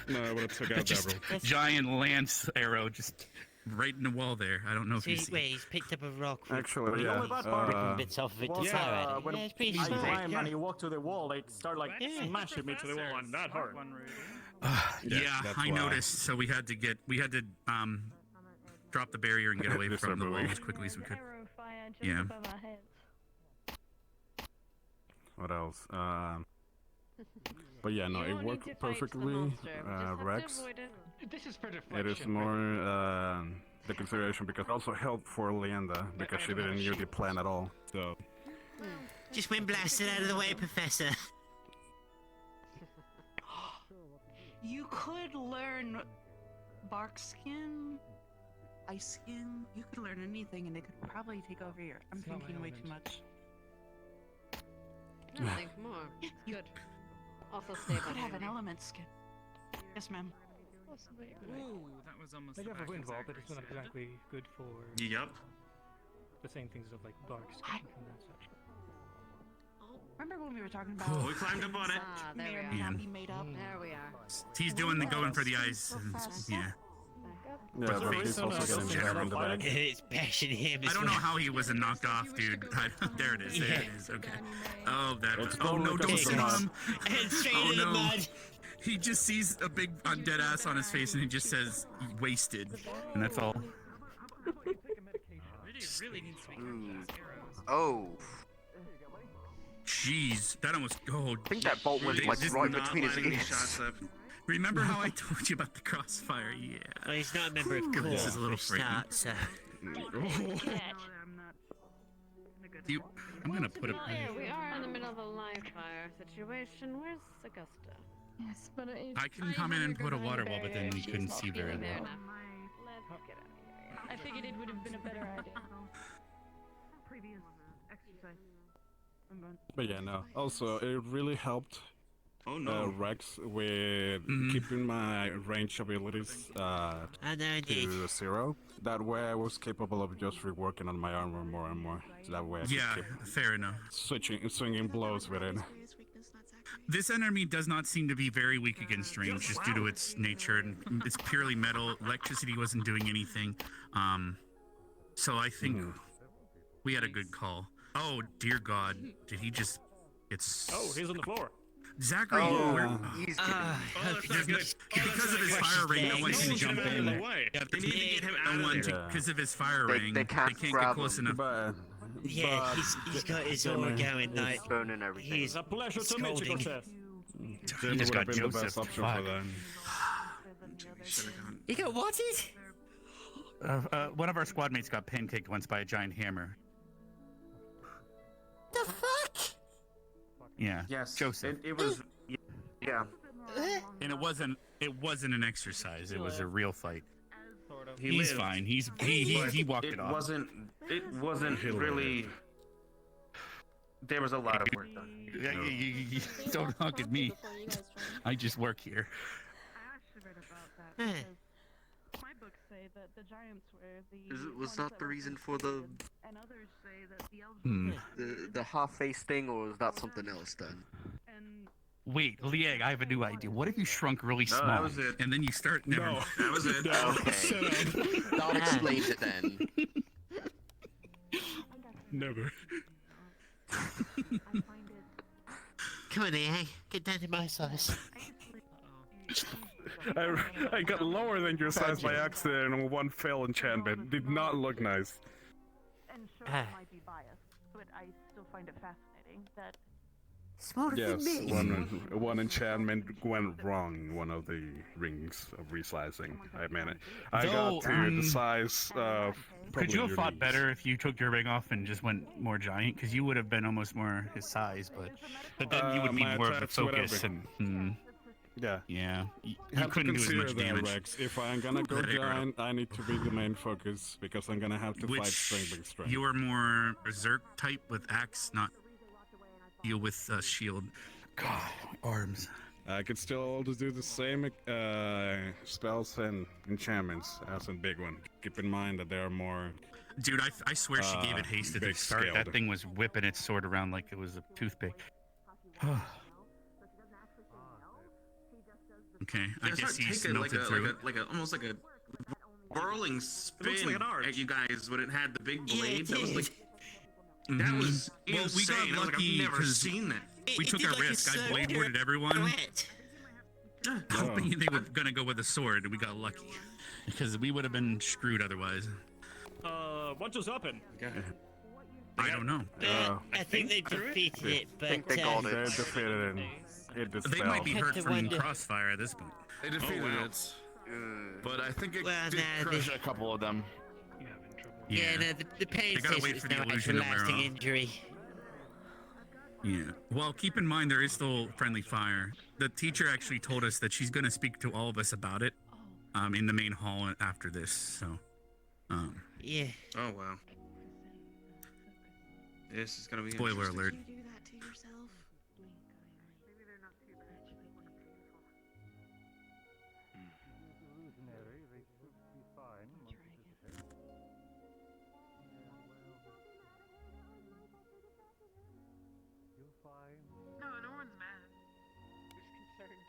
No, I would have took out Just Deborah. giant lance arrow just right in the wall there. I don't know if So you he's, see. wait, he's picked up a rock with Actually, yeah. ripping bits off of it to fire at it. when Yeah, it's pretty I smooth. climbed and he walked to the wall, they start like smashing me to the wall, and that hurt. Yeah, that's I why. noticed. So we had to drop the barrier and get away Just from the start wall moving. as quickly as we could. Yeah. What else? But yeah, no, it worked perfectly. Rex, This is for it is deflection. more the consideration because also helped for Leanda because she didn't use the plan at all. So Just went blasted out of the way, Professor. You could learn bark skin, ice skin. You could learn anything, and it could probably take over your. I'm thinking way too much. No, think more. Good. Also stay Could have an element skin. Yes, ma'am. Ooh, that was almost. They the have back a wind wall, exact but it's not reset. exactly good for Yep. the same things of like bark skin and that such. Remember when we were talking about? Oh, we climbed up on it. There May we or are. may not be made up. There we are. He's doing the going for the ice. Yeah. yeah, But but he's also getting stabbed in the back. It's bashing him. I don't know how he wasn't knocked off, dude. There it is. There it is. Okay. Oh, that. It's Oh no! going Don't up see the mud. him. And straight Oh in the no! mud. He just sees a big undead ass on his face, and he just says "wasted," and that's all. Really needs to be Ooh. Oh. Jeez, that almost. Oh, I think that bolt went like right between his ears. Remember how I told you about the crossfire? Yeah. Well, he's not a member of Core. This is a little for start, so. I'm gonna put a. Yeah, we are in the middle of a live fire situation. Where's Augusta? Yes, but it's. I can come in and put a water wall, but then we couldn't see very There well. enough. Let's get out of here. I figured it would have been a better idea. Previous exercise. But yeah, no. Also, it really helped Oh no. Rex with keeping my range abilities to 0. That way I was capable of just reworking on my armor more and more. So that way I could Yeah, keep fair enough. swinging blows with it. This enemy does not seem to be very weak against range, just due to its nature, and it's purely metal. Electricity wasn't doing anything. So I think we had a good call. Oh dear God, did he just? It's. Oh, he's on the floor. Zachary, He's there's no, because of his fire ring, no one can jump in. Yeah, they need to get him out of there. Because of his fire They- ring, they can't get grab close him. enough. Yeah, he's got his aura going, like. burning everything. He's A pleasure to meet you, scolding. Cortez. Jim just would got have been the Joseph, best option fuck. for them. He got whatted? one of our squad mates got pancaked once by a giant hammer. The fuck? Yeah. Yes. Joseph. It was. Yeah. And it wasn't an exercise. It was a real fight. He He's lived, fine. He walked it off. It wasn't really. There was a lot of work done. Don't honk at me. I just work here. I actually read about that because my books say that the giants were the. Was that the reason for the And others say that the elves. the half-face thing, or was that something else then? Wait, Liang, I have a new idea. What if you shrunk really No, small? that was it. And then you start. Never mind. That was it. Okay. That explains it then. Never. Come on, Liang. Get down to my size. I got lower than your size by accident on one failed enchantment. Did not look nice. And sure, I might be biased, but I still find it fascinating that. Smarter Yes, than me. one enchantment went wrong in one of the rings of reslicing. I mean it. I got to the size of. Could you have probably fought your better if you took your ring off and just went more giant? Because you would have been almost more his size, but then you would need my more of the attacks would have focus. been- And Yeah. yeah, you Have to couldn't do as consider much that, damage. Rex. If I'm gonna go Pathetic, giant, I need to be the main focus because I'm gonna have to fight strength with strength. You are more berserk type with axe, not deal with shield. God, arms. I could still do the same spells and enchantments as a big one. Keep in mind that there are more. Dude, I swear she gave it haste at the big start. That scaled. thing was whipping its sword around like it was a toothpick. Okay, I It's guess not he's take it melted through. almost like a whirling spin like an arc. at you guys when it had the big blade. Yeah, That was it like did. that was Well, we got insane. I was like, lucky I've never 'cause seen that. We It took did a like a risk. I blade circular warded everyone, pirouette. hoping they were gonna go with a sword, and we got lucky because we would have been screwed otherwise. What just happened? I don't know. I think they defeated it, but They defeated it. It They dispelled. might be Have hurt to from wonder- crossfire at this point. They defeated wow. it, but I think it Well, did nah, crush they- a couple of them. yeah, no, the pain They gotta says wait it's for the no actual illusion to wear lasting off. injury. Yeah. Well, keep in mind there is still friendly fire. The teacher actually told us that she's gonna speak to all of us about it, in the main hall after this. So, Yeah. Oh wow. This is gonna be spoiler interesting. alert. You do that to yourself? Maybe they're not too bad. They look painful. No, no one's mad. Who's concerned?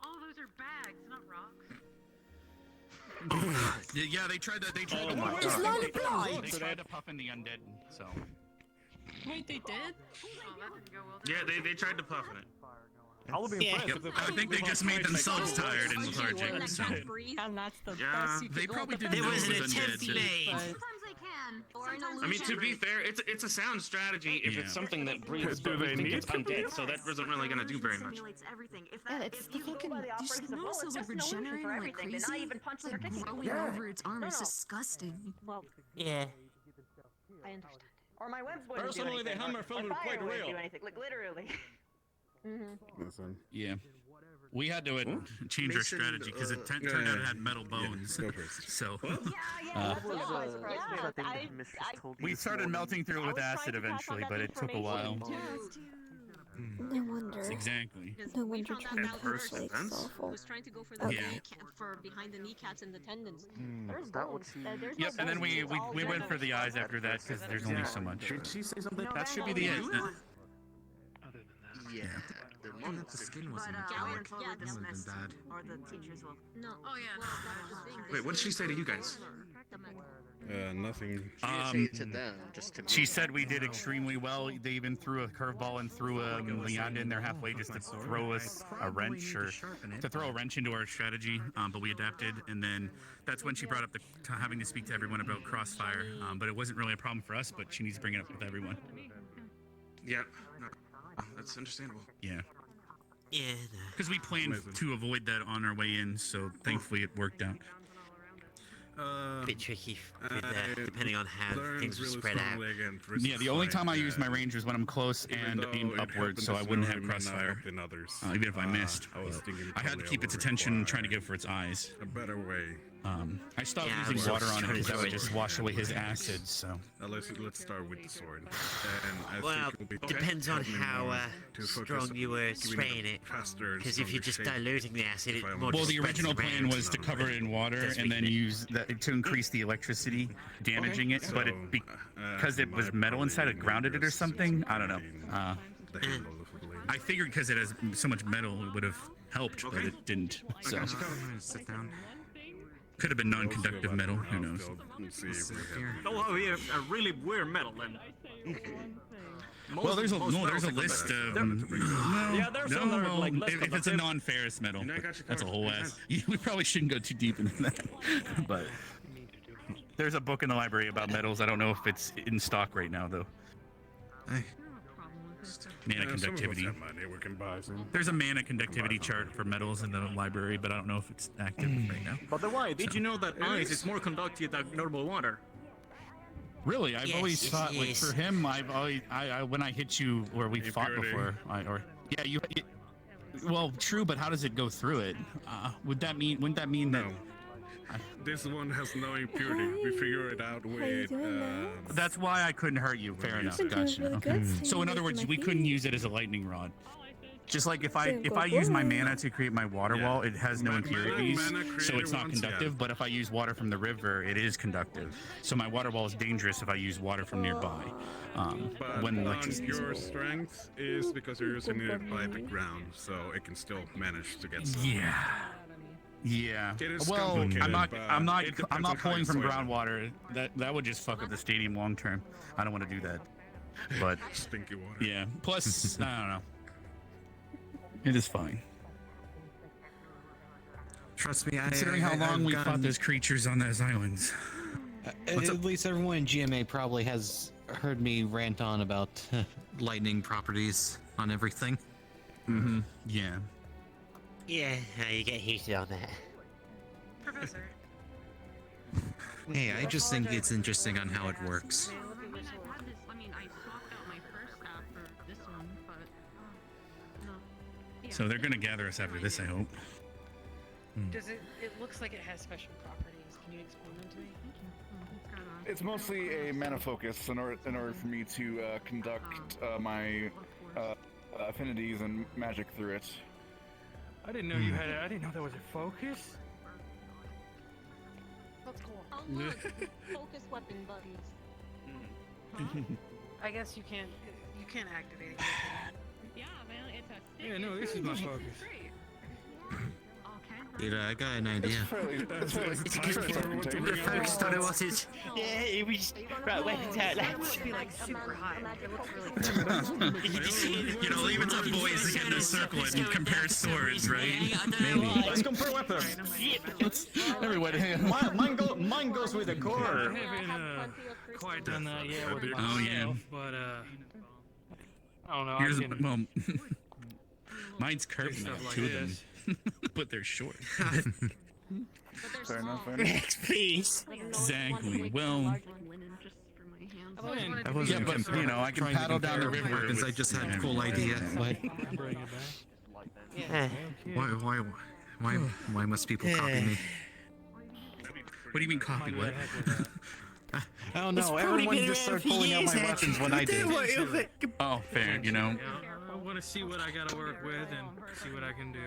All those are bags, not rocks. Yeah, they tried to. They tried to. my puff- God. They tried to puff in the undead. So. Wait, they did? Oh, that didn't go well. Yeah, they tried to puff in it. I'll be Yeah. impressed. Yep. I think they just made themselves tired and lethargic. So. And that's the Yeah, best you They could probably well, didn't There know was it an was attempt undead. made. Sometimes they can. Or an I mean, to be illusion. fair, it's a sound strategy if Yeah. it's something that breathes. Do but they we think need it's to be? undead, so that wasn't really gonna do very much. Simulates everything. If Yeah, that, it's if the you go fucking. by the You operations just of notice bullets, those like that's an illusion regenerating for like everything. crazy. They're not even punching It's or like kicking. growing over its arm. It's No. disgusting. Well, Yeah. I understand. Or my webs wouldn't Personally, do the anything. hammer or filled with fire quite wouldn't real. do anything. Like literally. Listen. Yeah. We had to change our Mason, strategy because it turned out it had metal bones. Go first. So That was Yeah, something I- that Mistress told me we this started morning. melting through it with I was trying acid to pass on eventually, that but it took a while. information. No wonder. Exactly. No wonder At trying to first calculate is defense? awful. Was trying to go for the Yeah. for behind the kneecaps and the tendons. There's Is that what bones. she- There's Yep, no and then bones. we It's all we went for the eyes general. after that because there's only so much. Did she say something? No, That should be the end. Other than that. Yeah. They're not The skin wasn't But metallic. Gallon totally That would've been dismissed. bad. Or the teachers will. No. Oh yeah. Well, that was the thing. Wait, what did she say to you guys? Nothing. She didn't say it to them, just to me. She said we did extremely well. They even threw a curveball and threw Leon in there halfway just to throw us a wrench or to throw a wrench into our strategy. But we adapted, and then that's when she brought up having to speak to everyone about crossfire. But it wasn't really a problem for us. But she needs to bring it up with everyone. Yeah, no, that's understandable. Yeah. Yeah, Because we planned to avoid that on our way in, so thankfully it worked out. bit tricky with, depending on how things were spread out. Yeah, the only time I use my range is when I'm close and aimed upwards, so I wouldn't have crossfire. Even if I missed, I had to keep its attention trying to go for its eyes. A better way. I stopped using water on it because that would just wash away his acid. So let's start with the sword. And Well, depends on how strong you were spraying it. Because if you're just diluting the acid, it more well, just the spreads original plan around. was to cover it in water and then use that to increase the electricity, damaging it. But because it was metal inside, it grounded it or something. I don't know. I figured because it has so much metal, it would have helped, but it didn't. So sit down. could have been non-conductive metal. Who knows? Oh, yeah, a really weird metal then. Well, there's a list of there's like list if it's a non-ferrous metal, that's a whole ass. We probably shouldn't go too deep into that, but there's a book in the library about metals. I don't know if it's in stock right now though. Mana conductivity. There's a mana conductivity chart for metals in the library, but I don't know if it's active right now. By the way, did you know that ice is more conductive than normal water? Really, I've always thought like for him, I've always when I hit you or we fought before, well, true, but how does it go through it? Wouldn't that mean that? This one has no impurity. We figure it out with. That's why I couldn't hurt you. Fair enough. Gotcha. Okay. So in other words, we couldn't use it as a lightning rod. Just like if I use my mana to create my water wall, it has no impurities, so it's not conductive. But if I use water from the river, it is conductive. So my water wall is dangerous if I use water from nearby. When electricity is your strength is because you're using it by the ground, so it can still manage to get some. Yeah. Well, I'm not pulling from groundwater. That would just fuck up the stadium long term. I don't want to do that. But stinky water. Yeah. Plus, I don't know. It is fine. Trust me, considering how long we fought those creatures on those islands. At least everyone in GMA probably has heard me rant on about lightning properties on everything. Mm-hmm. Yeah. Yeah, you get heated on that. Professor. Hey, I just think it's interesting on how it works. I mean, I swapped out my first staff for this one, but no. Yeah. So they're gonna gather us after this, I hope. Does it? It looks like it has special properties. Can you explain them to me? It's mostly a mana focus in order for me to conduct my affinities and magic through it. I didn't know you had I didn't know there was a focus. That's cool. Oh look, focus weapon buddies. I guess you can't activate it. Yeah, man, it's a. Yeah, no, this is my focus. Dude, I got an idea. It's the first on it, was it? Yeah, it was right weapons out. That would be like super high. It looks really You know, leave it to the boys to get in a circle and compare swords, right? Maybe. Let's compare weapons. Everybody. Mine goes with the core. I haven't quite done that yet with Oh, yeah. myself, but I don't know. Here's mine's curved stuff now, like two of them. this. But they're short. Fair enough. Rex, please. Exactly. Well. Yeah, but you know, I can paddle down the river. Weapons, I just had a cool idea. Bring it back. Why must people copy me? What do you mean copy? What? I don't know. Everyone just started pulling out my weapons when I did. Oh, fair. You know. I want to see what I gotta work with and see what I can do.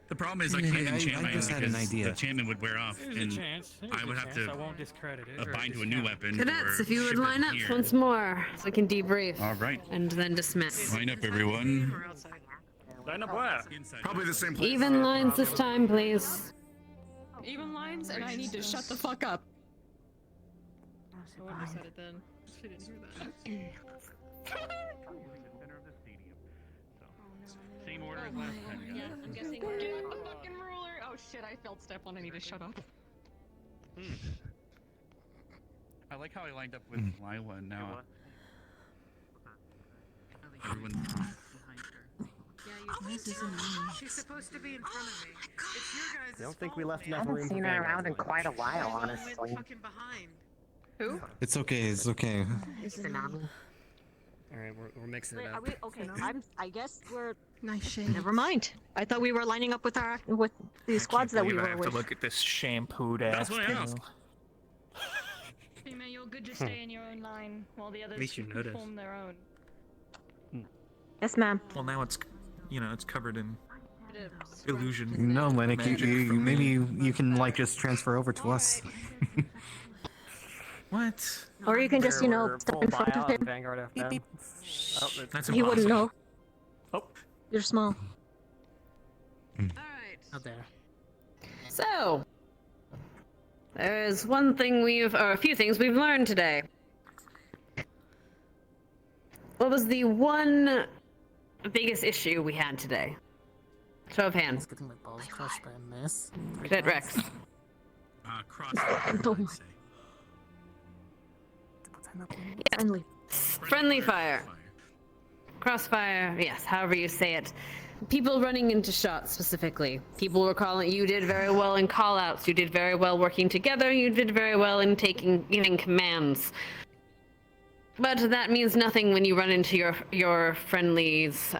The problem is I can't enchant I just had an idea. The enchantment would wear off, There's and a chance. I would have to I won't discredit it. or bind to a new weapon. Cadets, or if you would ship it line up here. once more, so we can debrief. All right. And then dismiss. Line up, everyone. Line up where? Probably the same place. Even lines this time, please. Even lines, and I need to shut the fuck up. I wouldn't have said it then. She didn't hear that. Same order as last time. Yeah, I'm guessing. Give me the fucking ruler. Oh shit, I felt step on. I need to shut up. I like how I lined up with Lila and now. Everyone. She's supposed to be in front of me. It's your guys' I don't think fault, we left man. enough room for seen her Vanguard. around in quite a while, You honestly. went fucking behind. Who? It's okay. It's okay. Tsunami. Alright, we're mixing it Wait, up. are we okay? I guess we're. Nice shade. Never mind. I thought we were lining up with the squads that we were with. look at this shampooed ass. That's what I asked. Female, you're good to stay in your own line while the others least you can noticed. form their own. Yes, ma'am. Well, now it's, it's covered in illusion. No, Lennox, maybe you can like just transfer over to us. What? Or you can just, We're step full in front of buyout him. and Vanguard FM. Beep, Oh, That's He wouldn't know. Oh. You're small. Out there. So, there's one thing or a few things we've learned today. What was the one biggest issue we had today? Show of hands. Getting my balls crushed by a miss. Cadet Rex. Crossfire, I'd say. Friendly. Friendly fire. Crossfire, yes, however you say it. People running into shots specifically. People were calling. You did very well in call-outs. You did very well working together. You did very well in giving commands. But that means nothing when you run into your friendlies'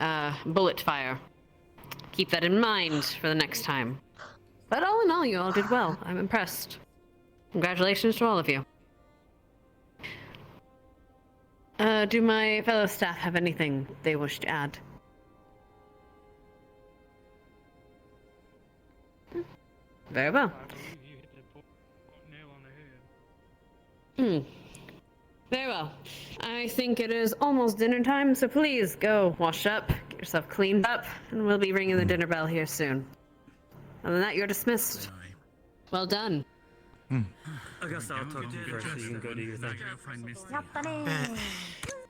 bullet fire. Keep that in mind for the next time. But all in all, you all did well. I'm impressed. Congratulations to all of you. Do my fellow staff have anything they wish to add? Very well. Very well. I think it is almost dinner time, so please go wash up, get yourself cleaned up, and we'll be ringing the dinner bell here soon. Other than that, you're dismissed. Well done. I guess I'll talk to you first so you can go do your thing.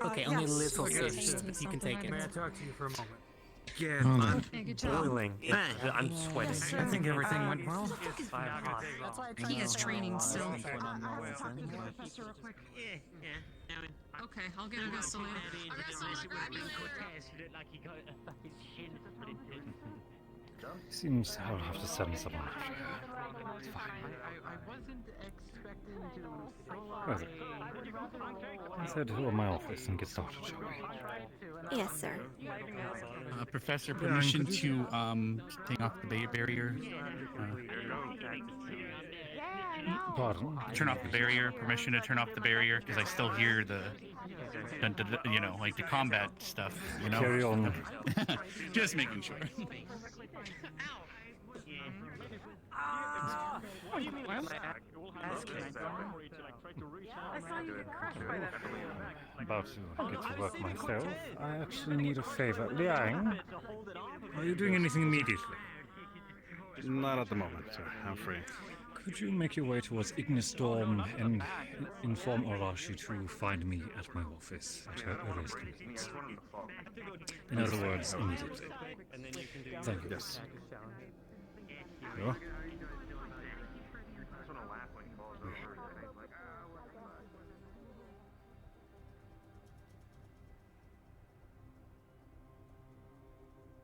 Okay, only a little bit. You can take it. May I talk to you for a moment? Yeah, I'm good job. Boiling. I'm sweating. I think everything went well. He has training still. Okay, I'll get Augusta later. Augusta, grab you later. Seems I'll have to send someone after her. It's fine. I wasn't expecting to. Well, let's head to my office and get started, shall we? Yes, sir. Professor, permission to take off the barrier. Pardon? Turn off the barrier. Permission to turn off the barrier because I still hear the, like the combat stuff. Carry on. Just making sure. About to get to work myself. I actually need a favor. Liang, are you doing anything immediately? Not at the moment, sir. I'm free. Could you make your way towards Ignis Storm and inform Arashi to find me at my office at her earliest convenience? In other words, immediately. Thank you. Yes. Sure.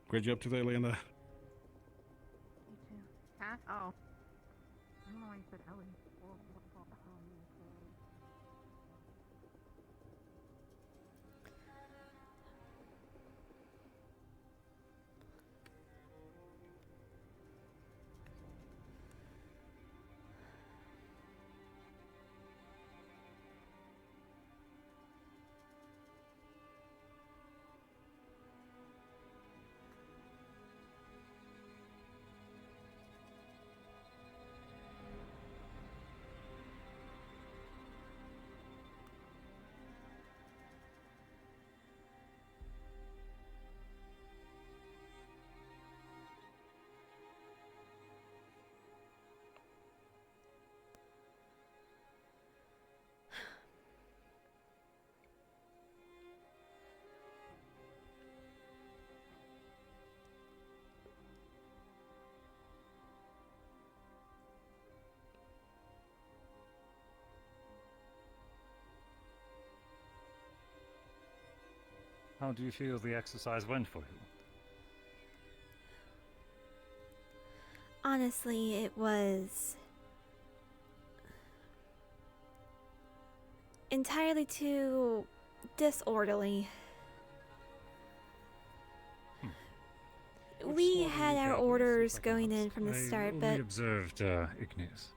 Great job today, Leander. Cat? Oh. I don't know why you said Ellie. How do you feel the exercise went for you? honestly, it was entirely too disorderly. We had our orders going in from the start, I but only observed Ignis.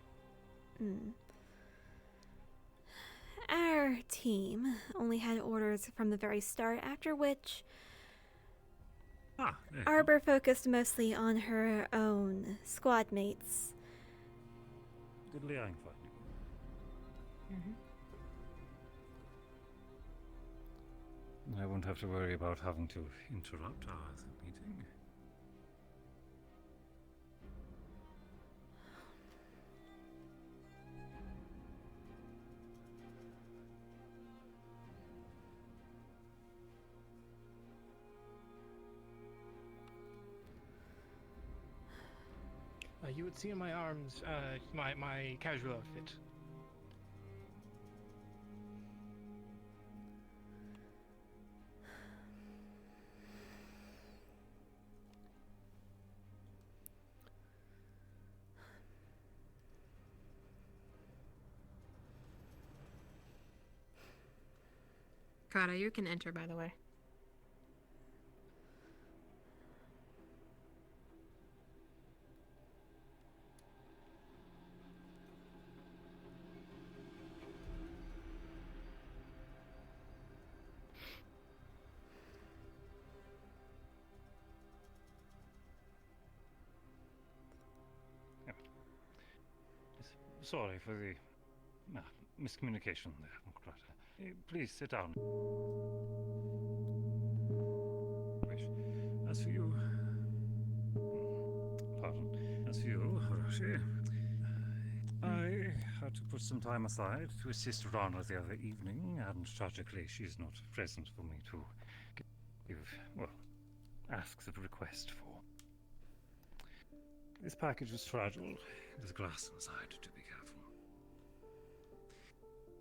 Our team only had orders from the very start, after which Arbor focused mostly on her own squad mates. Good liang for I won't have to worry about having to interrupt our meeting. You would see in my arms, my casual outfit. Kata, you can enter, by the way. Sorry for the miscommunication there, Crata. Please sit down. As for you... Pardon. As for you, Hiroshi, I had to put some time aside to assist Rana the other evening, and tragically she's not present for me to ask the request for. This package is fragile. There's glass inside, to be careful.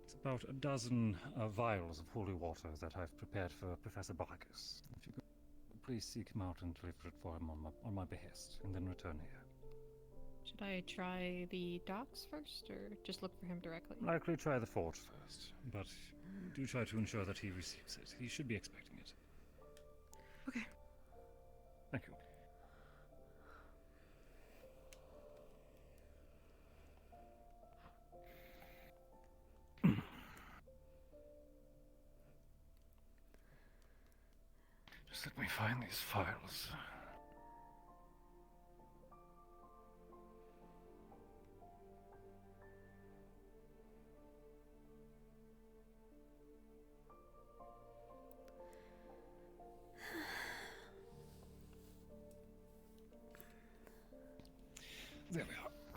It's about a dozen vials of holy water that I've prepared for Professor Barkus. If you could please seek him out and deliver it for him on my behest, and then return here. Should I try the docks first, or just look for him directly? Likely try the fort first, but do try to ensure that he receives it. He should be expecting it. Okay. Thank you. Just let me find these files. There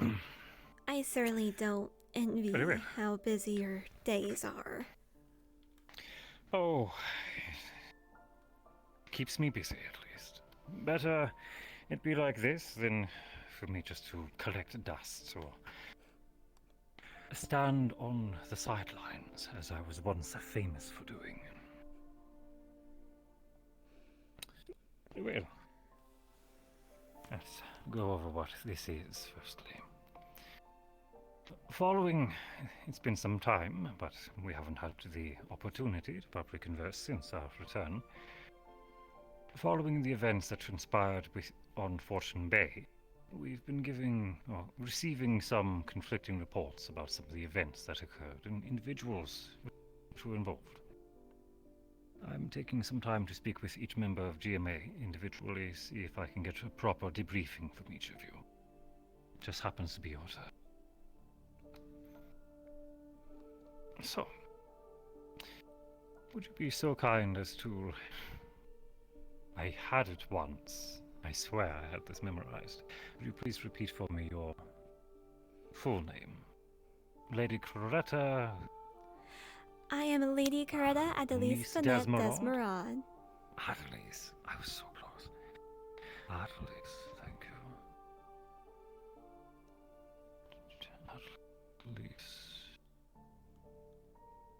we are. I certainly don't envy how busy your days are. Oh, keeps me busy at least. Better it be like this than for me just to collect dust or stand on the sidelines as I was once famous for doing. Well, let's go over what this is firstly. It's been some time, but we haven't had the opportunity to properly converse since our return. Following the events that transpired on Fortune Bay, we've been receiving some conflicting reports about some of the events that occurred and individuals which were involved. I'm taking some time to speak with each member of GMA individually, see if I can get a proper debriefing from each of you. It just happens to be your turn. So, would you be so kind as to... I had it once. I swear I had this memorized. Would you please repeat for me your full name? Lady Coretta... I am Lady Coretta Adelise Finette Desmerad. Adelise. I was so close. Adelise, thank you. Adelise.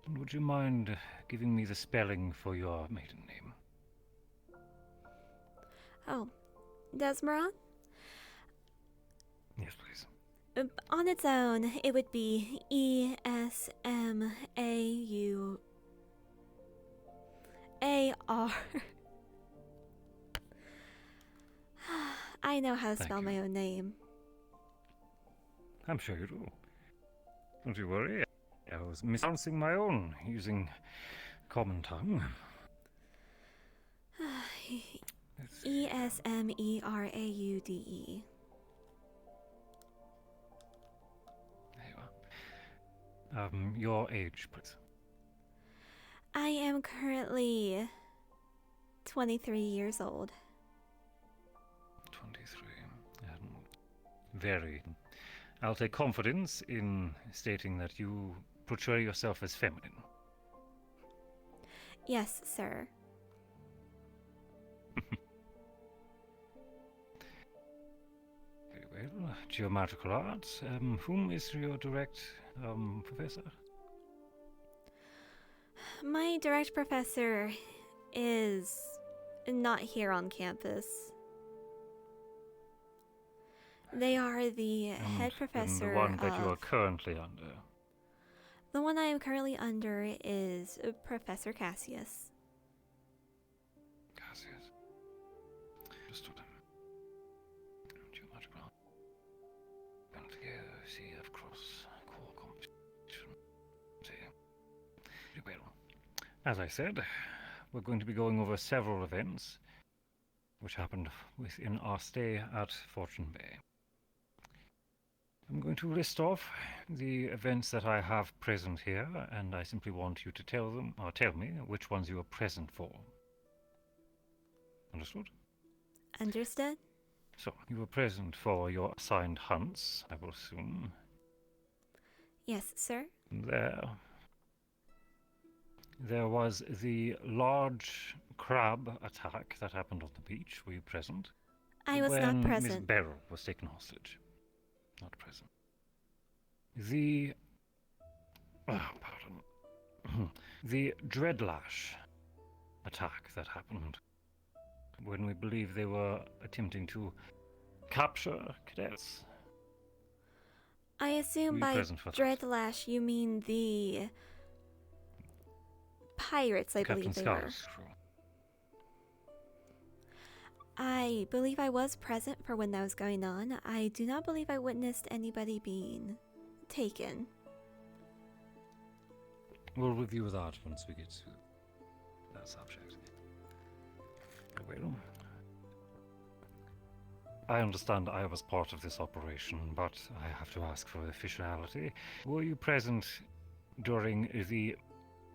And would you mind giving me the spelling for your maiden name? Oh, Desmerad? On its own, it would be ESMAUAR. I know how to Thank spell my own name. I'm sure you do. Don't you worry. I was mispronouncing my own using common tongue. ESMERAUDE. There you are. Your age, please. I am currently 23 years old. 23. Very. I'll take confidence in stating that you portray yourself as feminine. Yes, sir. Very well. Geometrical arts. Whom is your direct professor? My direct professor is not here on campus. They are the head professor The one that of... you are currently under. The one I am currently under is Professor Cassius. Cassius. Understood. Geometrical art. And here, see, of course, core competition. See. Very well. As I said, we're going to be going over several events which happened within our stay at Fortune Bay. I'm going to list off the events that I have present here, and I simply want you to tell me which ones you are present for. Understood? Understood? So, you were present for your assigned hunts, I will assume. Yes, sir. There was the large crab attack that happened on the beach. Were you present? I was not When present. Miss Beryl was taken hostage. Not present. The the Dreadlash attack that happened when we believe they were attempting to capture cadets. I assume Were you by present for that? Dreadlash you mean the pirates, I Captain believe they were. Scar's crew. I believe I was present for when that was going on. I do not believe I witnessed anybody being taken. We'll review that once we get to that subject. Well, I understand I was part of this operation, but I have to ask for officiality. Were you present during the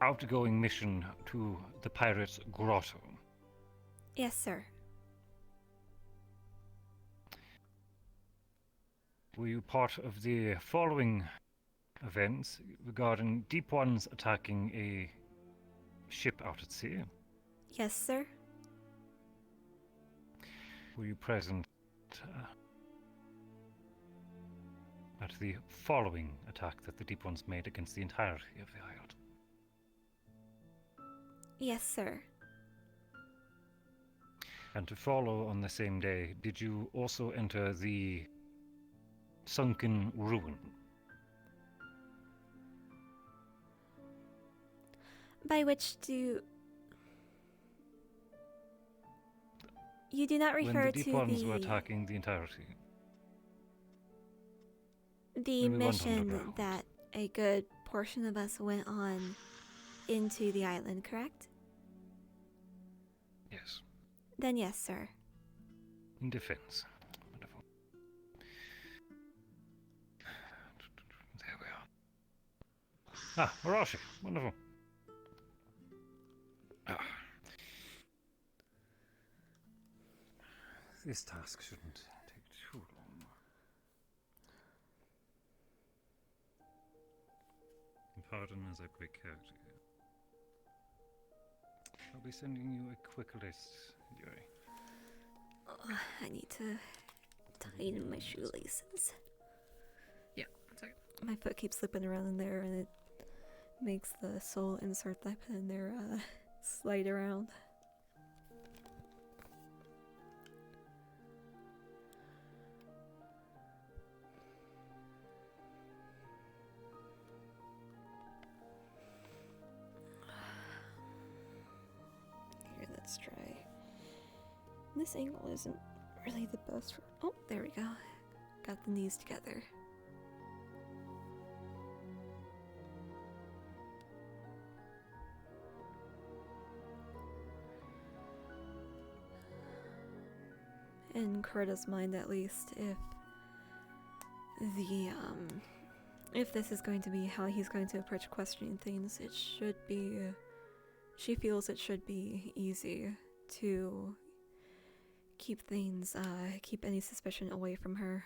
outgoing mission to the Pirates' Grotto? Yes, sir. Were you part of the following events regarding Deep Ones attacking a ship out at sea? Yes, sir. Were you present at the following attack that the Deep Ones made against the entirety of the island? Yes, sir. And to follow on the same day, did you also enter the sunken ruin? By which do... You do not refer when the Deep to Ones were attacking the entirety. The when we went mission underground. that a good portion of us went on into the island, correct? Yes. Then yes, sir. In defense. Wonderful. There we are. Ah, Arashi. Wonderful. Ah. This task shouldn't take too long. Pardon as I break character. I'll be sending you a quick list, Yuri. Oh, I need to tighten my shoelaces. Yeah, one second. My foot keeps slipping around in there and it makes the soul insert that I put in there slide around. Let's try. This angle isn't really the best for. Oh, there we go. Got the knees together. In Corda's mind, at least, if this is going to be how he's going to approach questioning things, it should be. She feels it should be easy to keep any suspicion away from her.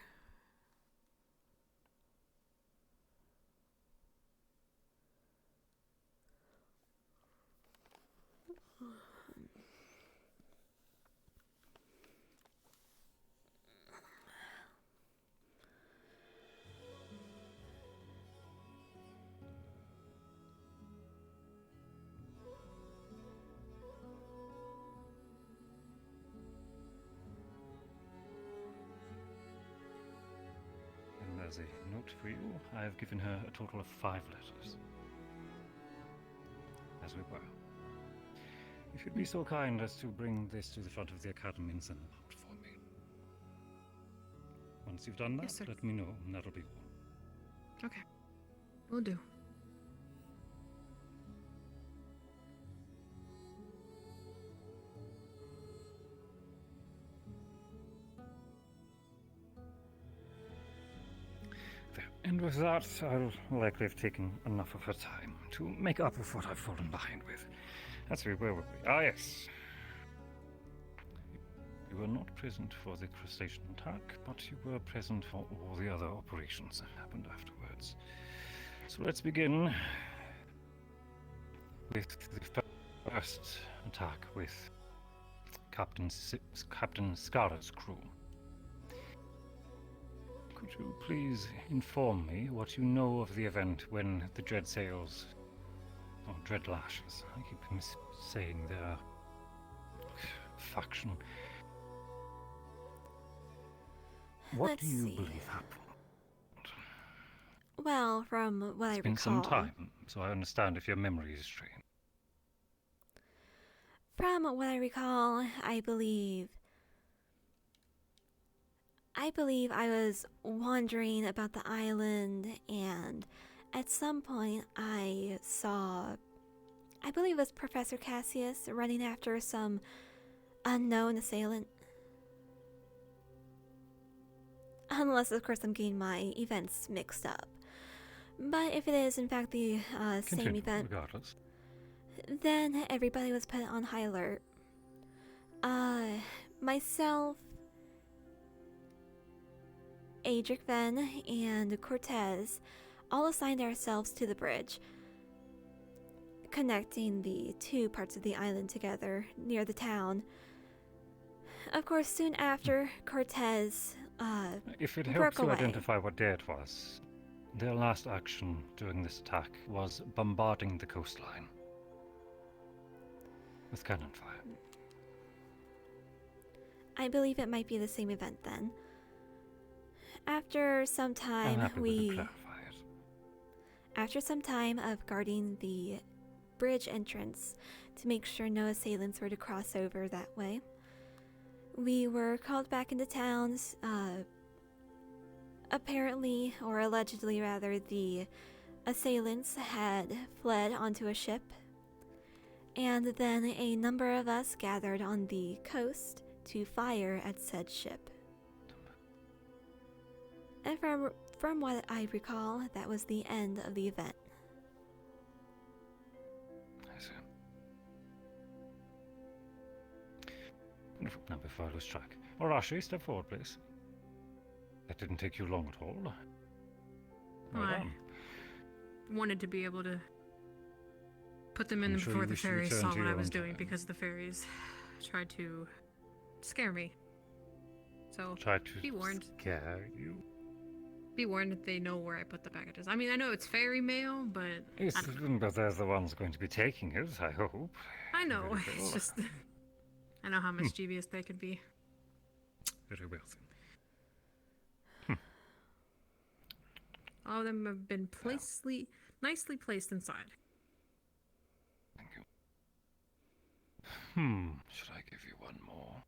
And there's a note for you. I have given her a total of 5 letters. As we were. If you'd be so kind as to bring this to the front of the academy and send them out for me. Once you've done that, Yes, sir. let me know, and that'll be all. Okay. Will do. There. And with that, I'll likely have taken enough of her time to make up for what I've fallen behind with. That's where were we? Ah, yes. You were not present for the crustacean attack, but you were present for all the other operations that happened afterwards. So let's begin with the first attack with Captain Scara's crew. Could you please inform me what you know of the event when the Dread Sails, or Dread Lashes, I keep saying their faction. What Let's do you see. believe happened? Well, from what I It's been recall, some time, so I understand if your memory is strained. From what I recall, I believe I was wandering about the island, and at some point I saw, I believe it was Professor Cassius running after some unknown assailant. Unless, of course, I'm getting my events mixed up. But if it is, in fact, the same Continue, event, regardless. then everybody was put on high alert. Myself, Adric Venn, and Cortez all assigned ourselves to the bridge, connecting the two parts of the island together near the town. Of course, soon after, Cortez If it broke helps you away. identify what day it was, their last action during this attack was bombarding the coastline with cannon fire. I believe it might be the same event then. After some I'm time, happy we could clarify it. After some time of guarding the bridge entrance to make sure no assailants were to cross over that way, we were called back into towns. Apparently, or allegedly rather, the assailants had fled onto a ship, and then a number of us gathered on the coast to fire at said ship. And from what I recall, that was the end of the event. I see. Now, before I lose track. Arashi, step forward, please. That didn't take you long at all. Well I done. wanted to be able to put them in I'm sure before you the wish to fairies return saw to what I your was own doing, time. because the fairies tried to scare me. So Tried to be warned. scare you. Be warned that they know where I put the packages. I mean, I know it's fairy mail, but Yes, I don't know. but they're the ones going to be taking it, I hope. I know. Very It's well. just I know how mischievous they could be. Very well then. All of them have been nicely placed inside. Thank you. Should I give you one more?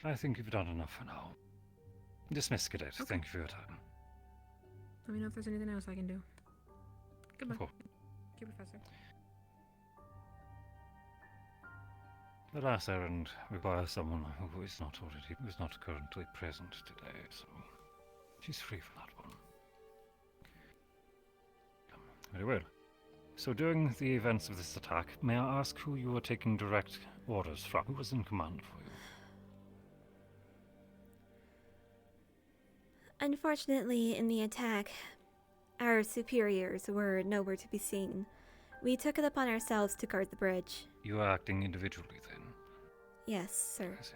I think you've done enough for now. Dismiss, Cadet. Okay. Thank you for your time. Let me know if there's anything else I can do. Goodbye. course. Thank you, Professor. The last errand requires someone who is not currently present today, so she's free for that one. Very well. So during the events of this attack, may I ask who you were taking direct orders from? Who was in command for you? Unfortunately, in the attack, our superiors were nowhere to be seen. We took it upon ourselves to guard the bridge. You are acting individually then? Yes, sir. I see.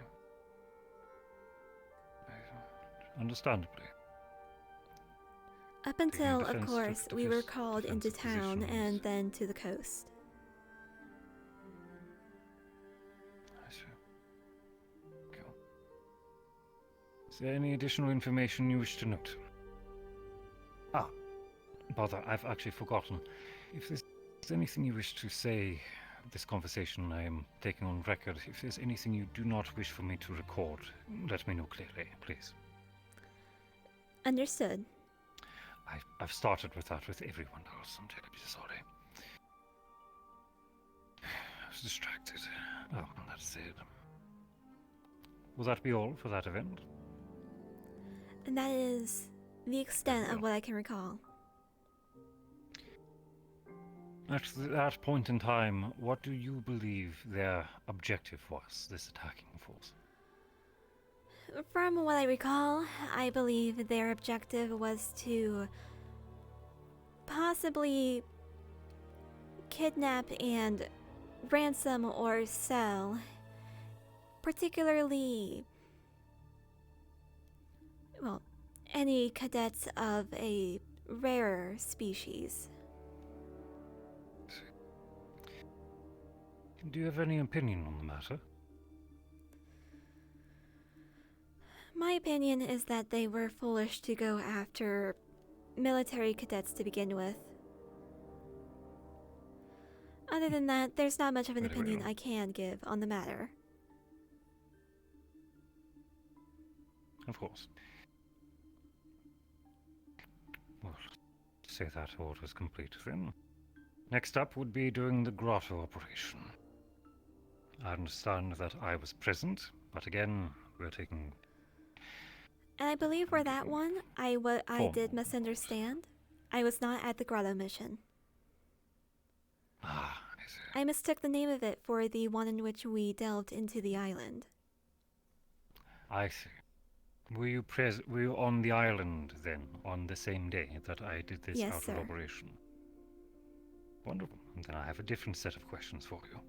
Understandably. Up until, of defense- course, we were called into defensive town positions. and then to the coast. I see. Cool. Is there any additional information you wish to note? Ah, bother, I've actually forgotten. If there's anything you wish to say, this conversation I am taking on record, if there's anything you do not wish for me to record, let me know clearly, please. Understood. I've started with that with everyone else. I'm terribly sorry. I was distracted. Oh, that's it. Will that be all for that event? And that is the extent of what I can recall. At that point in time, what do you believe their objective was, this attacking force? From what I recall, I believe their objective was to possibly kidnap and ransom or sell, particularly, well, any cadets of a rarer species. Do you have any opinion on the matter? My opinion is that they were foolish to go after military cadets to begin with. Other than that, there's not much of an Very opinion well. I can give on the matter. Of course. Well, say that order is complete then. Next up would be doing the grotto operation. I understand that I was present, but again, we're taking... And I believe for that one, I did misunderstand. I was not at the grotto mission. Ah, I mistook the name of it for the one in which we delved into the island. I see. Were you on the island then, on the same day that I did this Yes, outer sir. operation? Wonderful. And then I have a different set of questions for you.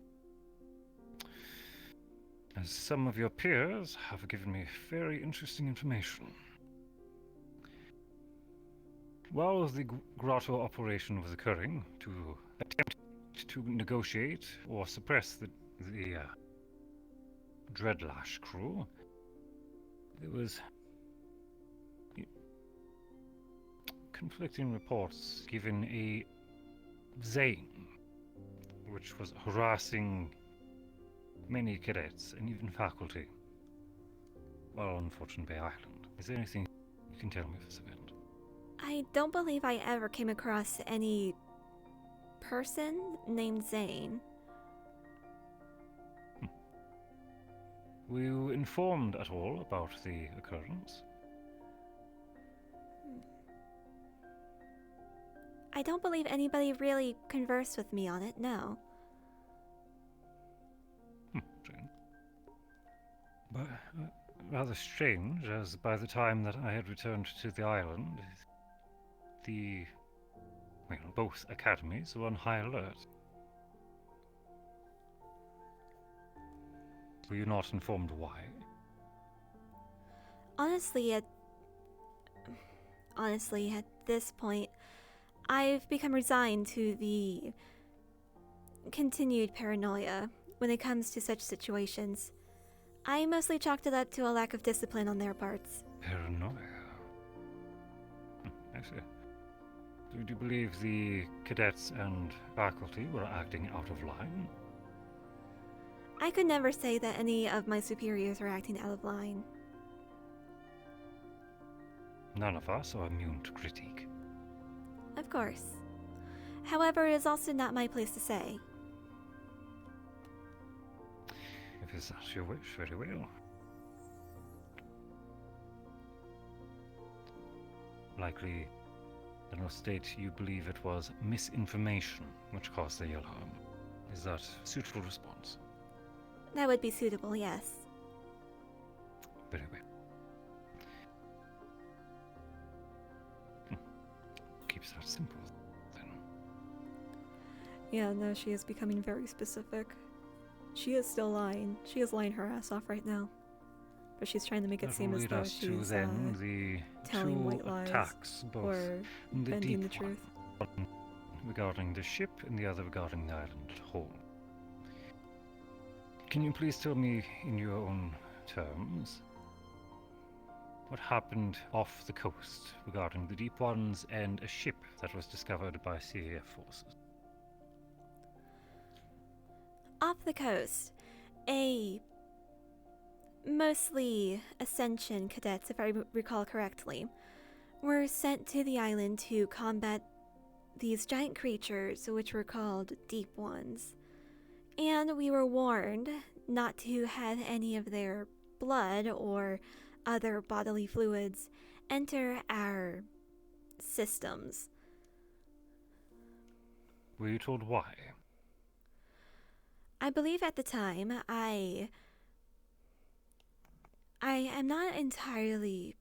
As some of your peers have given me very interesting information. While the grotto operation was occurring, to attempt to negotiate or suppress the Dreadlash crew, there was conflicting reports given a Zane, which was harassing many cadets and even faculty while on Fortune Bay Island. Is there anything you can tell me of this event? I don't believe I ever came across any person named Zane. Were you informed at all about the occurrence? I don't believe anybody really conversed with me on it, no. But rather strange, as by the time that I had returned to the island, both academies were on high alert. Were you not informed why? Honestly, at this point, I've become resigned to the continued paranoia when it comes to such situations. I mostly chalked it up to a lack of discipline on their parts. Paranoia. I see. Do you believe the cadets and faculty were acting out of line? I could never say that any of my superiors are acting out of line. None of us are immune to critique. Of course. However, it is also not my place to say. If it's not your wish, very well. Likely, then will state you believe it was misinformation which caused the alarm. Is that a suitable response? That would be suitable, yes. Very well. Keeps that simple, then. Yeah, no, she is becoming very specific. She is still lying. She is lying her ass off right now. But she's trying to make it seem as though she's telling white lies or bending the truth. One regarding the ship and the other regarding the island whole. Can you please tell me in your own terms what happened off the coast regarding the deep ones and a ship that was discovered by CAF forces? Off the coast, mostly Ascension cadets, if I recall correctly, were sent to the island to combat these giant creatures which were called Deep Ones. And we were warned not to have any of their blood or other bodily fluids enter our systems. Were you told why? I believe at the time I am not entirely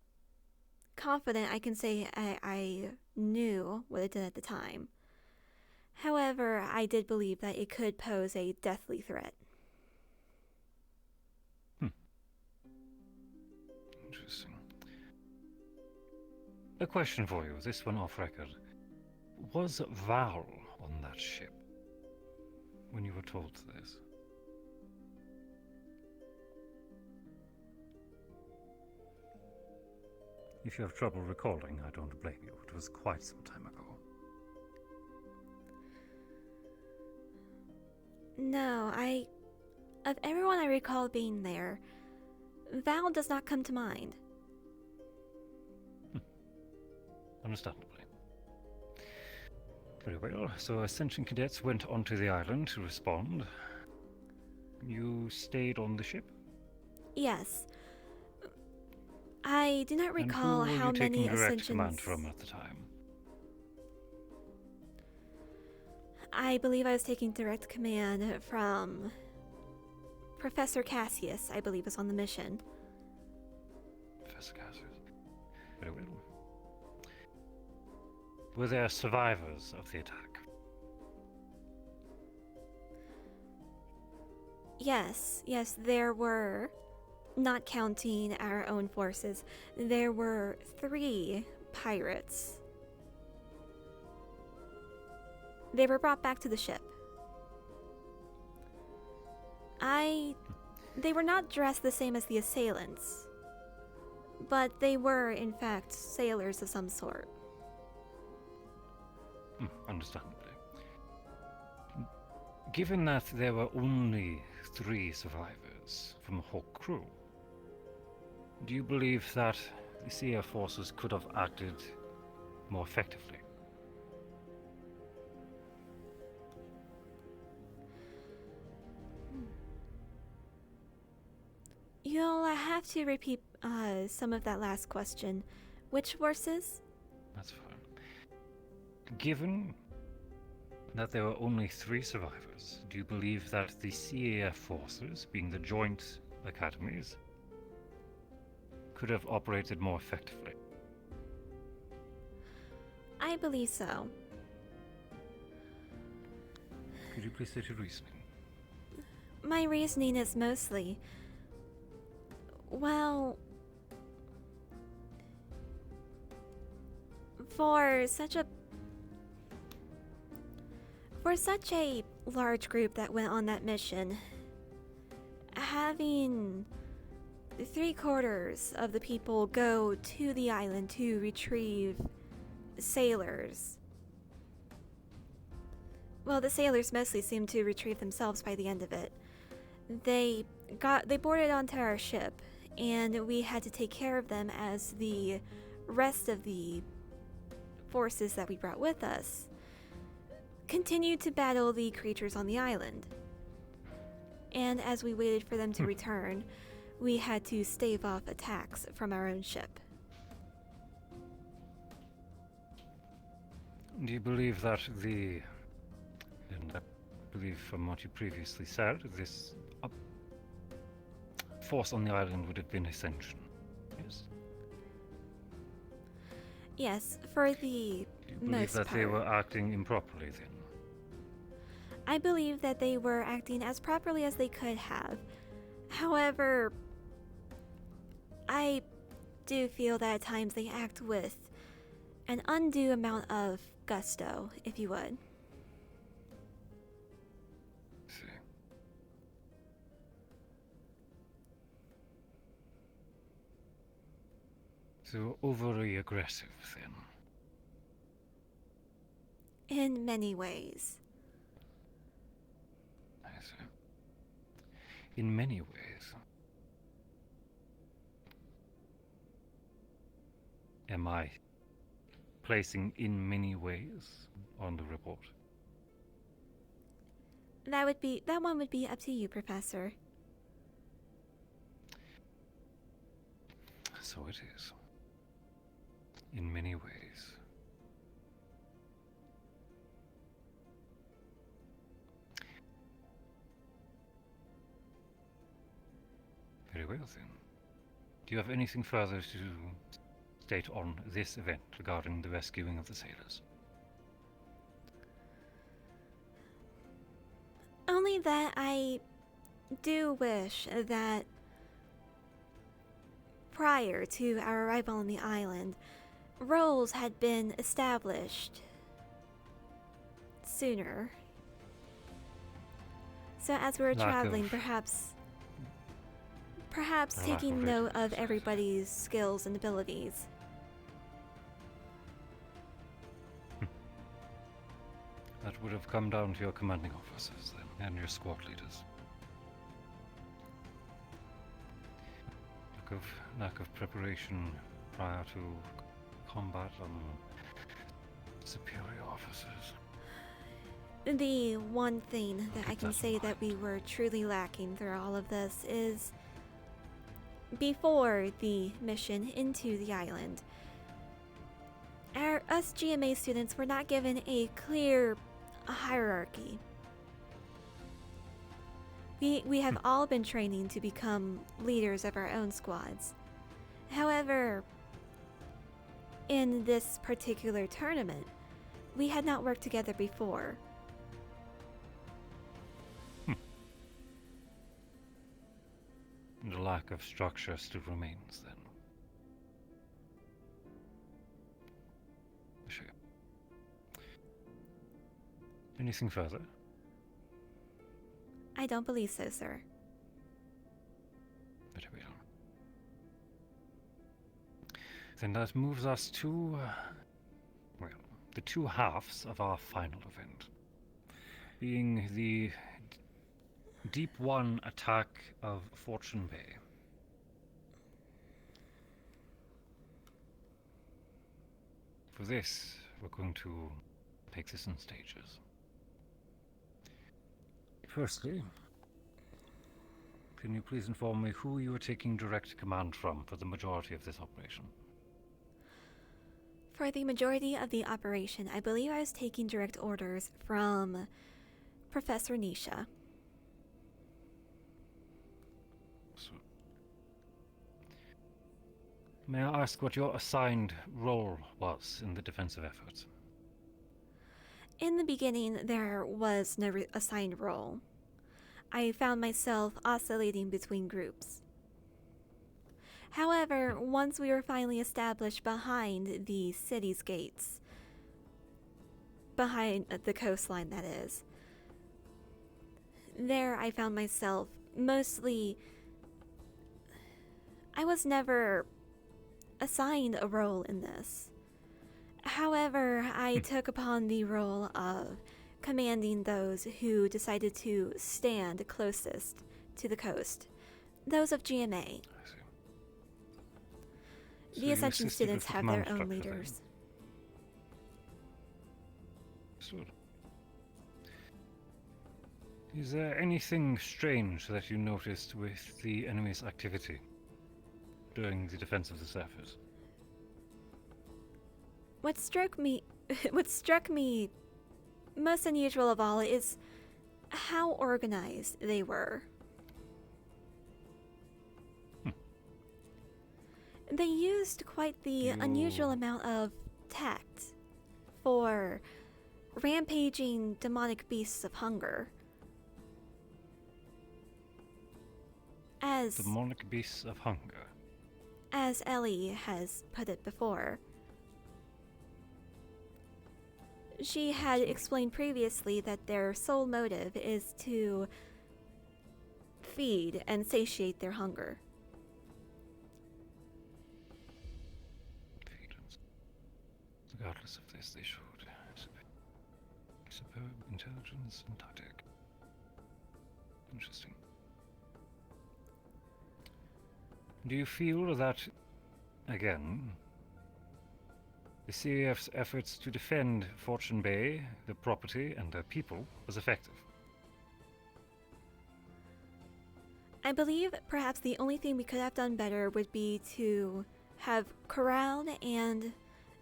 confident I can say I knew what it did at the time. However, I did believe that it could pose a deathly threat. Interesting. A question for you, this one off record. Was Val on that ship when you were told this? If you have trouble recalling, I don't blame you. It was quite some time ago. No, of everyone I recall being there, Val does not come to mind. Understandably. Very well, so Ascension cadets went onto the island to respond. You stayed on the ship? Yes. I do not recall and who how were you many taking direct Ascensions... command from at the time? I believe I was taking direct command from Professor Cassius, I believe, was on the mission. Professor Cassius. Very well. Were there survivors of the attack? Yes, there were. Not counting our own forces, there were 3 pirates. They were brought back to the ship. They were not dressed the same as the assailants, but they were, in fact, sailors of some sort. Understandably. Given that there were only 3 survivors from the whole crew, do you believe that the CF forces could have acted more effectively? You'll have to repeat some of that last question. Which forces? That's fine. Given that there were only 3 survivors, do you believe that the CAF forces, being the joint academies, could have operated more effectively? I believe so. Could you please state your reasoning? My reasoning is mostly... well... For such a large group that went on that mission, having 3/4 of the people go to the island to retrieve sailors well, the sailors mostly seemed to retrieve themselves by the end of it. They boarded onto our ship, and we had to take care of them as the rest of the forces that we brought with us continued to battle the creatures on the island. And as we waited for them to return, we had to stave off attacks from our own ship. Do you believe that and I believe from what you previously said, this force on the island would have been ascension? Yes? Yes, for the Do you believe that they were acting improperly then? I believe that they were acting as properly as they could have. However, I do feel that at times they act with an undue amount of gusto, if you would. See. So overly aggressive then? In many ways. I see. In many ways. Am I placing in many ways on the report? That one would be up to you, Professor. So it is. In many ways. Very well then. Do you have anything further to state on this event regarding the rescuing of the sailors? Only that I do wish that prior to our arrival on the island, roles had been established sooner. So as we were traveling, perhaps taking note of everybody's skills and abilities. That would have come down to your commanding officers then, and your squad leaders. Lack of preparation prior to combat on superior officers. The one thing that I can say that we were truly lacking through all of this is before the mission into the island, us GMA students were not given a clear hierarchy. We have all been training to become leaders of our own squads. However, in this particular tournament, we had not worked together before. The lack of structure still remains then. Sure. Anything further? I don't believe so, sir. Very well. Then that moves us to, well, the two halves of our final event. Being the Deep One attack of Fortune Bay. For this, we're going to take this in stages. Firstly, can you please inform me who you are taking direct command from for the majority of this operation? For the majority of the operation, I believe I was taking direct orders from Professor Nisha. So, may I ask what your assigned role was in the defensive efforts? In the beginning, there was no assigned role. I found myself oscillating between groups. However, once we were finally established behind the city's gates, behind the coastline that is, there I found myself mostly... I was never assigned a role in this. However, I took upon the role of commanding those who decided to stand closest to the coast, those of GMA. So The you Ascension assisted with students the have command their own structure then? leaders. Understood. Is there anything strange that you noticed with the enemy's activity during the defense of the surface? What struck me most unusual of all is how organized they were. They used quite the unusual amount of tact for rampaging demonic beasts of hunger. Demonic beasts of hunger. As Ellie has put it before. She had explained previously that their sole motive is to feed and satiate their hunger. Regardless of this, they showed superb intelligence and tactic. Interesting. Do you feel that, again, the CAF's efforts to defend Fortune Bay, the property, and their people was effective? I believe perhaps the only thing we could have done better would be to have corralled and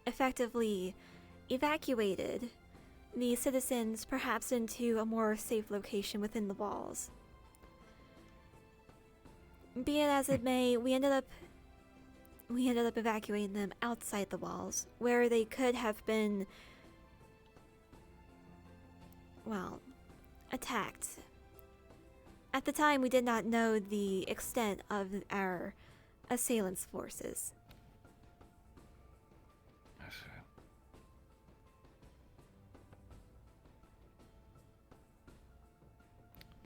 effectively evacuated the citizens perhaps into a more safe location within the walls. Be it as it may, we ended up evacuating them outside the walls, where they could have been, well, attacked. At the time, we did not know the extent of our assailants' forces. I see.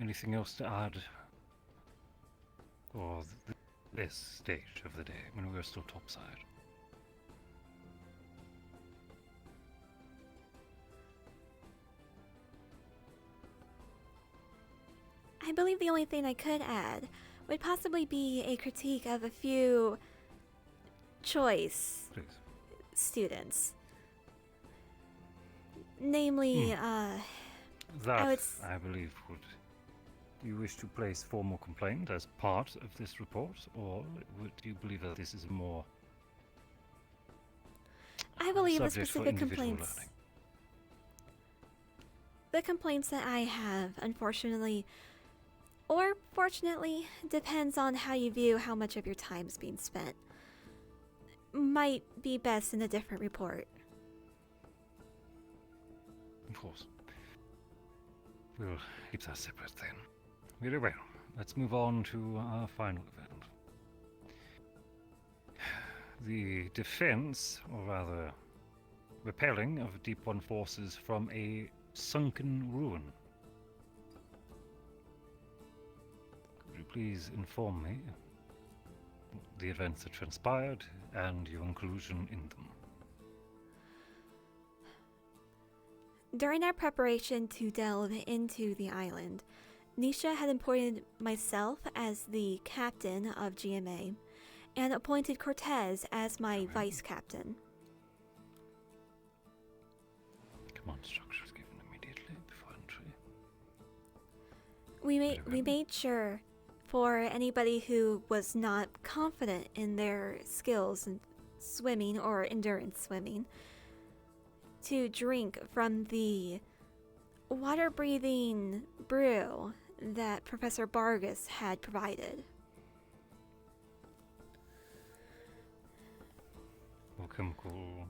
Anything else to add? Or this stage of the day, when we were still topside? I believe the only thing I could add would possibly be a critique of a few choice students. Namely, That, I believe, would... Do you wish to place formal complaint as part of this report, or do you believe that this is more... I believe the subject for specific individual complaints... learning? The complaints that I have, unfortunately, or fortunately, depends on how you view how much of your time is being spent, might be best in a different report. Of course. We'll keep that separate then. Very well. Let's move on to our final event. The defense, or rather, repelling of Deep One forces from a sunken ruin. Could you please inform me the events that transpired and your inclusion in them? During our preparation to delve into the island, Nisha had appointed myself as the captain of GMA and appointed Cortez as my vice captain. Command structures given immediately before entry. We made sure for anybody who was not confident in their skills in swimming or endurance swimming to drink from the water-breathing brew that Professor Vargas had provided. Alchemical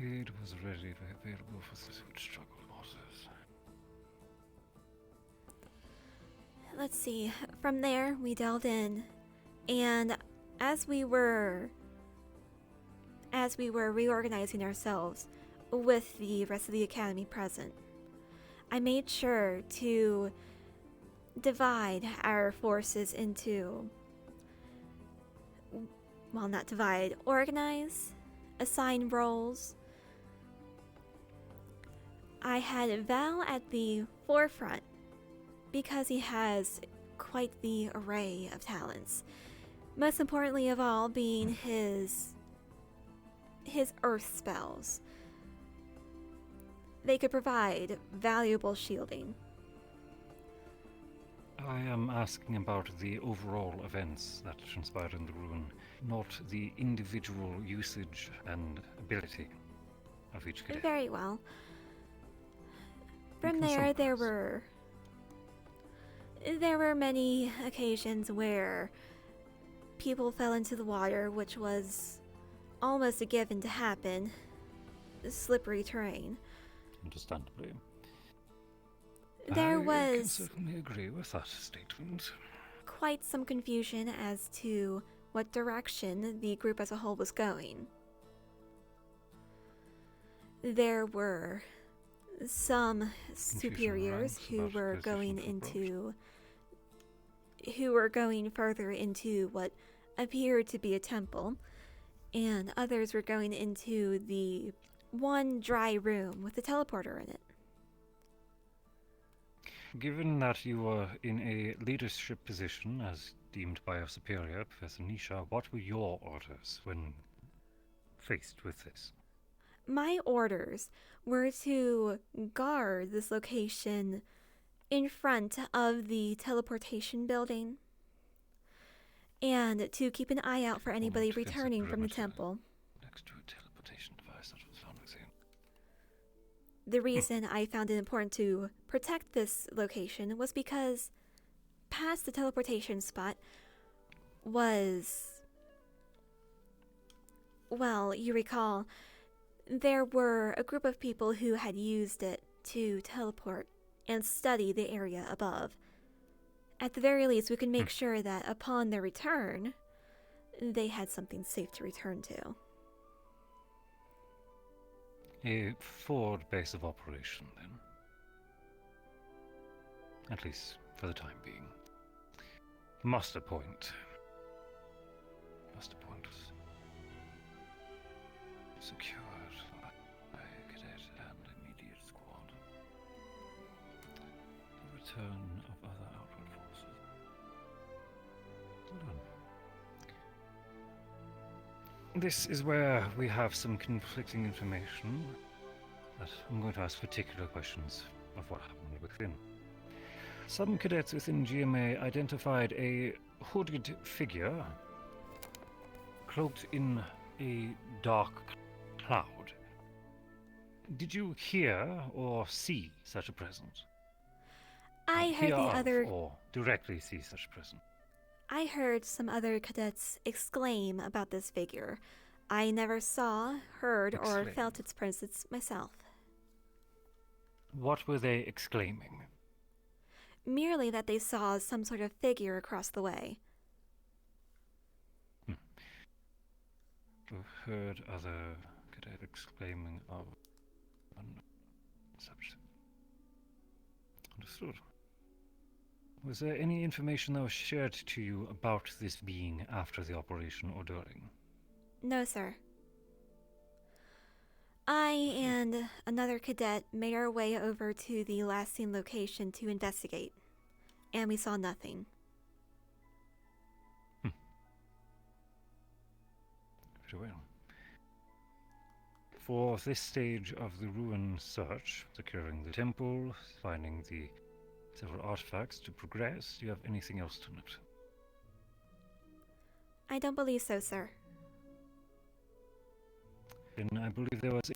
aid was readily available for those who struggled waters. Let's see. From there, we delved in, and as we were reorganizing ourselves with the rest of the academy present, I made sure to divide our forces into, well, not divide, organize, assign roles, I had Val at the forefront because he has quite the array of talents. Most importantly of all being his earth spells. They could provide valuable shielding. I am asking about the overall events that transpired in the ruin, not the individual usage and ability of each cadet. Very well. From can there, there were many occasions where people fell into the water, which was almost a given to happen. Slippery terrain. Understandably. There I can was certainly agree with that statement. quite some confusion as to what direction the group as a whole was going. There were some superiors who were going further into what appeared to be a temple, and others were going into the one dry room with a teleporter in it. Given that you were in a leadership position as deemed by a superior, Professor Nisha, what were your orders when faced with this? My orders were to guard this location in front of the teleportation building and to keep an eye out for anybody returning from the temple. Next to a teleportation device that was found within. The reason I found it important to protect this location was because past the teleportation spot was, well, you recall, there were a group of people who had used it to teleport and study the area above. At the very least, we could make sure that upon their return, they had something safe to return to. A forward base of operation, then. At least for the time being. Muster point. Muster point was secured by a cadet and immediate squad. The return of other outward forces. Hold on. This is where we have some conflicting information that I'm going to ask particular questions of what happened within. Some cadets within GMA identified a hooded figure cloaked in a dark cloud. Did you hear or see such a presence? I heard or directly see such a presence? I heard some other cadets exclaim about this figure. I never saw, heard, or felt its presence myself. What were they exclaiming? Merely that they saw some sort of figure across the way. You've heard other cadets exclaiming of such. Understood. Was there any information that was shared to you about this being after the operation or during? No, sir. I and another cadet made our way over to the last seen location to investigate, and we saw nothing. Very well. For this stage of the ruin search, securing the temple, finding the several artifacts to progress, do you have anything else to note? I don't believe so, sir. Then I believe there was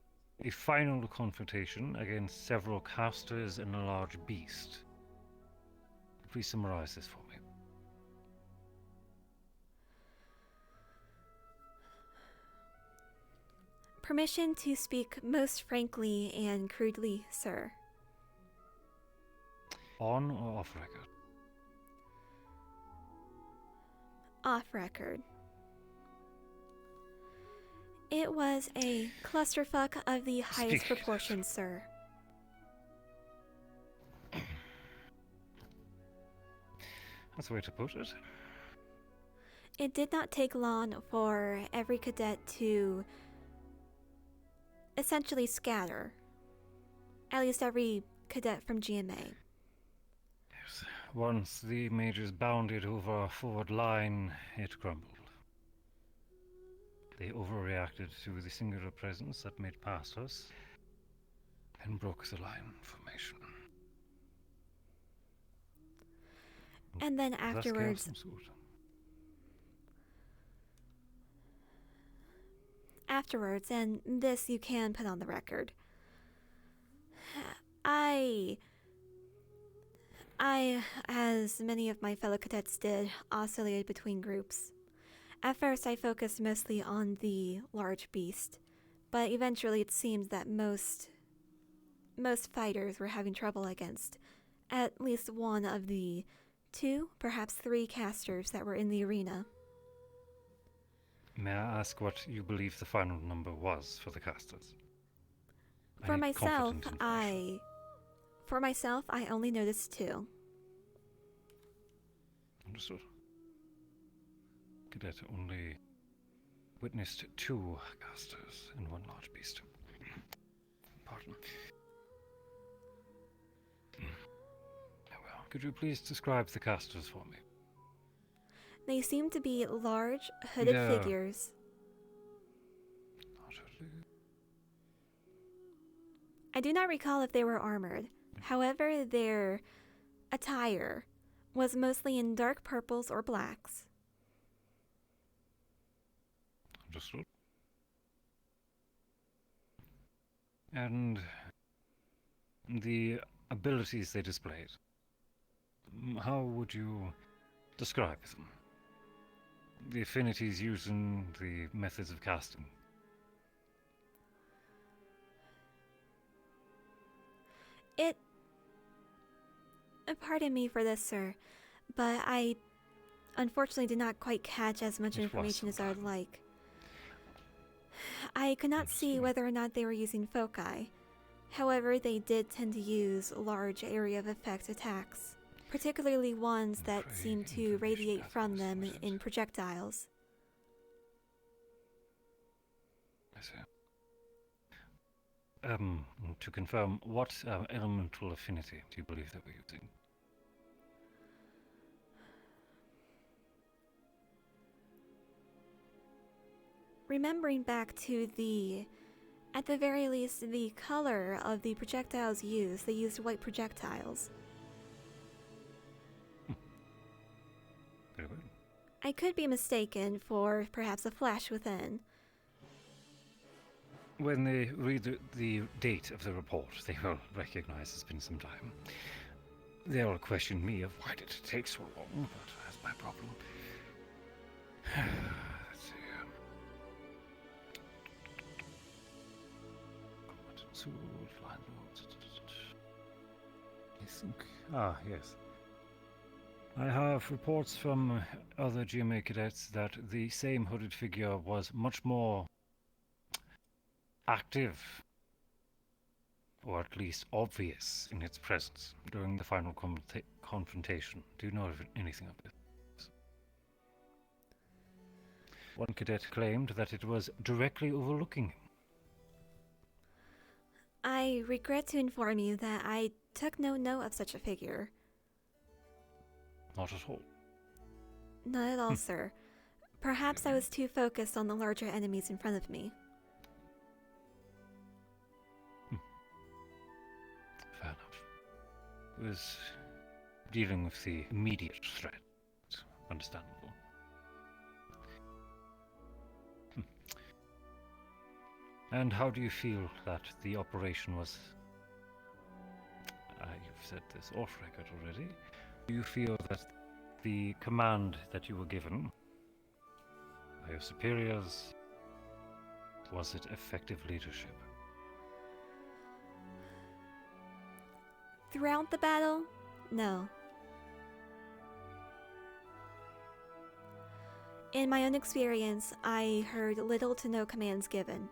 a final confrontation against several casters and a large beast. Please summarize this for me. Permission to speak most frankly and crudely, sir. On or off record? Off record. It was a clusterfuck of the highest proportions, sir. That's the way to put it. It did not take long for every cadet to essentially scatter. At least every cadet from GMA. Yes. Once the majors bounded over our forward line, it crumbled. They overreacted to the singular presence that made past us and broke the line formation. And then That's chaos afterwards, of some sort. and this you can put on the record, I, as many of my fellow cadets did, oscillated between groups. At first, I focused mostly on the large beast, but eventually it seemed that most fighters were having trouble against at least one of the 2, perhaps 3 casters that were in the arena. May I ask what you believe the final number was for the casters? For myself, I only noticed 2. Understood. Cadet only witnessed 2 casters and 1 large beast. Pardon. Well, could you please describe the casters for me? They seem to be large, hooded figures. I do not recall if they were armored. However, their attire was mostly in dark purples or blacks. Understood. And the abilities they displayed, how would you describe them? The affinities used in the methods of casting. Pardon me for this, sir, but I unfortunately did not quite catch as much information as I would like. I could not see whether or not they were using foci. However, they did tend to use large area of effect attacks, particularly ones that seem to radiate from them in projectiles. I see. To confirm, what elemental affinity do you believe that we're using? Remembering back to at the very least, the color of the projectiles used, they used white projectiles. Very well. I could be mistaken for perhaps a flash within. When they read the date of the report, they will recognize it's been some time. They'll question me of why did it take so long, but that's my problem. Let's see. I think. Yes. I have reports from other GMA cadets that the same hooded figure was much more active, or at least obvious in its presence during the final confrontation. Do you know of anything of this? One cadet claimed that it was directly overlooking him. I regret to inform you that I took no note of such a figure. Not at all. Not at all, sir. Perhaps I was too focused on the larger enemies in front of me. Fair enough. It was dealing with the immediate threat. Understandable. And how do you feel that the operation was... you've said this off record already. Do you feel that the command that you were given by your superiors, was it effective leadership? Throughout the battle? No. In my own experience, I heard little to no commands given.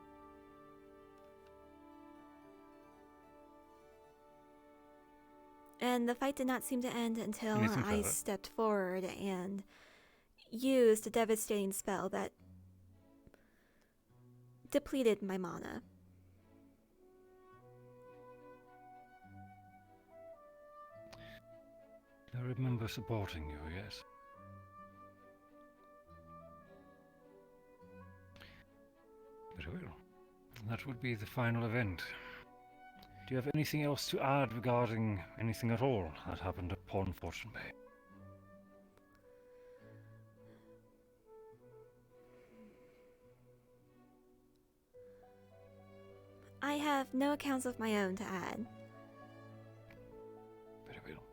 And the fight did not seem to end until I stepped forward and used a devastating spell that depleted my mana. I remember supporting you, yes. Very well. That would be the final event. Do you have anything else to add regarding anything at all that happened at Pawn Fortune Bay? I have no accounts of my own to add. Very well.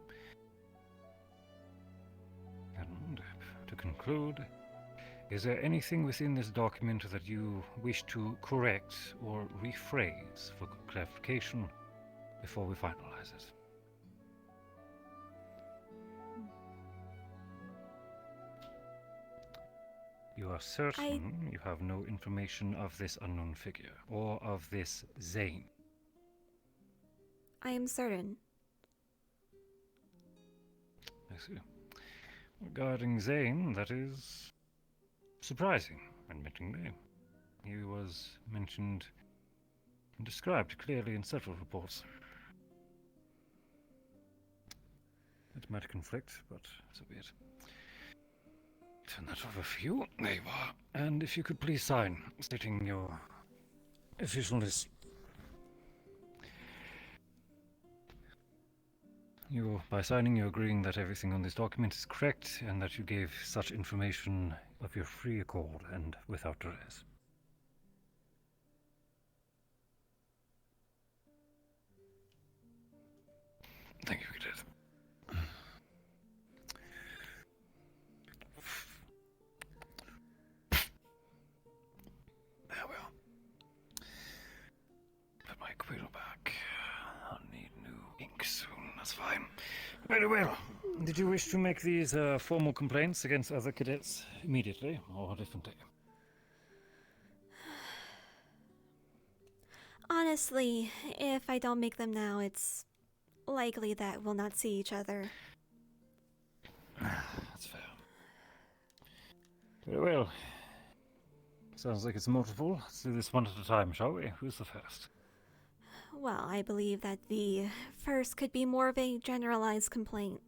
And to conclude, is there anything within this document that you wish to correct or rephrase for clarification before we finalize it? You are certain you have no information of this unknown figure, or of this Zane? I am certain. I see. Regarding Zane, that is surprising, admittingly. He was mentioned and described clearly in several reports. It might conflict, but so be it. Turn that over for you. There you are. And if you could please sign, stating your official list. By signing, you're agreeing that everything on this document is correct, and that you gave such information of your free accord and without duress. Thank you, Cadet. There we are. Put my quill back. I'll need new ink soon, that's fine. Very well. Did you wish to make these formal complaints against other cadets immediately, or a different day? Honestly, if I don't make them now, it's likely that we'll not see each other. That's fair. Very well. Sounds like it's multiple. Let's do this one at a time, shall we? Who's the first? Well, I believe that the first could be more of a generalized complaint.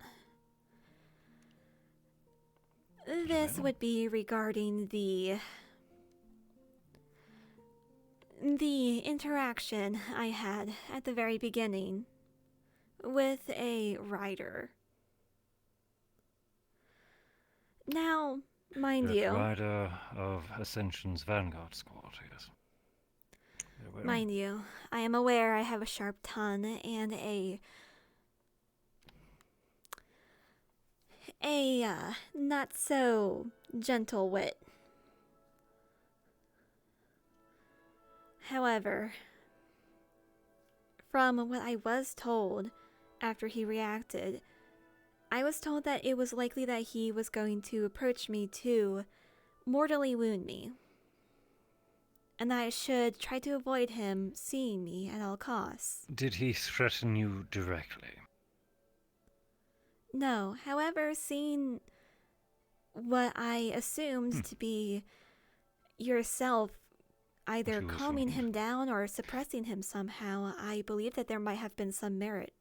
This would be regarding the interaction I had at the very beginning with a rider. Now, mind you, Rider of Ascension's Vanguard Squad, yes. Mind you, I am aware I have a sharp tongue and a not so gentle wit. However, from what I was told after he reacted, I was told that it was likely that he was going to approach me to mortally wound me, and that I should try to avoid him seeing me at all costs. Did he threaten you directly? No, however, seeing what I assumed to be yourself either calming him down or suppressing him somehow, I believe that there might have been some merit.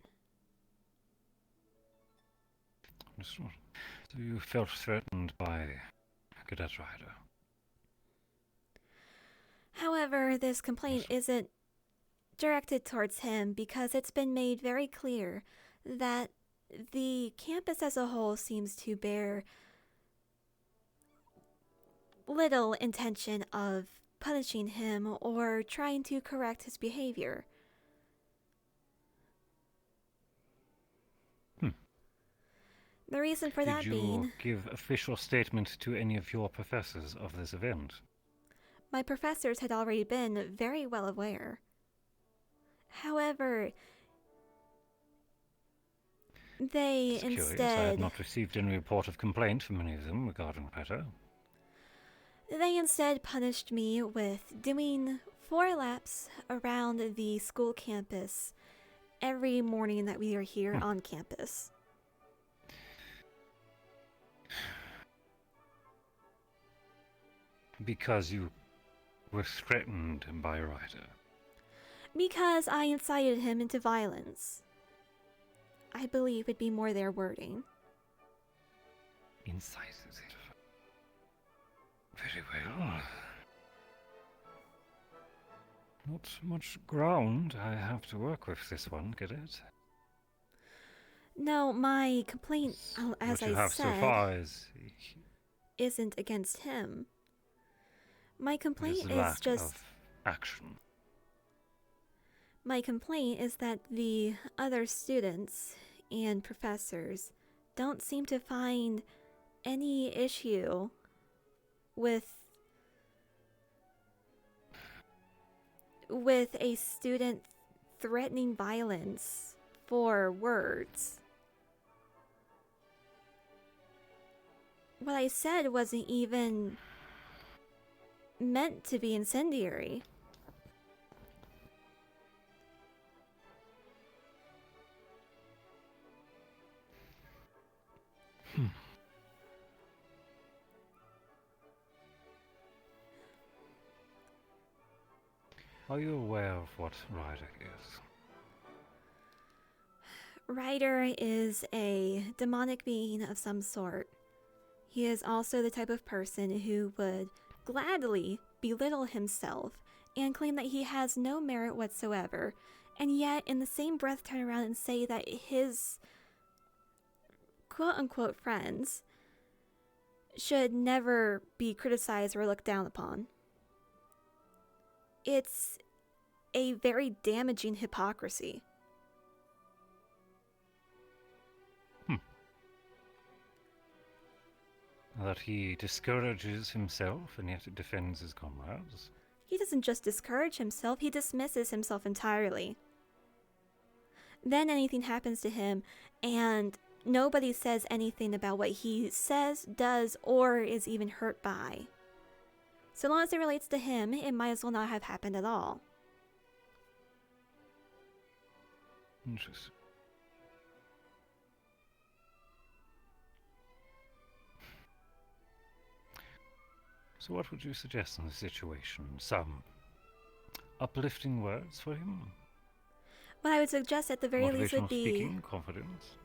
So you felt threatened by Cadet Ryder? However, this complaint isn't directed towards him because it's been made very clear that the campus as a whole seems to bear little intention of punishing him or trying to correct his behavior. The reason for that being... Did you give official statement to any of your professors of this event? My professors had already been very well aware. However, they instead... I have not received any report of complaint from any of them regarding Ryder. They instead punished me with doing 4 laps around the school campus every morning that we are here on campus. Because you were threatened by Ryder? Because I incited him into violence. I believe it'd be more their wording. incisive. Very well. Not much ground I have to work with this one, get it? No, my complaint, as what you I have said, so far is isn't against him. My the complaint is lack just. of action. My complaint is that the other students and professors don't seem to find any issue with a student threatening violence for words. What I said wasn't even meant to be incendiary. Are you aware of what Ryder is? Ryder is a demonic being of some sort. He is also the type of person who would gladly belittle himself and claim that he has no merit whatsoever, and yet in the same breath turn around and say that his quote-unquote friends should never be criticized or looked down upon. It's a very damaging hypocrisy. That he discourages himself and yet defends his comrades? He doesn't just discourage himself, he dismisses himself entirely. Then anything happens to him, and nobody says anything about what he says, does, or is even hurt by. So long as it relates to him, it might as well not have happened at all. Interesting. So what would you suggest in this situation? Some uplifting words for him? What I would suggest at the very least would be speaking, confidence.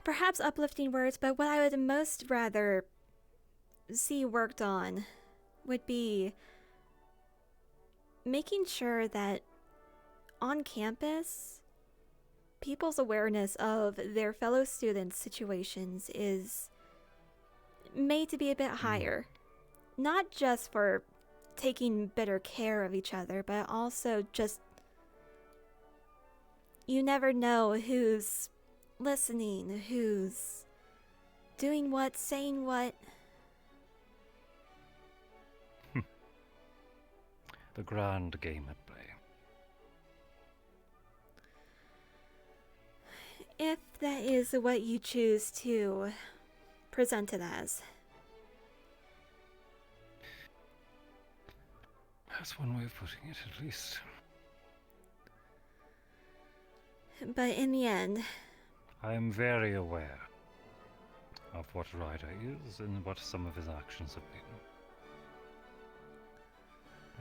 Perhaps uplifting words, but what I would most rather see worked on would be making sure that on campus, people's awareness of their fellow students' situations is made to be a bit higher. Not just for taking better care of each other, but also just, you never know who's listening, who's doing what, saying what. The grand game at play. If that is what you choose to present it as. That's one way of putting it, at least. But in the end, I am very aware of what Ryder is and what some of his actions have been.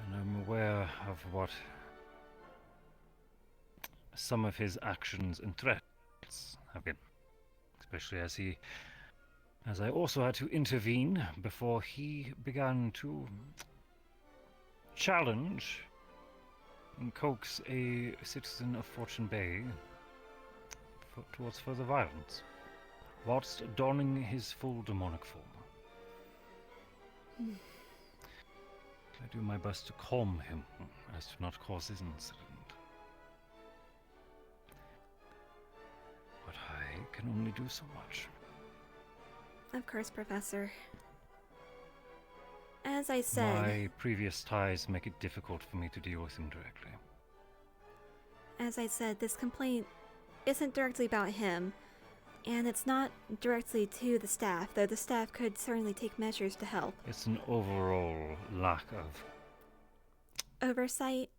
And I'm aware of what some of his actions and threats have been. Especially as I also had to intervene before he began to challenge and coax a citizen of Fortune Bay towards further violence, whilst donning his full demonic form. I do my best to calm him, as to not cause his incident. But I can only do so much. of course, Professor. As I said, My previous ties make it difficult for me to deal with him directly. As I said, this complaint isn't directly about him, and it's not directly to the staff, though the staff could certainly take measures to help. It's an overall lack of Oversight?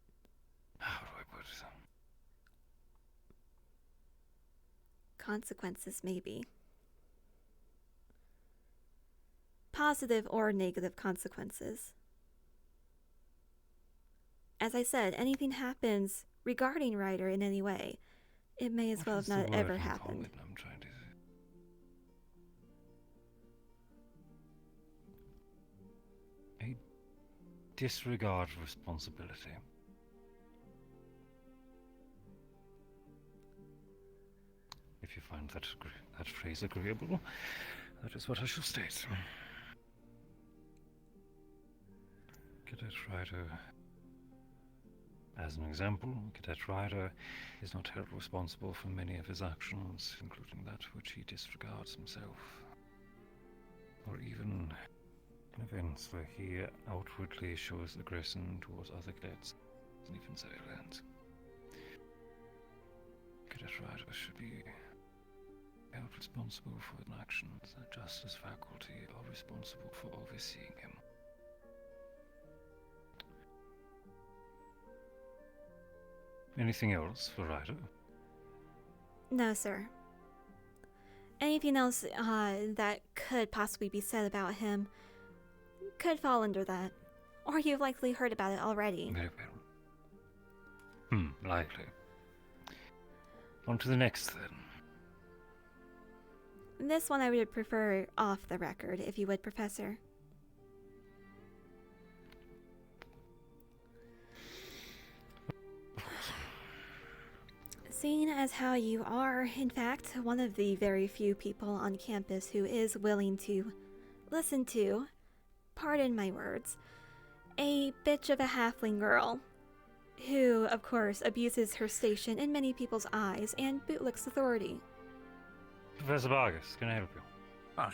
How do I put it? Consequences, maybe. Positive or negative consequences. As I said, anything happens regarding Ryder in any way, it may as well have not ever happened. I'm trying to disregard responsibility. If you find that phrase agreeable, that is what I shall state. Cadet Ryder, as an example, Cadet Ryder is not held responsible for many of his actions, including that which he disregards himself, or even in events where he outwardly shows aggression towards other cadets and even civilians. Cadet Ryder should be held responsible for his actions, just as faculty are responsible for overseeing him. Anything else for Ryder? No, sir. Anything else that could possibly be said about him could fall under that. Or you've likely heard about it already. Very well. Likely. On to the next, then. This one I would prefer off the record, if you would, Professor. Seeing as how you are, in fact, one of the very few people on campus who is willing to listen to, pardon my words, a bitch of a halfling girl, who, of course, abuses her station in many people's eyes and bootlicks authority. Professor Vargas, can I help you?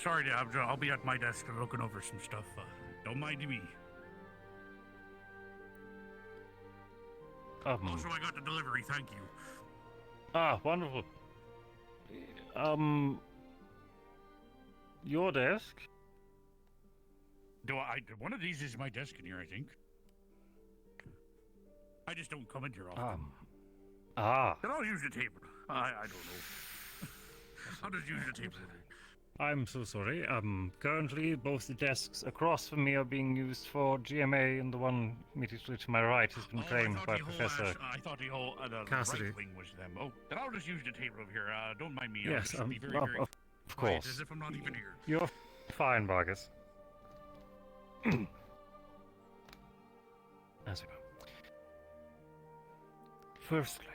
Sorry, I'll be at my desk looking over some stuff. Don't mind me. Also, I got the delivery, thank you. Wonderful. Your desk? One of these is my desk in here, I think. I just don't come in here often. Then I'll use the table. I don't know. I'll just use the table. I'm so sorry. Currently, both the desks across from me are being used for GMA, and the one immediately to my right has been claimed by Professor I thought the whole Cassidy. right wing was them. Oh, then I'll just use the table over here. Don't mind me. Yes, I'll just be very, of quiet, course. as if I'm not even here. You're fine, Vargas. As we go. Firstly,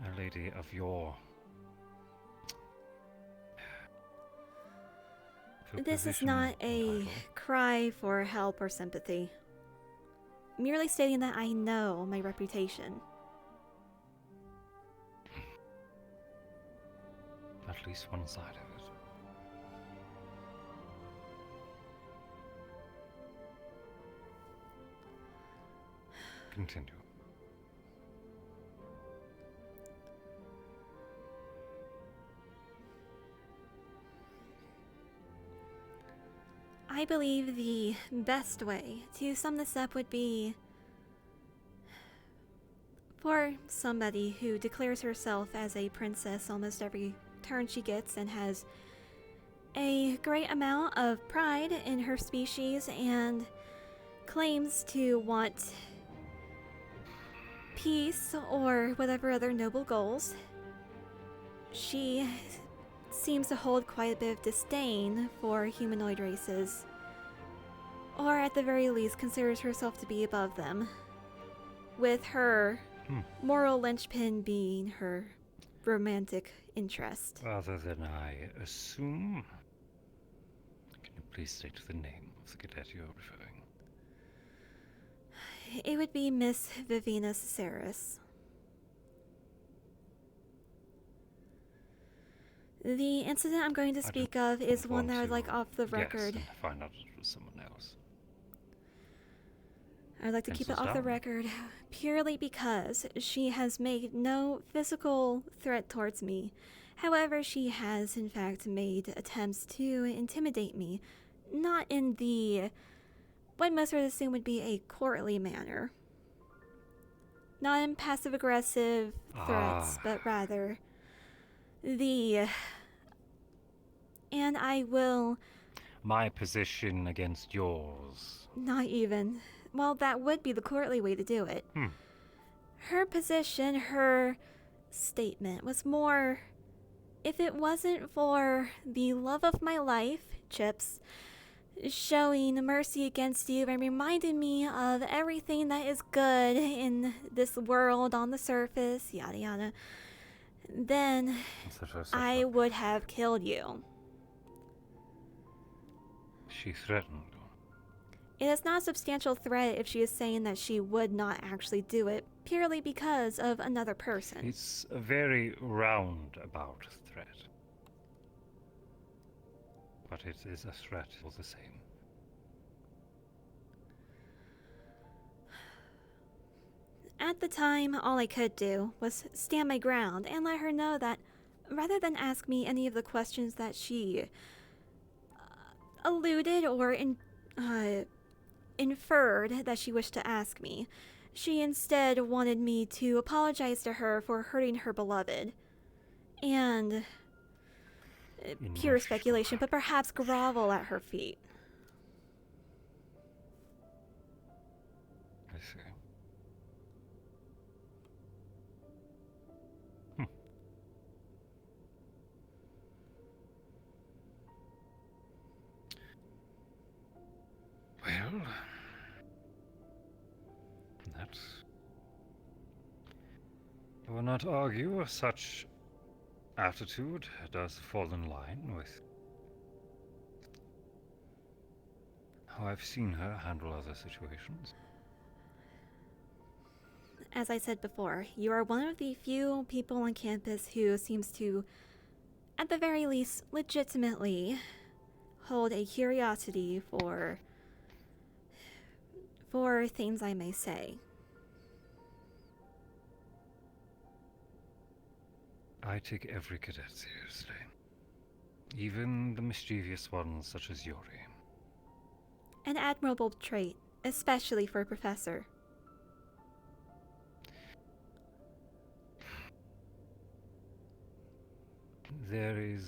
a lady of your... This is not a cry for help or sympathy. Merely stating that I know my reputation. At least one side of it. Continue. I believe the best way to sum this up would be for somebody who declares herself as a princess almost every turn she gets and has a great amount of pride in her species and claims to want peace or whatever other noble goals. She seems to hold quite a bit of disdain for humanoid races, or at the very least considers herself to be above them, with her moral linchpin being her romantic interest. Rather than I assume, can you please state the name of the cadet you're referring? It would be Miss Vivina Cesaris. The incident I'm going to speak of is one that I'd like off the record. Yes, and find out it was someone else. I'd like to keep it off the record purely because she has made no physical threat towards me. However, she has in fact made attempts to intimidate me, not in the what most would assume would be a courtly manner. Not in passive-aggressive threats, but rather and I will... My position against yours. Not even. Well, that would be the courtly way to do it. Her position, her statement was more... If it wasn't for the love of my life, Chips, showing mercy against you and reminding me of everything that is good in this world on the surface, yada yada, then I would have killed you. She threatened. It is not a substantial threat if she is saying that she would not actually do it purely because of another person. It's a very roundabout threat. But it is a threat all the same. At the time, all I could do was stand my ground and let her know that rather than ask me any of the questions that she alluded or inferred that she wished to ask me, she instead wanted me to apologize to her for hurting her beloved. And pure speculation, but perhaps grovel at her feet. I see. Well, that's... I will not argue such attitude does fall in line with how I've seen her handle other situations. As I said before, you are one of the few people on campus who seems to, at the very least, legitimately hold a curiosity for things I may say. I take every cadet seriously. Even the mischievous ones such as Yuri. An admirable trait, especially for a professor. It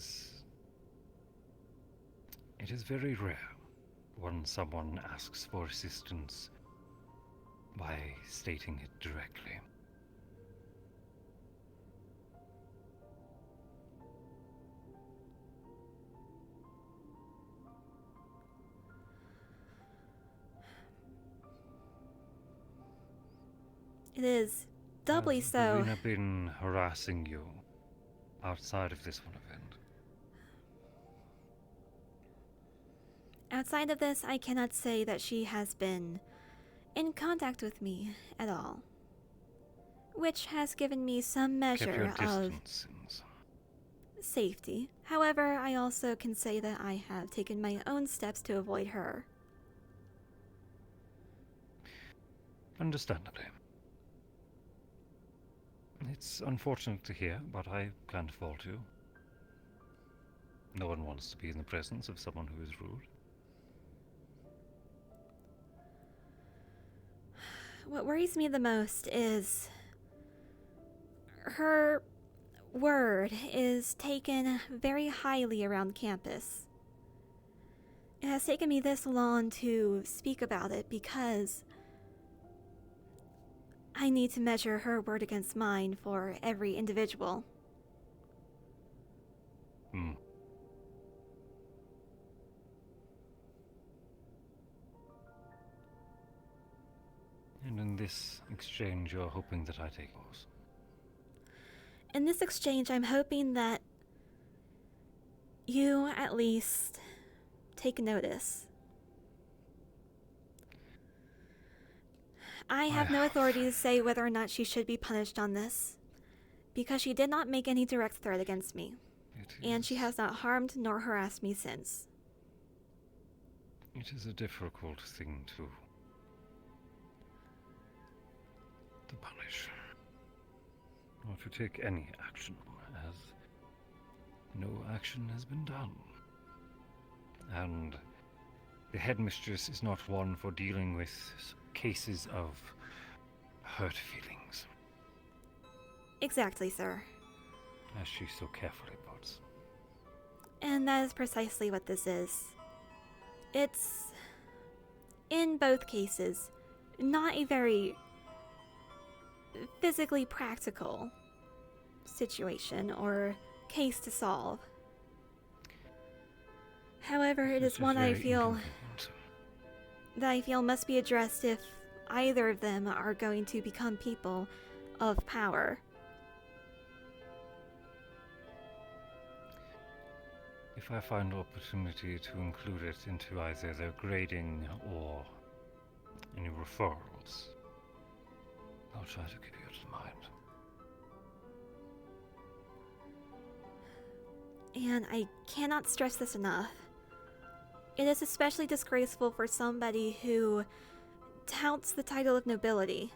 is very rare when someone asks for assistance by stating it directly. It is doubly Has so. Rowena been harassing you outside of this one event? Outside of this, I cannot say that she has been in contact with me at all, which has given me some measure of safety. However, I also can say that I have taken my own steps to avoid her. Understandably. It's unfortunate to hear, but I can't fault you. No one wants to be in the presence of someone who is rude. What worries me the most is her word is taken very highly around campus. It has taken me this long to speak about it because I need to measure her word against mine for every individual. And in this exchange, you're hoping that I take yours. In this exchange, I'm hoping that you at least take notice. I have no authority to say whether or not she should be punished on this, because she did not make any direct threat against me, and she has not harmed nor harassed me since. It is a difficult thing to punish, or to take any action, as no action has been done. And the headmistress is not one for dealing with cases of hurt feelings. Exactly, sir. As she so carefully puts. And that is precisely what this is. It's, in both cases, not a very physically practical situation or case to solve. However, it is This one very inconvenient. that I feel must be addressed if either of them are going to become people of power. If I find opportunity to include it into either their grading or any referrals, I'll try to keep it in mind. And I cannot stress this enough. It is especially disgraceful for somebody who touts the title of nobility.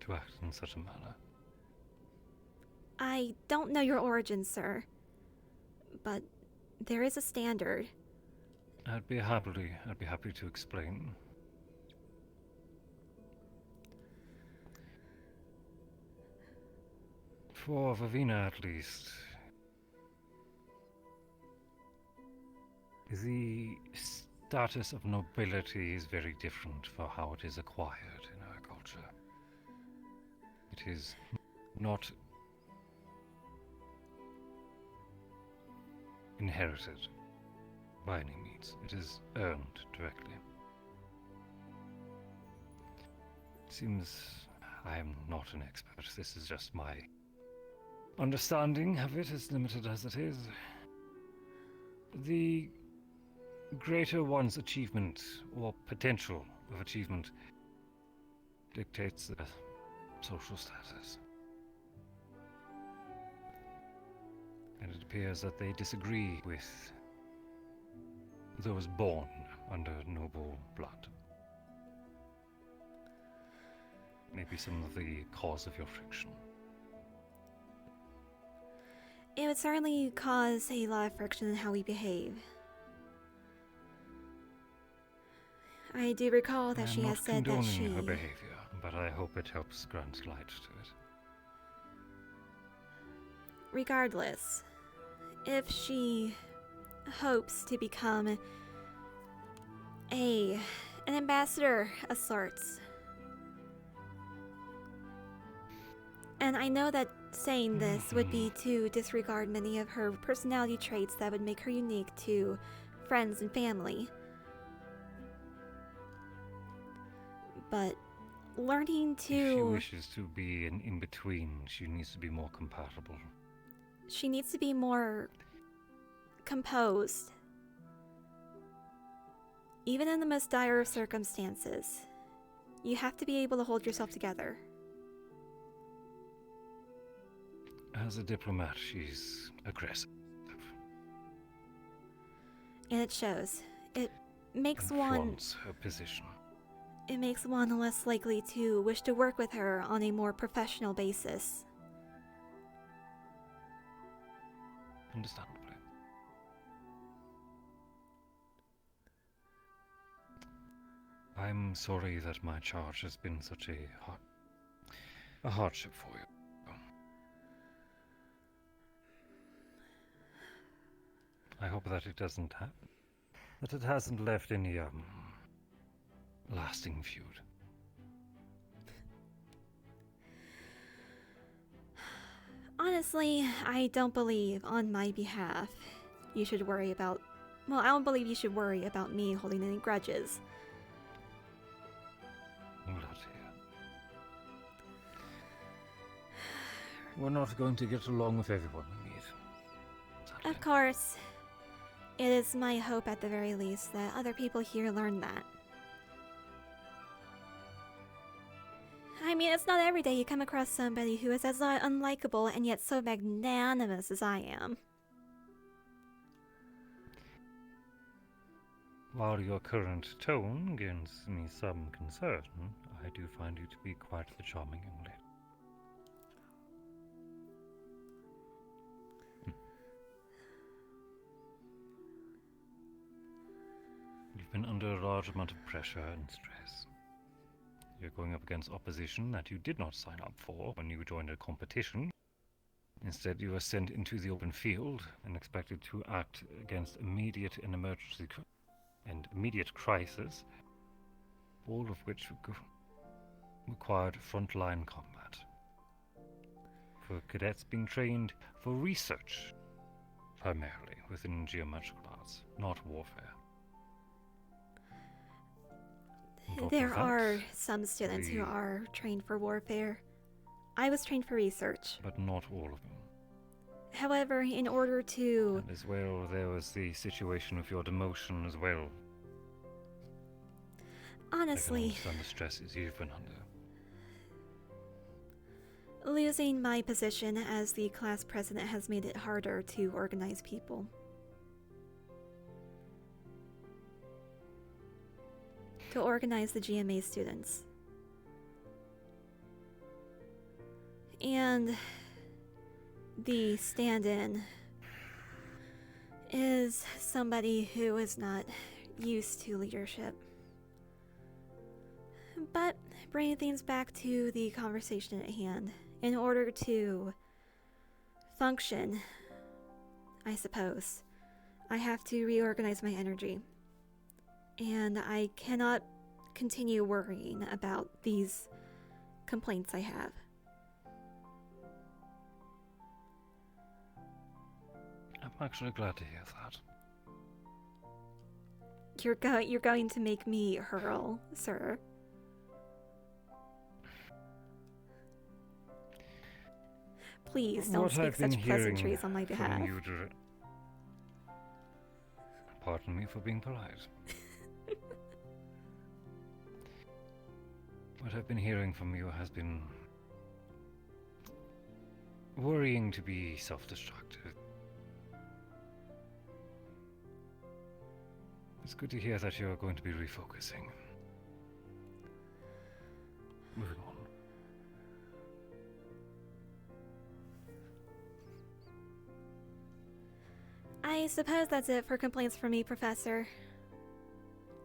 To act in such a manner. I don't know your origins, sir, but there is a standard. I'd be happy to explain. For Vavina, at least, the status of nobility is very different for how it is acquired in our culture. It is not inherited by any means. It is earned directly. It seems I am not an expert. This is just my understanding of it, as limited as it is. The greater one's achievement, or potential of achievement, dictates the social status. And it appears that they disagree with those born under noble blood. Maybe some of the cause of your friction. It would certainly cause a lot of friction in how we behave. I do recall that she has said that I'm not she... condoning her behavior, but I hope it helps grant light to it. Regardless, if she hopes to become an ambassador of sorts, and I know that saying this would be to disregard many of her personality traits that would make her unique to friends and family. But learning to... If she wishes to be an in-between, she needs to be more compatible. She needs to be more composed. Even in the most dire of circumstances, you have to be able to hold yourself together. As a diplomat, she's aggressive. And it shows. It makes And one... flaunts her position. It makes one less likely to wish to work with her on a more professional basis. Understandably. I'm sorry that my charge has been such a hardship for you. I hope that it doesn't that it hasn't left any lasting feud. Honestly, I don't believe on my behalf you should worry about... Well, I don't believe you should worry about me holding any grudges. I'm glad to hear. We're not going to get along with everyone we meet. Of course, it is my hope at the very least that other people here learn that. I mean, it's not every day you come across somebody who is as unlikable and yet so magnanimous as I am. While your current tone gives me some concern, I do find you to be quite the charming young lady. You've been under a large amount of pressure and stress. You're going up against opposition that you did not sign up for when you joined a competition. Instead, you were sent into the open field and expected to act against immediate crisis, all of which required frontline combat. for cadets being trained for research, primarily within geometrical arts, not warfare. On top of There that, are some students who the- are trained for warfare. I was trained for research. but not all of them. However, in order to... And as well, there was the situation of your demotion as well. I can Honestly, understand the stresses you've been under. losing my position as the class president has made it harder to organize people. To organize the GMA students. And the stand-in is somebody who is not used to leadership. But bringing things back to the conversation at hand, in order to function, I suppose, I have to reorganize my energy. And I cannot continue worrying about these complaints I have. I'm actually glad to hear that. You're going to make me hurl, sir. Please don't What speak I've been such hearing pleasantries on my from behalf. you pardon me for being polite. What I've been hearing from you has been worrying to be self-destructive. It's good to hear that you're going to be refocusing. Moving on. I suppose that's it for complaints from me, Professor.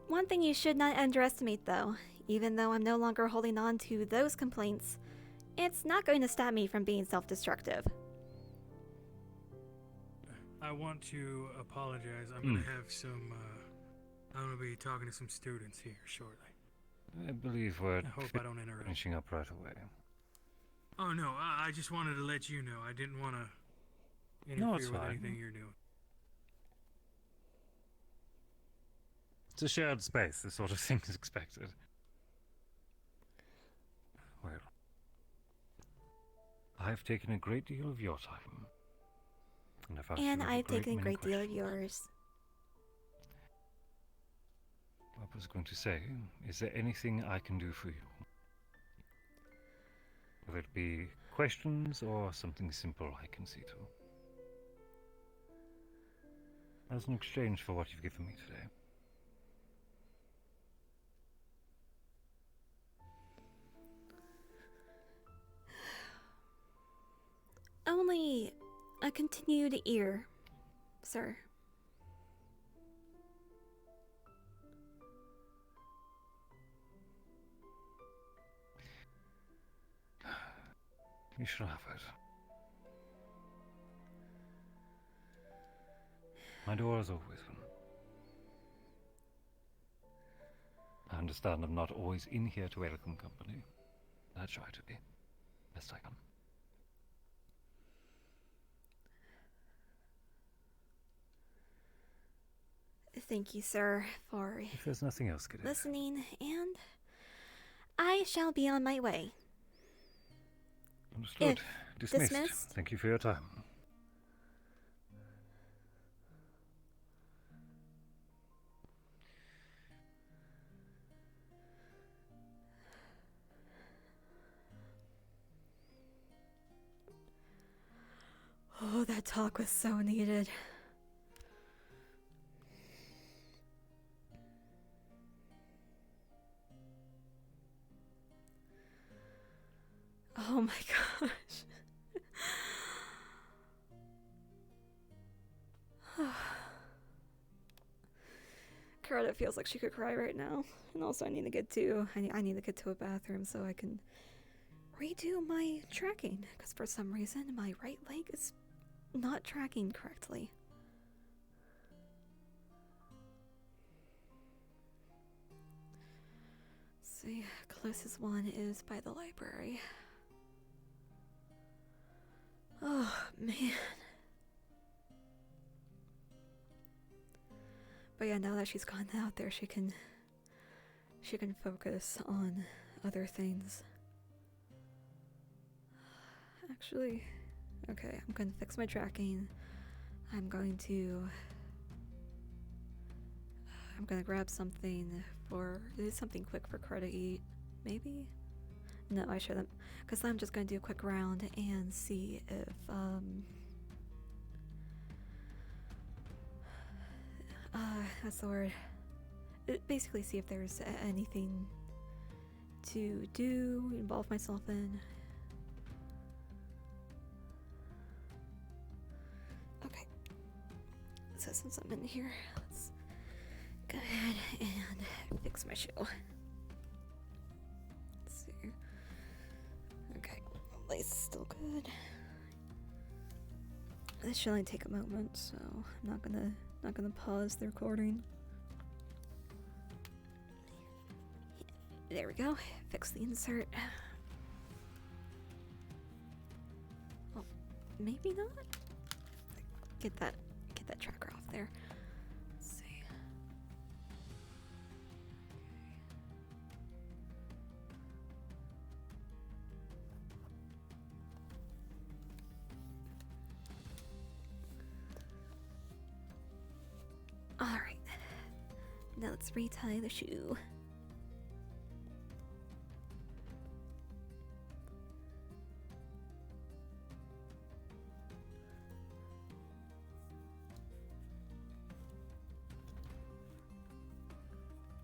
One thing you should not underestimate, though, even though I'm no longer holding on to those complaints, it's not going to stop me from being self-destructive. I want to apologize. I'm going to have some, I'm going to be talking to some students here shortly. I believe we're I hope I don't interrupt. finishing up right away. Oh, no, I just wanted to let you know. I didn't want to No, interfere it's with fine. anything you're doing. It's a shared space. This sort of thing is expected. Well, I've taken a great deal of your time. And I've asked you And a I've taken a many great deal of questions. yours. I was going to say, is there anything I can do for you? Whether it be questions or something simple I can see to. As an exchange for what you've given me today. Only a continued ear, sir. You shall have it. My door is always open. I understand I'm not always in here to welcome company. I try to be. Best I can. Thank you, sir, for If there's nothing else, Cadet. listening, and I shall be on my way. Understood. If Dismissed. dismissed. Thank you for your time. Oh, that talk was so needed. Oh my gosh. Carla feels like she could cry right now. And also I need to get to I need to get to a bathroom so I can redo my tracking. Because for some reason my right leg is not tracking correctly. See, closest one is by the library. Man. But yeah, now that she's gone out there, she can focus on other things. Actually, okay, I'm gonna fix my tracking. I'm gonna grab something something quick for Car to eat, maybe? No, I shouldn't, because I'm just gonna do a quick round and see if, what's the word? Basically see if there's anything to do, involve myself in. Okay. So since I'm in here, let's go ahead and fix my shoe. Let's see. Okay, lace is still good. This should only take a moment, so I'm not gonna pause the recording. There we go. Fix the insert. Oh, maybe not. Get that tracker off there. Let's see. All right. Now let's retie the shoe.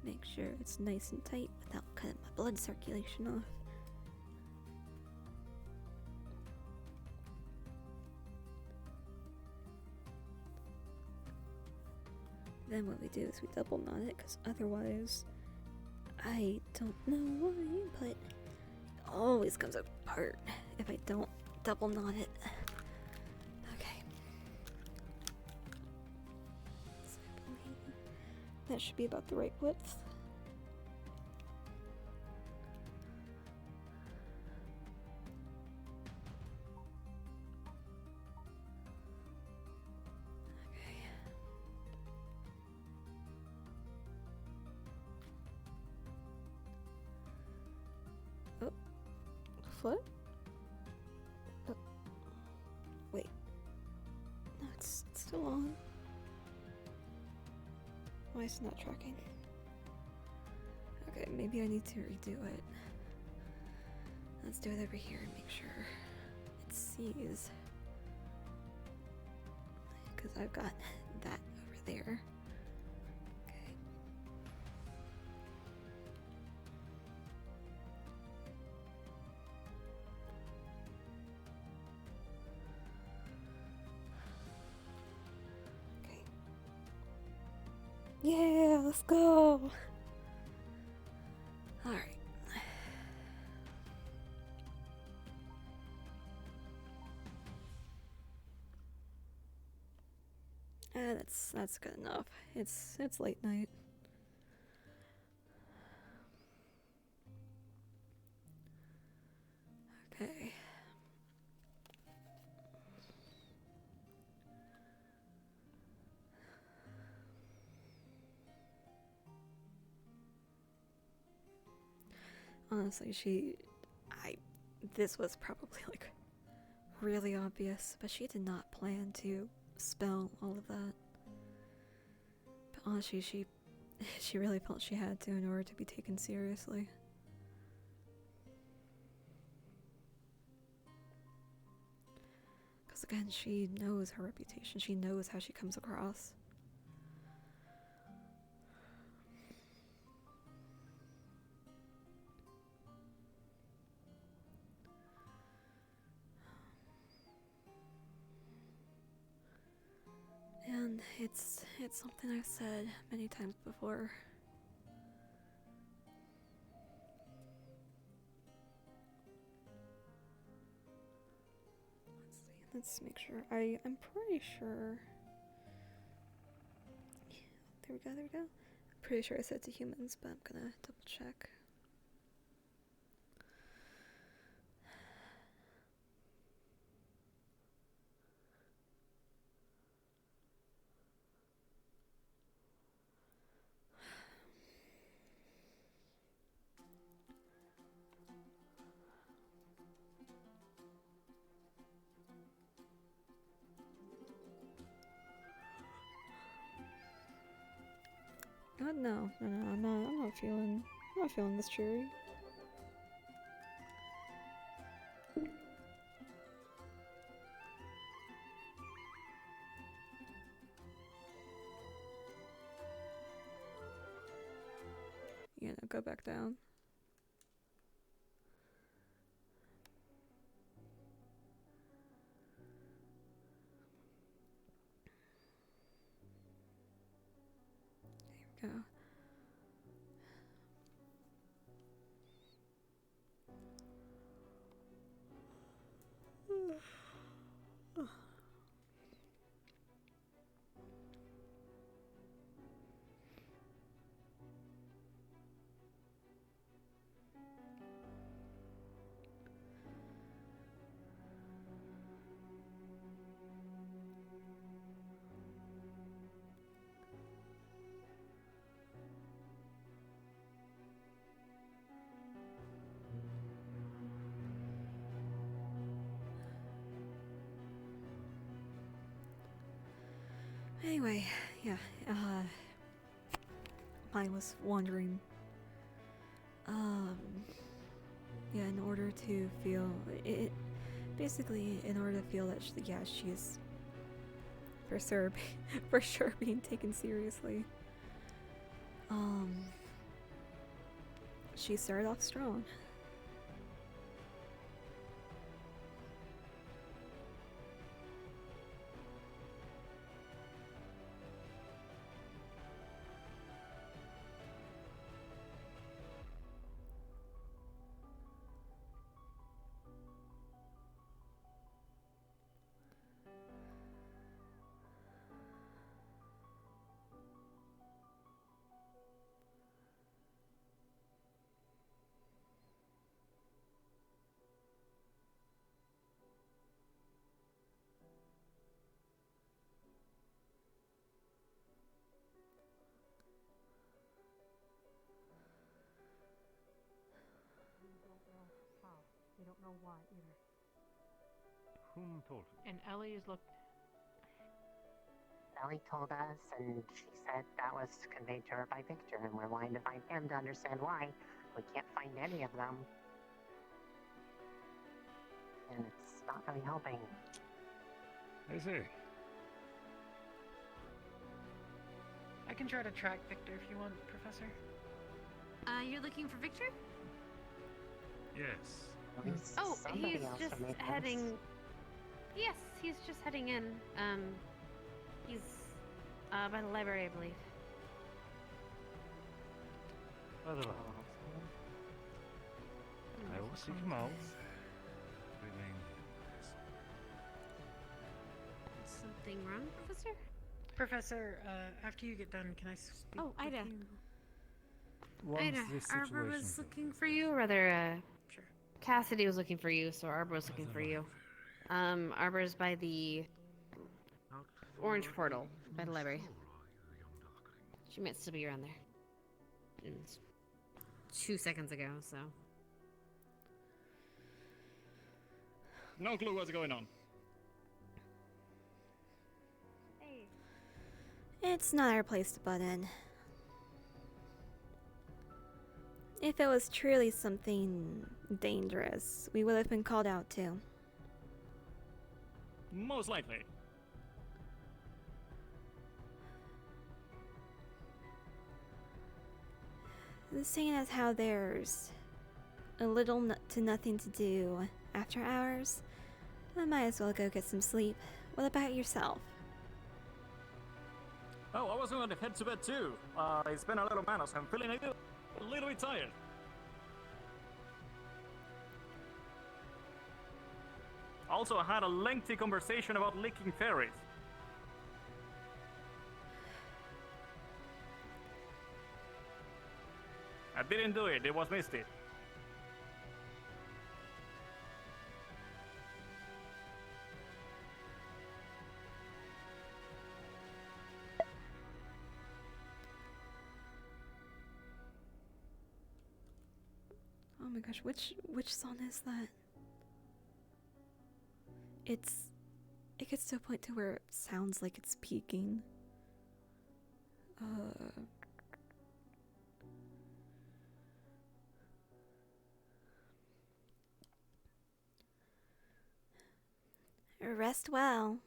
Make sure it's nice and tight without cutting my blood circulation off. Then what we do is we double knot it, because otherwise, I don't know why, but it always comes apart if I don't double knot it. Okay. So I believe that should be about the right width. Foot? Oh. Wait. No, it's still on. Why is it not tracking? Okay, maybe I need to redo it. Let's do it over here and make sure it sees. Because I've got that over there. Yeah, let's go. All right. That's good enough. It's late night. Okay. Honestly, this was probably like really obvious, but she did not plan to spell all of that. But honestly, she really felt she had to in order to be taken seriously. Because again, she knows her reputation, she knows how she comes across. And it's something I've said many times before. Let's make sure. I'm pretty sure. There we go. I'm pretty sure I said to humans, but I'm gonna double check. No, I'm not feeling this cherry. Yeah, no, go back down. There we go. Anyway, yeah, I was wondering, yeah, in order to feel it, basically, in order to feel that, she's for sure, for sure being taken seriously. She started off strong. We don't know why either. Whom told you? And Ellie's looked. Ellie told us, and she said that was conveyed to her by Victor, and we're wanting to find him to understand why. We can't find any of them. And it's not really helping. I see. I can try to track Victor if you want, Professor. You're looking for Victor? Yes. Oh, Somebody he's else just to make heading. this. Yes, he's just heading in. He's by the library, I believe. By the way, I will seek him out. Remain Something wrong, Professor? Professor, after you get done, can I speak Oh, with Ida. you? Once Ida, this Arbor situation was looking for you, or rather, Sure. Cassidy was looking for you, so Arbor was looking for you. Arbor's by the orange portal by the library. She might still be around there. It was 2 seconds ago, so. No clue what's going on. Hey. It's not our place to butt in. If it was truly something dangerous, we would have been called out too. Most likely. Seeing as how there's a little to nothing to do after hours, I might as well go get some sleep. What about yourself? Oh, I was going to head to bed too. It's been a little man, so I'm feeling a little bit tired. Also, I had a lengthy conversation about licking fairies. I didn't do it, it was Misty. Oh my gosh, which song is that? It gets to a point to where it sounds like it's peaking. Rest well.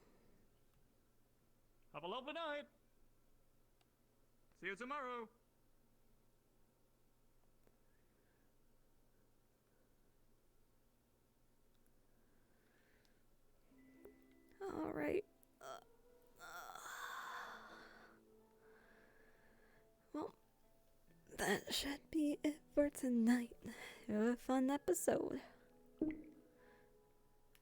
Have a lovely night. See you tomorrow. All right. Well, that should be it for tonight. A fun episode.